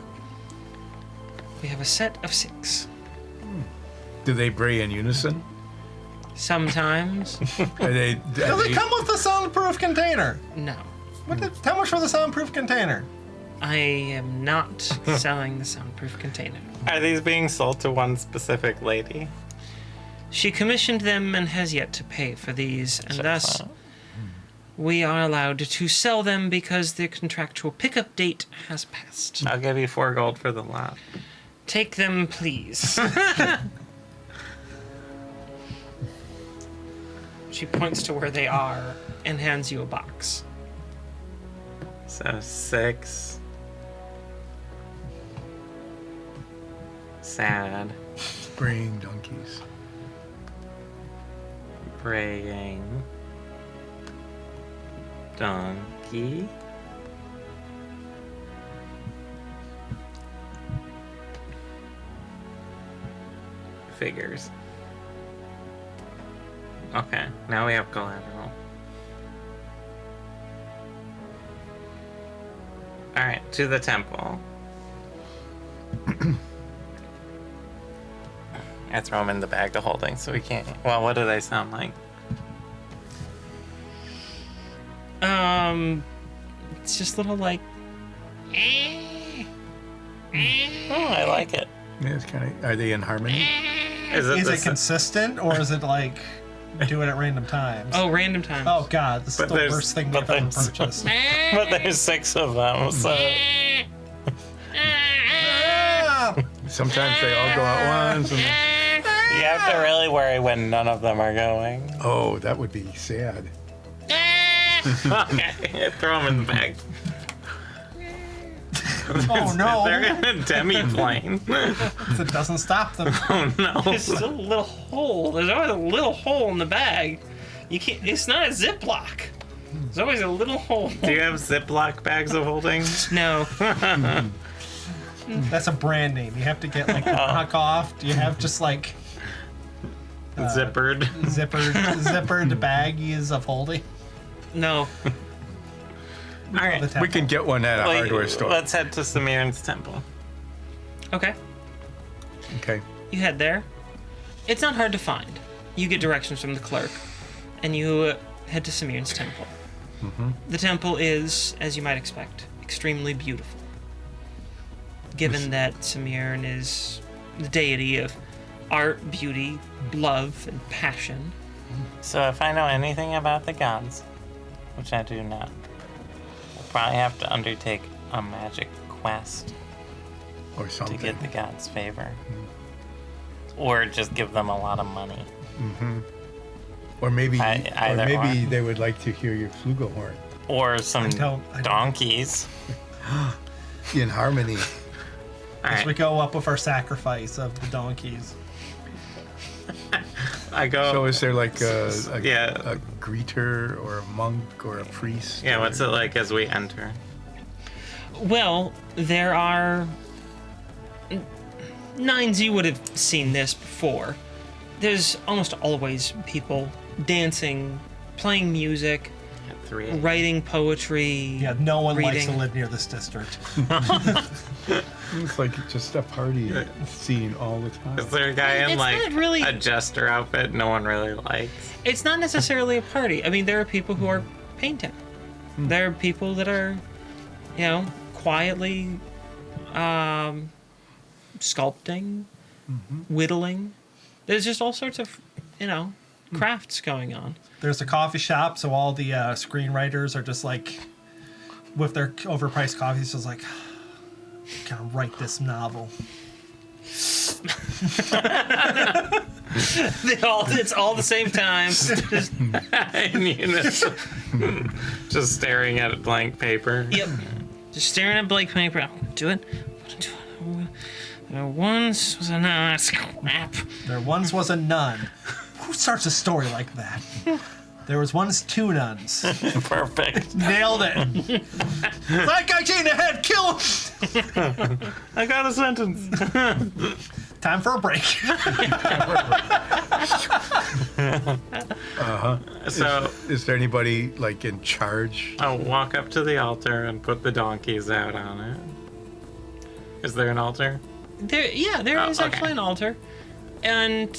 We have a set of 6. Do they bray in unison? Sometimes, Are they, Does it come with a soundproof container? no. How much for the soundproof container? I am not selling the soundproof container. Are these being sold to one specific lady? She commissioned them and has yet to pay for these, and thus Wow. we are allowed to sell them because the contractual pickup date has passed. I'll give you 4 gold for the lot. Take them, please. She points to where they are and hands you a box. So 6. Sad. braying donkeys? Braying. Donkey. Figures. Okay, now we have collateral. Alright, to the temple. I throw them in the bag of holding so we can't. Well, what do they sound like? It's just little like. Oh, I like it. Yeah, it's kind of. Are they in harmony? Is Is the it consistent or is it like do it at random times? Oh, random times. Oh god, this is But the there's- worst thing but we've ever there's- purchased. But there's 6 of them, so Ah! Sometimes they all go at once. And, you have to really worry when none of them are going. oh, that would be sad. Okay, throw them in the bag. Oh no! They're in a demi-plane. It doesn't stop them. Oh no. There's still a little hole. There's always a little hole in the bag. You can't. It's not a Ziploc. There's always a little hole. Do you have Ziploc bags of holding? No. That's a brand name. You have to get like knockoff. Do you have just like Zippered. zippered baggies of holding? No. All right. The We can get one at a hardware store. Let's head to Samir's temple. Okay. Okay. You head there. It's not hard to find. You get directions from the clerk, and you head to Samir's temple. The temple is, as you might expect, extremely beautiful. Given that Samir is the deity of art, beauty, love, and passion. So if I know anything about the gods, which I do not, I'll probably have to undertake a magic quest Or to something. get the gods' favor. Or just give them a lot of money. Or maybe, Either maybe or. they would like to hear your flugelhorn Or some I don't- donkeys. in harmony. All As we right, go up with our sacrifice of the donkeys. I go. So is there like Yeah. a greeter or a monk or a priest? Yeah, or- what's it like as we enter? Well, there are. Nines, you would have seen this before. There's almost always people dancing, playing music, At 3 writing poetry. Yeah, no one likes to reading. live near this district. It's like just a party scene all the time. Is there a guy in It's like not really- a jester outfit no one really likes? It's not necessarily a party. I mean, there are people who are painting. There are people that are, quietly sculpting, whittling. There's just all sorts of, crafts going on. There's a coffee shop, so all the screenwriters are just like, with their overpriced coffees, just like, gonna write this novel. It's all the same time. Just, In unison. Just staring at blank paper. yep. Just staring at blank paper. I'm gonna do it. There once was a nice crap. There once was a nun. Who starts a story like that? There was once 2 nuns. Perfect. Nailed it. That guy in the head, kill him. I got a sentence. Time for a break. So Is there anybody like in charge? I'll walk up to the altar and put the donkeys out on it. Is there an altar? There is okay. actually an altar, and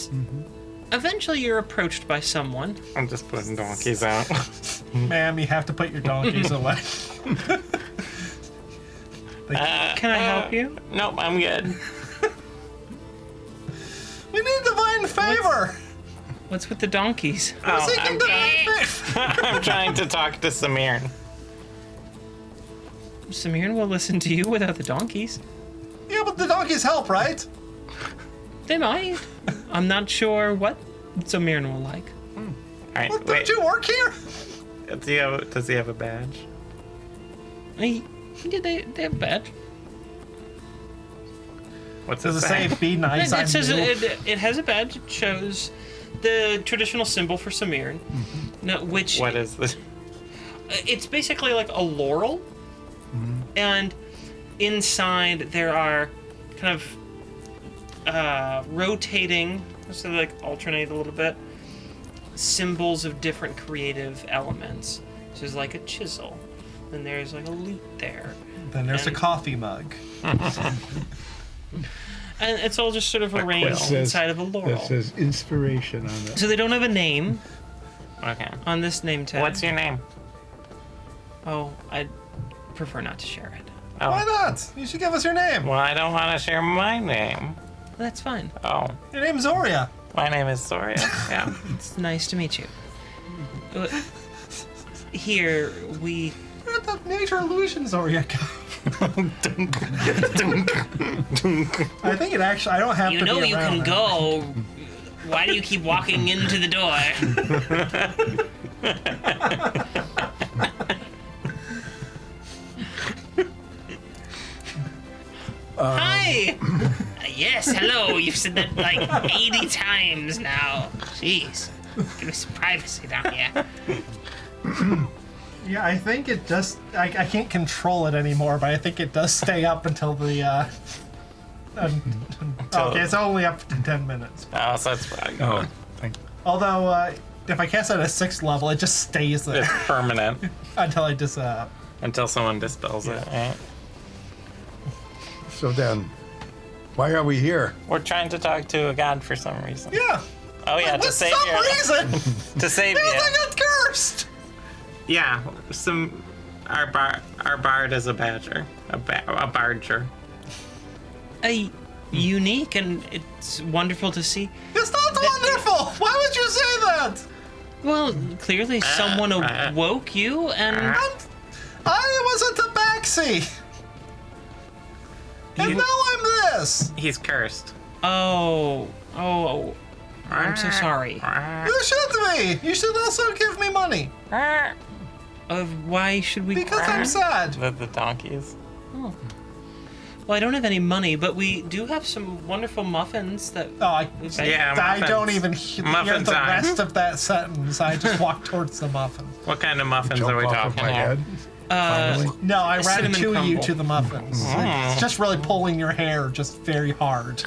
eventually you're approached by someone. I'm just putting donkeys out. Ma'am, you have to put your donkeys away. Can I help you? Nope, I'm good. We need divine favor. What's with the donkeys? We're seeking divine favor. I'm trying to talk to Samir. Samir will listen to you without the donkeys. Yeah, but the donkeys help, right? They might. I'm not sure what Samir will like. All right, Well, wait. don't you work here? Does he have a badge? They have a badge. What's Does it it say, say? be nice, It I'm says new? it has a badge. It shows the traditional symbol for Samir, which What is this? it's basically like a laurel, and inside there are kind of rotating, so they like alternate a little bit, symbols of different creative elements. So there's like a chisel, then there's like a lute there, Then there's a and- coffee mug. and it's all just sort of quill. arranged It says- inside of a laurel. That says inspiration on it. So they don't have a name Okay. on this name tag. What's your name? Oh, I'd prefer not to share it. Oh. Why not? You should give us your name. Well, I don't want to share my name. That's fine. Oh, Your name's Zoria. my name is Soria. Yeah. It's nice to meet you. Here, we... Where did the major illusion Zoria go? I think it actually, I don't have You to know be you around can it. go. Why do you keep walking into the door? Hi! Yes, hello. You've said that like 80 times now. Jeez. Give me some privacy down here. Yeah, I think it just, I can't control it anymore, but I think it does stay up until the, okay, it's only up to 10 minutes. Oh, so it's probably Oh, thank Although, if I cast it at a 6th level, it just stays there it's permanent until I just, until someone dispels it. Right? So then, why are we here? We're trying to talk to a god for some reason. yeah. Oh yeah, to For save some you. reason, To save because you. I got cursed. Yeah, our bard is a badger, a barger. Unique, and it's wonderful to see. It's not wonderful. Why would you say that? Well, clearly someone awoke you, and I was a tabaxi. And You- now I'm this. He's cursed. oh, I'm so sorry. You should be. You should also give me money. Why should we? Because I'm sad. The donkeys. Well, I don't have any money, but we do have some wonderful muffins that. Oh, Yeah, I muffins. don't even hear Muffin the time. rest of that sentence. I just walk towards the muffins. What kind of muffins Jump are we off of talking my here? head. Finally. No, I cinnamon ratatouille you crumble. to the muffins. It's just really pulling your hair just very hard.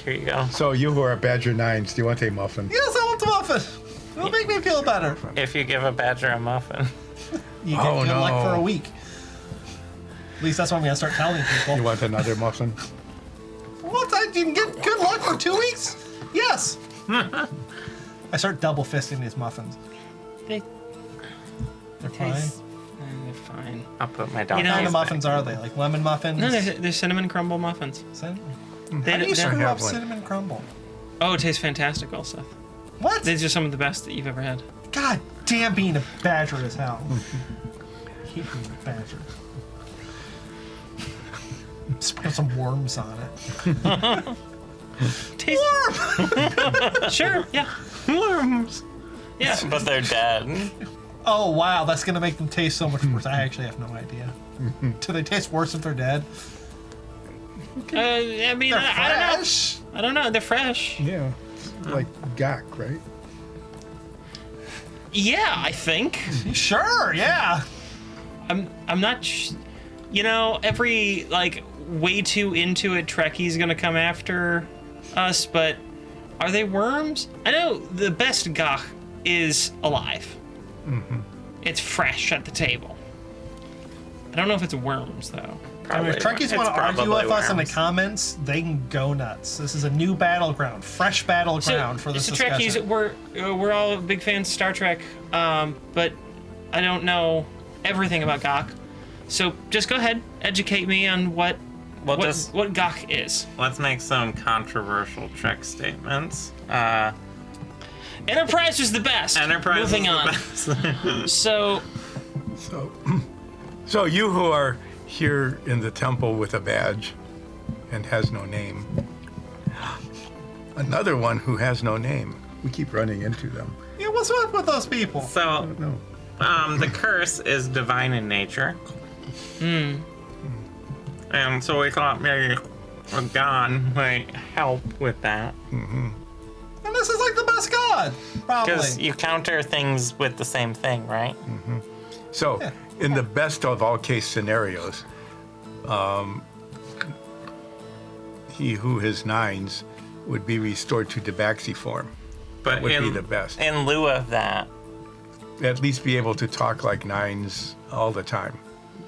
Here you go. So you who are Badger 9s, do you want a muffin? Yes, I want the muffin. It'll make me feel better. If you give a badger a muffin. You get Oh, good luck no. for a week. At least that's what I'm going to start telling people. You want another muffin? What? You can get good luck for 2 weeks? Yes. I start double fisting these muffins. They They're fine. taste. They're fine. I'll put my You donkey. know- What kind of muffins are they? Like lemon muffins? No, they're cinnamon crumble muffins. Cinnamon? They, How do you they're- screw have up one. cinnamon crumble? oh, it tastes fantastic, also. What? These are some of the best that you've ever had. God damn, being a badger is hell. I hate being a badger. Sprinkle some worms on it. Taste. Sure. Yeah. Worms! Yeah. But they're dead. Oh wow, that's gonna make them taste so much worse. I actually have no idea. Do they taste worse if they're dead? I mean, They're I don't know. fresh. I don't know. They're fresh. Yeah. Like gak, right? Yeah, I think. Sure, yeah. I'm not. You know, every like way too into it Trekkie's gonna come after us, but are they worms? I know the best gach is alive. It's fresh at the table. I don't know if it's worms though. I mean, if Trekkies want to argue with us in the worms. comments, they can go nuts. This is a new battleground, fresh battleground for this discussion. Trekkies, we're all big fans of Star Trek, but I don't know everything about Gok. So just go ahead, educate me on what Gok is. Let's make some controversial Trek statements. Enterprise was the best. Enterprise Moving is on. the best. So you who are here in the temple with a badge and has no name. Another one who has no name. We keep running into them. Yeah, what's up with those people? So, No. the curse is divine in nature. And so we thought maybe a god might help with that. And this is like the best god, probably. Because you counter things with the same thing, right? So, in the best of all case scenarios, he who has nines would be restored to Tabaxi form. But Would be the best. in lieu of that, At least be able to talk like nines all the time.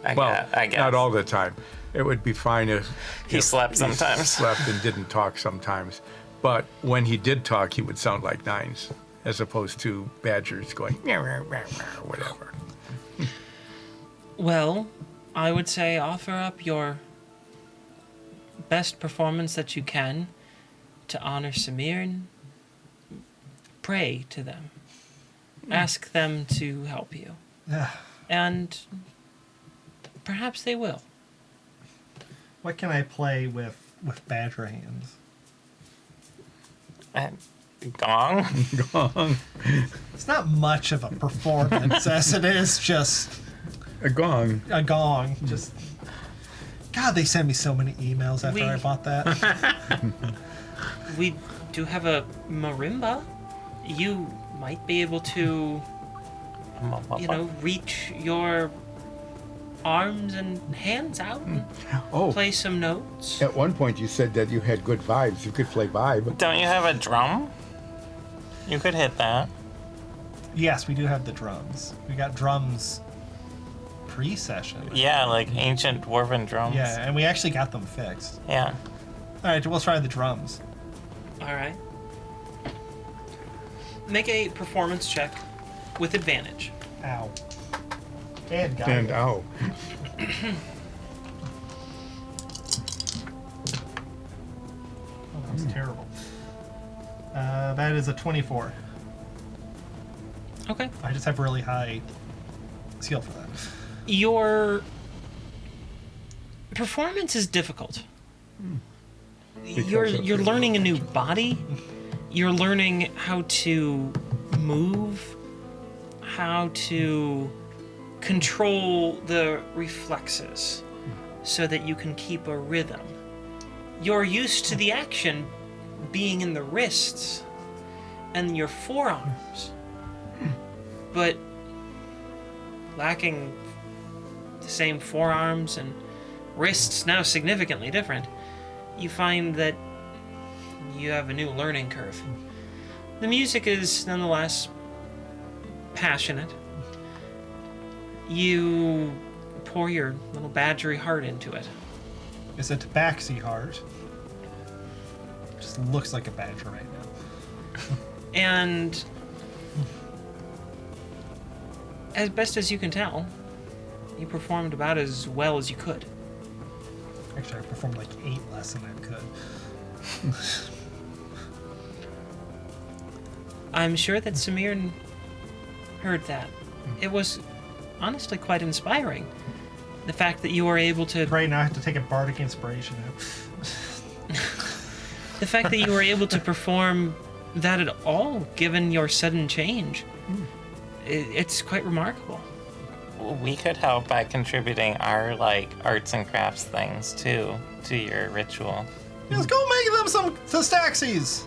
I guess. Not all the time. It would be fine if He slept sometimes. slept and didn't talk sometimes. But when he did talk, he would sound like nines, as opposed to badgers going meow, meow, meow, meow, whatever. Well, I would say offer up your best performance that you can to honor Samir and pray to them. Ask them to help you. And perhaps they will. What can I play with badger hands? Gong? Gong. It's not much of a performance as it is just A gong. a gong. Just God, they sent me so many emails after I bought that. We do have a marimba. You might be able to, reach your arms and hands out and Oh, play some notes. at one point you said that you had good vibes. You could play vibe. Don't you have a drum? You could hit that. Yes, we do have the drums. We got drums pre-session. Yeah, like ancient dwarven drums. Yeah, and we actually got them fixed. Yeah. All right, we'll try the drums. All right. Make a performance check with advantage. Ow. And got And it. ow. Oh, that was terrible. That is a 24. Okay. I just have really high skill for that. Your performance is difficult. You're learning a new body. You're learning how to move, how to control the reflexes so that you can keep a rhythm. You're used to the action being in the wrists and your forearms, but lacking the same forearms and wrists, now significantly different, you find that you have a new learning curve. The music is nonetheless passionate. You pour your little badgery heart into it. It's a tabaxi heart. Just looks like a badger right now. And as best as you can tell, you performed about as well as you could. Actually, I performed like 8 less than I could. I'm sure that Samir heard that. It was honestly quite inspiring. The fact that you were able to... Right now I have to take a bardic inspiration out. The fact that you were able to perform that at all, given your sudden change, it's quite remarkable. We could help by contributing our arts and crafts things too to your ritual. Let's go make them some Tastaxis!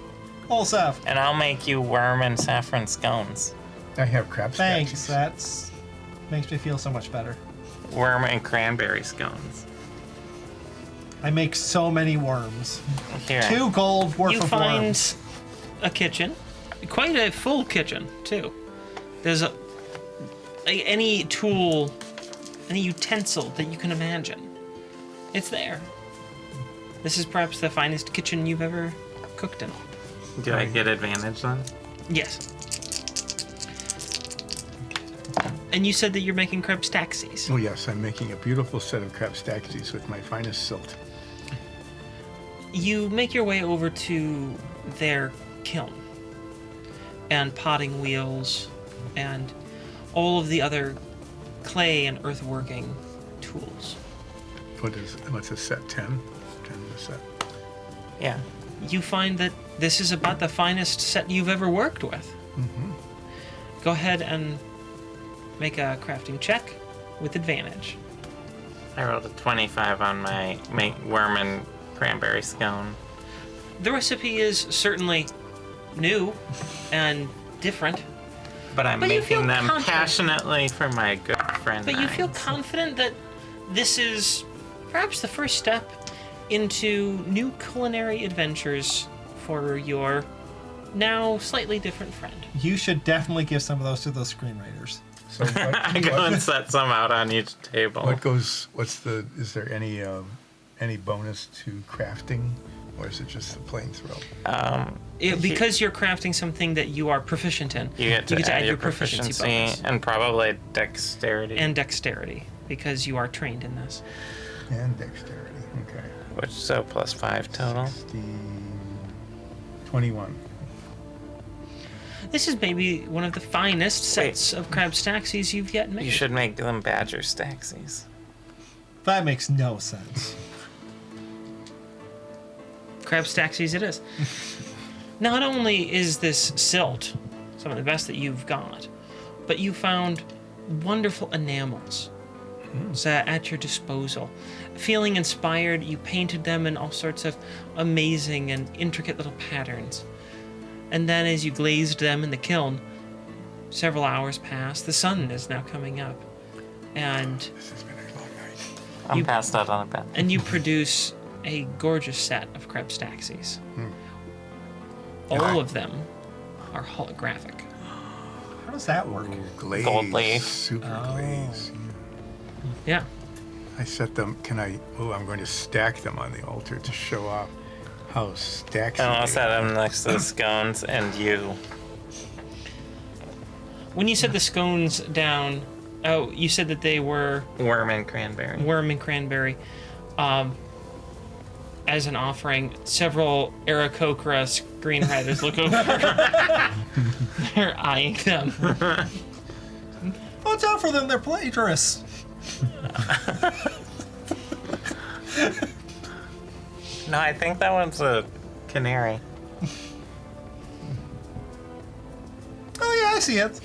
Olsef. And I'll make you worm and saffron scones. I have crab Thanks, statues. that's makes me feel so much better. Worm and cranberry scones. I make so many worms. Here. 2 gold worth You of find worms. a kitchen, quite a full kitchen too. There's any tool, any utensil that you can imagine. It's there. This is perhaps the finest kitchen you've ever cooked in. Do I get advantage then? Yes. And you said that you're making crab staxies. Oh yes, I'm making a beautiful set of crab stackies with my finest silt. You make your way over to their kiln and potting wheels and all of the other clay and earthworking tools. What's a set? 10? 10 is a set. Yeah. You find that this is about the finest set you've ever worked with. Mm-hmm. Go ahead and make a crafting check with advantage. I rolled a 25 on my worm and cranberry scone. The recipe is certainly new and different, But I'm But you feel making them confident. passionately for my good friend. but you feel Nines. confident that this is perhaps the first step into new culinary adventures for your now slightly different friend. You should definitely give some of those to those screenwriters. So I go and set some out on each table. is there any bonus to crafting, or is it just the plain throw? Because you're crafting something that you are proficient in, You get to add your proficiency bonus. and probably dexterity. And dexterity, because you are trained in this. And dexterity. Okay. Which, so plus 5 total. 16, 21. This is maybe one of the finest sets of crab staxies you've yet made. You should make them badger staxies. That makes no sense. Crab staxies it is. Not only is this silt some of the best that you've got, but you found wonderful enamels at your disposal. Feeling inspired, you painted them in all sorts of amazing and intricate little patterns. And then as you glazed them in the kiln, several hours pass. The sun is now coming up. And This has been a long night. I'm You- passed out on a bed. and you produce a gorgeous set of crab staxies. All of them are holographic. How does that work? Glaze. Gold leaf. Super Oh. glaze. Yeah. I set them. I'm going to stack them on the altar to show off how stacked. And I'll set them next to the scones and you. When you set the scones down, you said that they were Worm and cranberry. worm and cranberry. As an offering, several Aarakocra screenwriters look over. They're eyeing them. Watch out for them, they're plagiarists. No, I think that one's a canary. Oh yeah, I see it.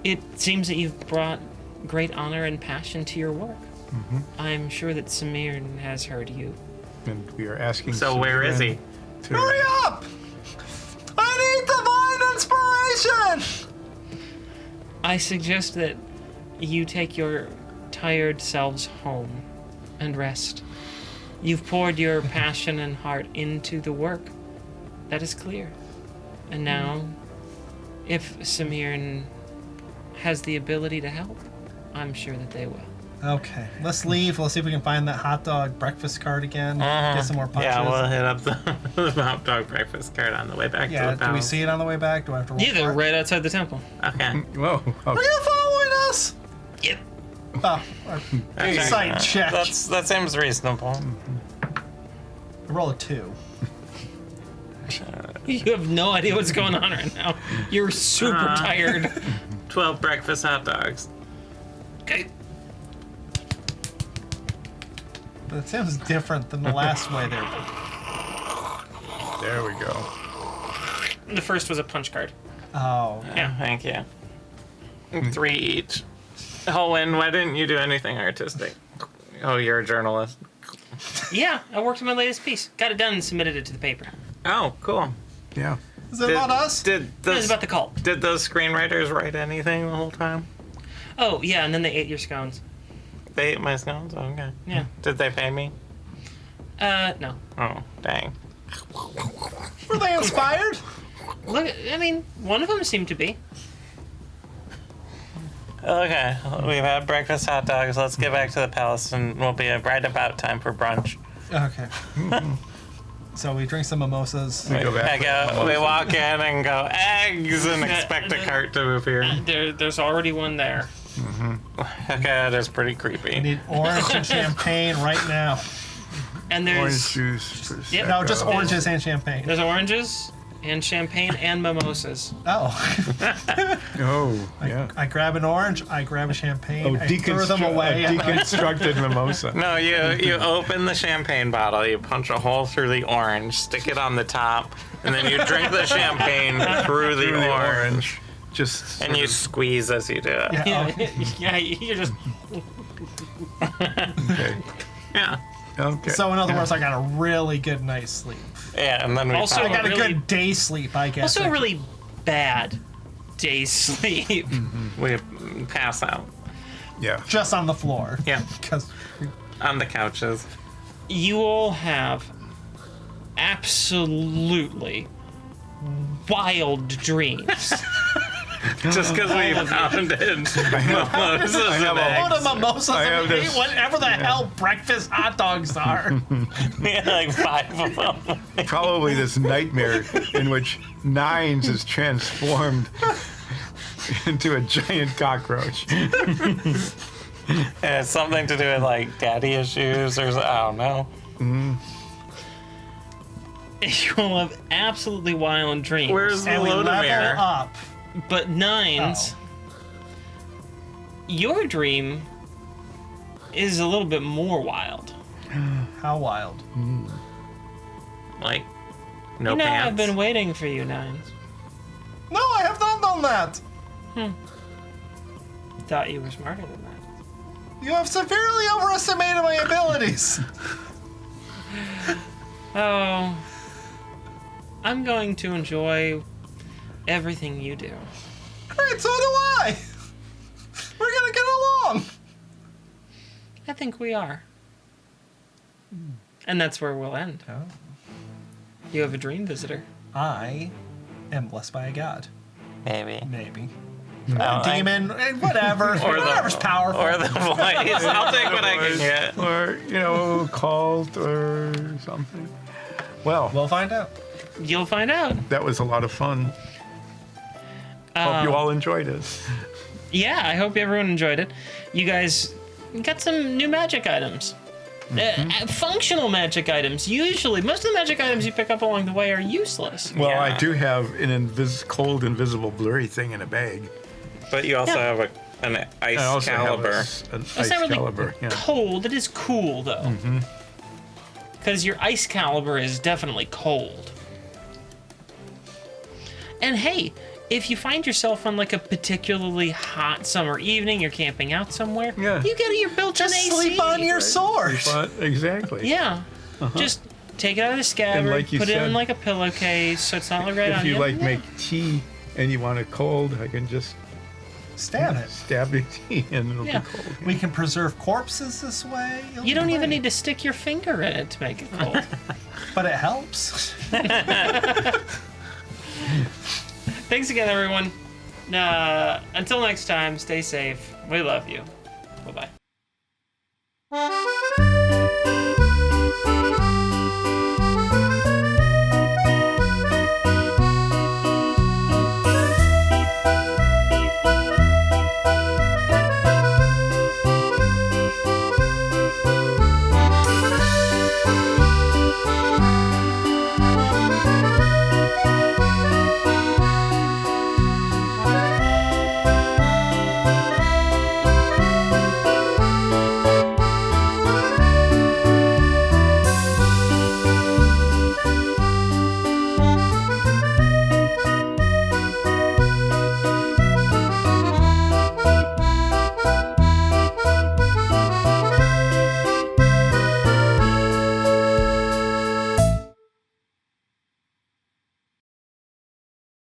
It seems that you've brought great honor and passion to your work. I'm sure that Samir has heard you. And we are asking. So where is he? To, Hurry up! I need divine inspiration! I suggest that you take your tired selves home and rest. You've poured your passion and heart into the work. That is clear. And now, if Samir has the ability to help, I'm sure that they will. Okay, let's leave. Let's see if we can find that hot dog breakfast cart again. Get some more punches. Yeah, we'll hit up the hot dog breakfast cart on the way back to Yeah, the do we palace. see it on the way back? Do I have to roll Yeah, they're for it? right outside the temple. Okay. Whoa. Are you following us? Yep. Oh, Okay. sight check. That seems reasonable. Roll a 2. You have no idea what's going on right now. You're super tired. 12 breakfast hot dogs. Okay. But it sounds different than the last way there. There we go. The first was a punch card. Oh. Yeah. Thank you. 3 each. Owen, why didn't you do anything artistic? Oh, you're a journalist. Yeah, I worked on my latest piece. Got it done and submitted it to the paper. Oh, cool. Yeah. Is it about us? Did It was those, about the cult. did those screenwriters write anything the whole time? Oh, yeah, and then they ate your scones. They ate my scones? Okay. Yeah. Did they pay me? No. Oh, dang. Were they inspired? Look, I mean, one of them seemed to be. Okay, we've had breakfast hot dogs. Let's get back to the palace, and we'll be right about time for brunch. Okay. So we drink some mimosas. We go back. We walk in and go, eggs, and expect a cart to appear. There's already one there. Okay, that is pretty We creepy. need orange and champagne right now. And Orange there's juice. Yep. No, just oranges and champagne. there's oranges and champagne and mimosas. Oh. Oh, yeah. I grab an orange, I grab a champagne, Oh, I throw them away. a deconstructed mimosa. No, you open the champagne bottle, you punch a hole through the orange, stick it on the top, and then you drink the champagne through the orange. Just And you squeeze as you do it. Yeah, Yeah, yeah, you're just. okay. Yeah. Okay. So in other words, I got a really good night's sleep. Yeah, and then we Also, I follow- got a really- good day's sleep, I guess. Also, a really bad day's sleep. we pass out. Yeah. Just on the floor. Yeah, Because on the couches. You will have absolutely wild dreams. Just because we pounded mimosas have and a- load eggs. of mimosas I have and ate this- whatever the hell breakfast hot dogs are. We had like 5 of them. Probably this nightmare in which Nines is transformed into a giant cockroach. And it's something to do with like daddy issues or I don't know. You will have absolutely wild dreams. Where's the And we level Lodomir? up. But Nines, your dream is a little bit more wild. How wild. Like, no you know, pants. I've been waiting for you, Nines. No, I have not done that. Thought you were smarter than that. You have severely overestimated my abilities. Oh, I'm going to enjoy everything you do. Great, so do I. We're gonna get along. I think we are. And that's where we'll end. Oh. You have a dream visitor. I am blessed by a god. Maybe. Maybe. Oh, Demon, whatever. Whatever's powerful. Or the voice. I'll take what I can get. Or, cult or something. Well, We'll find out. You'll find out. that was a lot of fun. Hope you all enjoyed it. Yeah, I hope everyone enjoyed it. You guys got some new magic items. Functional magic items. Usually, most of the magic items you pick up along the way are useless. Well, Yeah. I do have an cold, invisible, blurry thing in a bag. But you also Yeah. have an ice I also caliber. have an It's ice not really caliber. Yeah. cold. It is cool, though. Because your ice caliber is definitely cold. And hey, if you find yourself on like a particularly hot summer evening, you're camping out somewhere, Yeah. you get your built-in Just AC. sleep on your sword. But exactly. Yeah. Just take it out of the scabbard, like you put it in said, like a pillowcase so it's not right If on you you. like Yeah. make tea and you want it cold, I can just Stab it. stab the tea and it'll Yeah. be cold. We can preserve corpses this way. You'll You be don't even great. need to stick your finger in it to make it cold. But it helps. Thanks again, everyone. Until next time, stay safe. We love you. Bye-bye.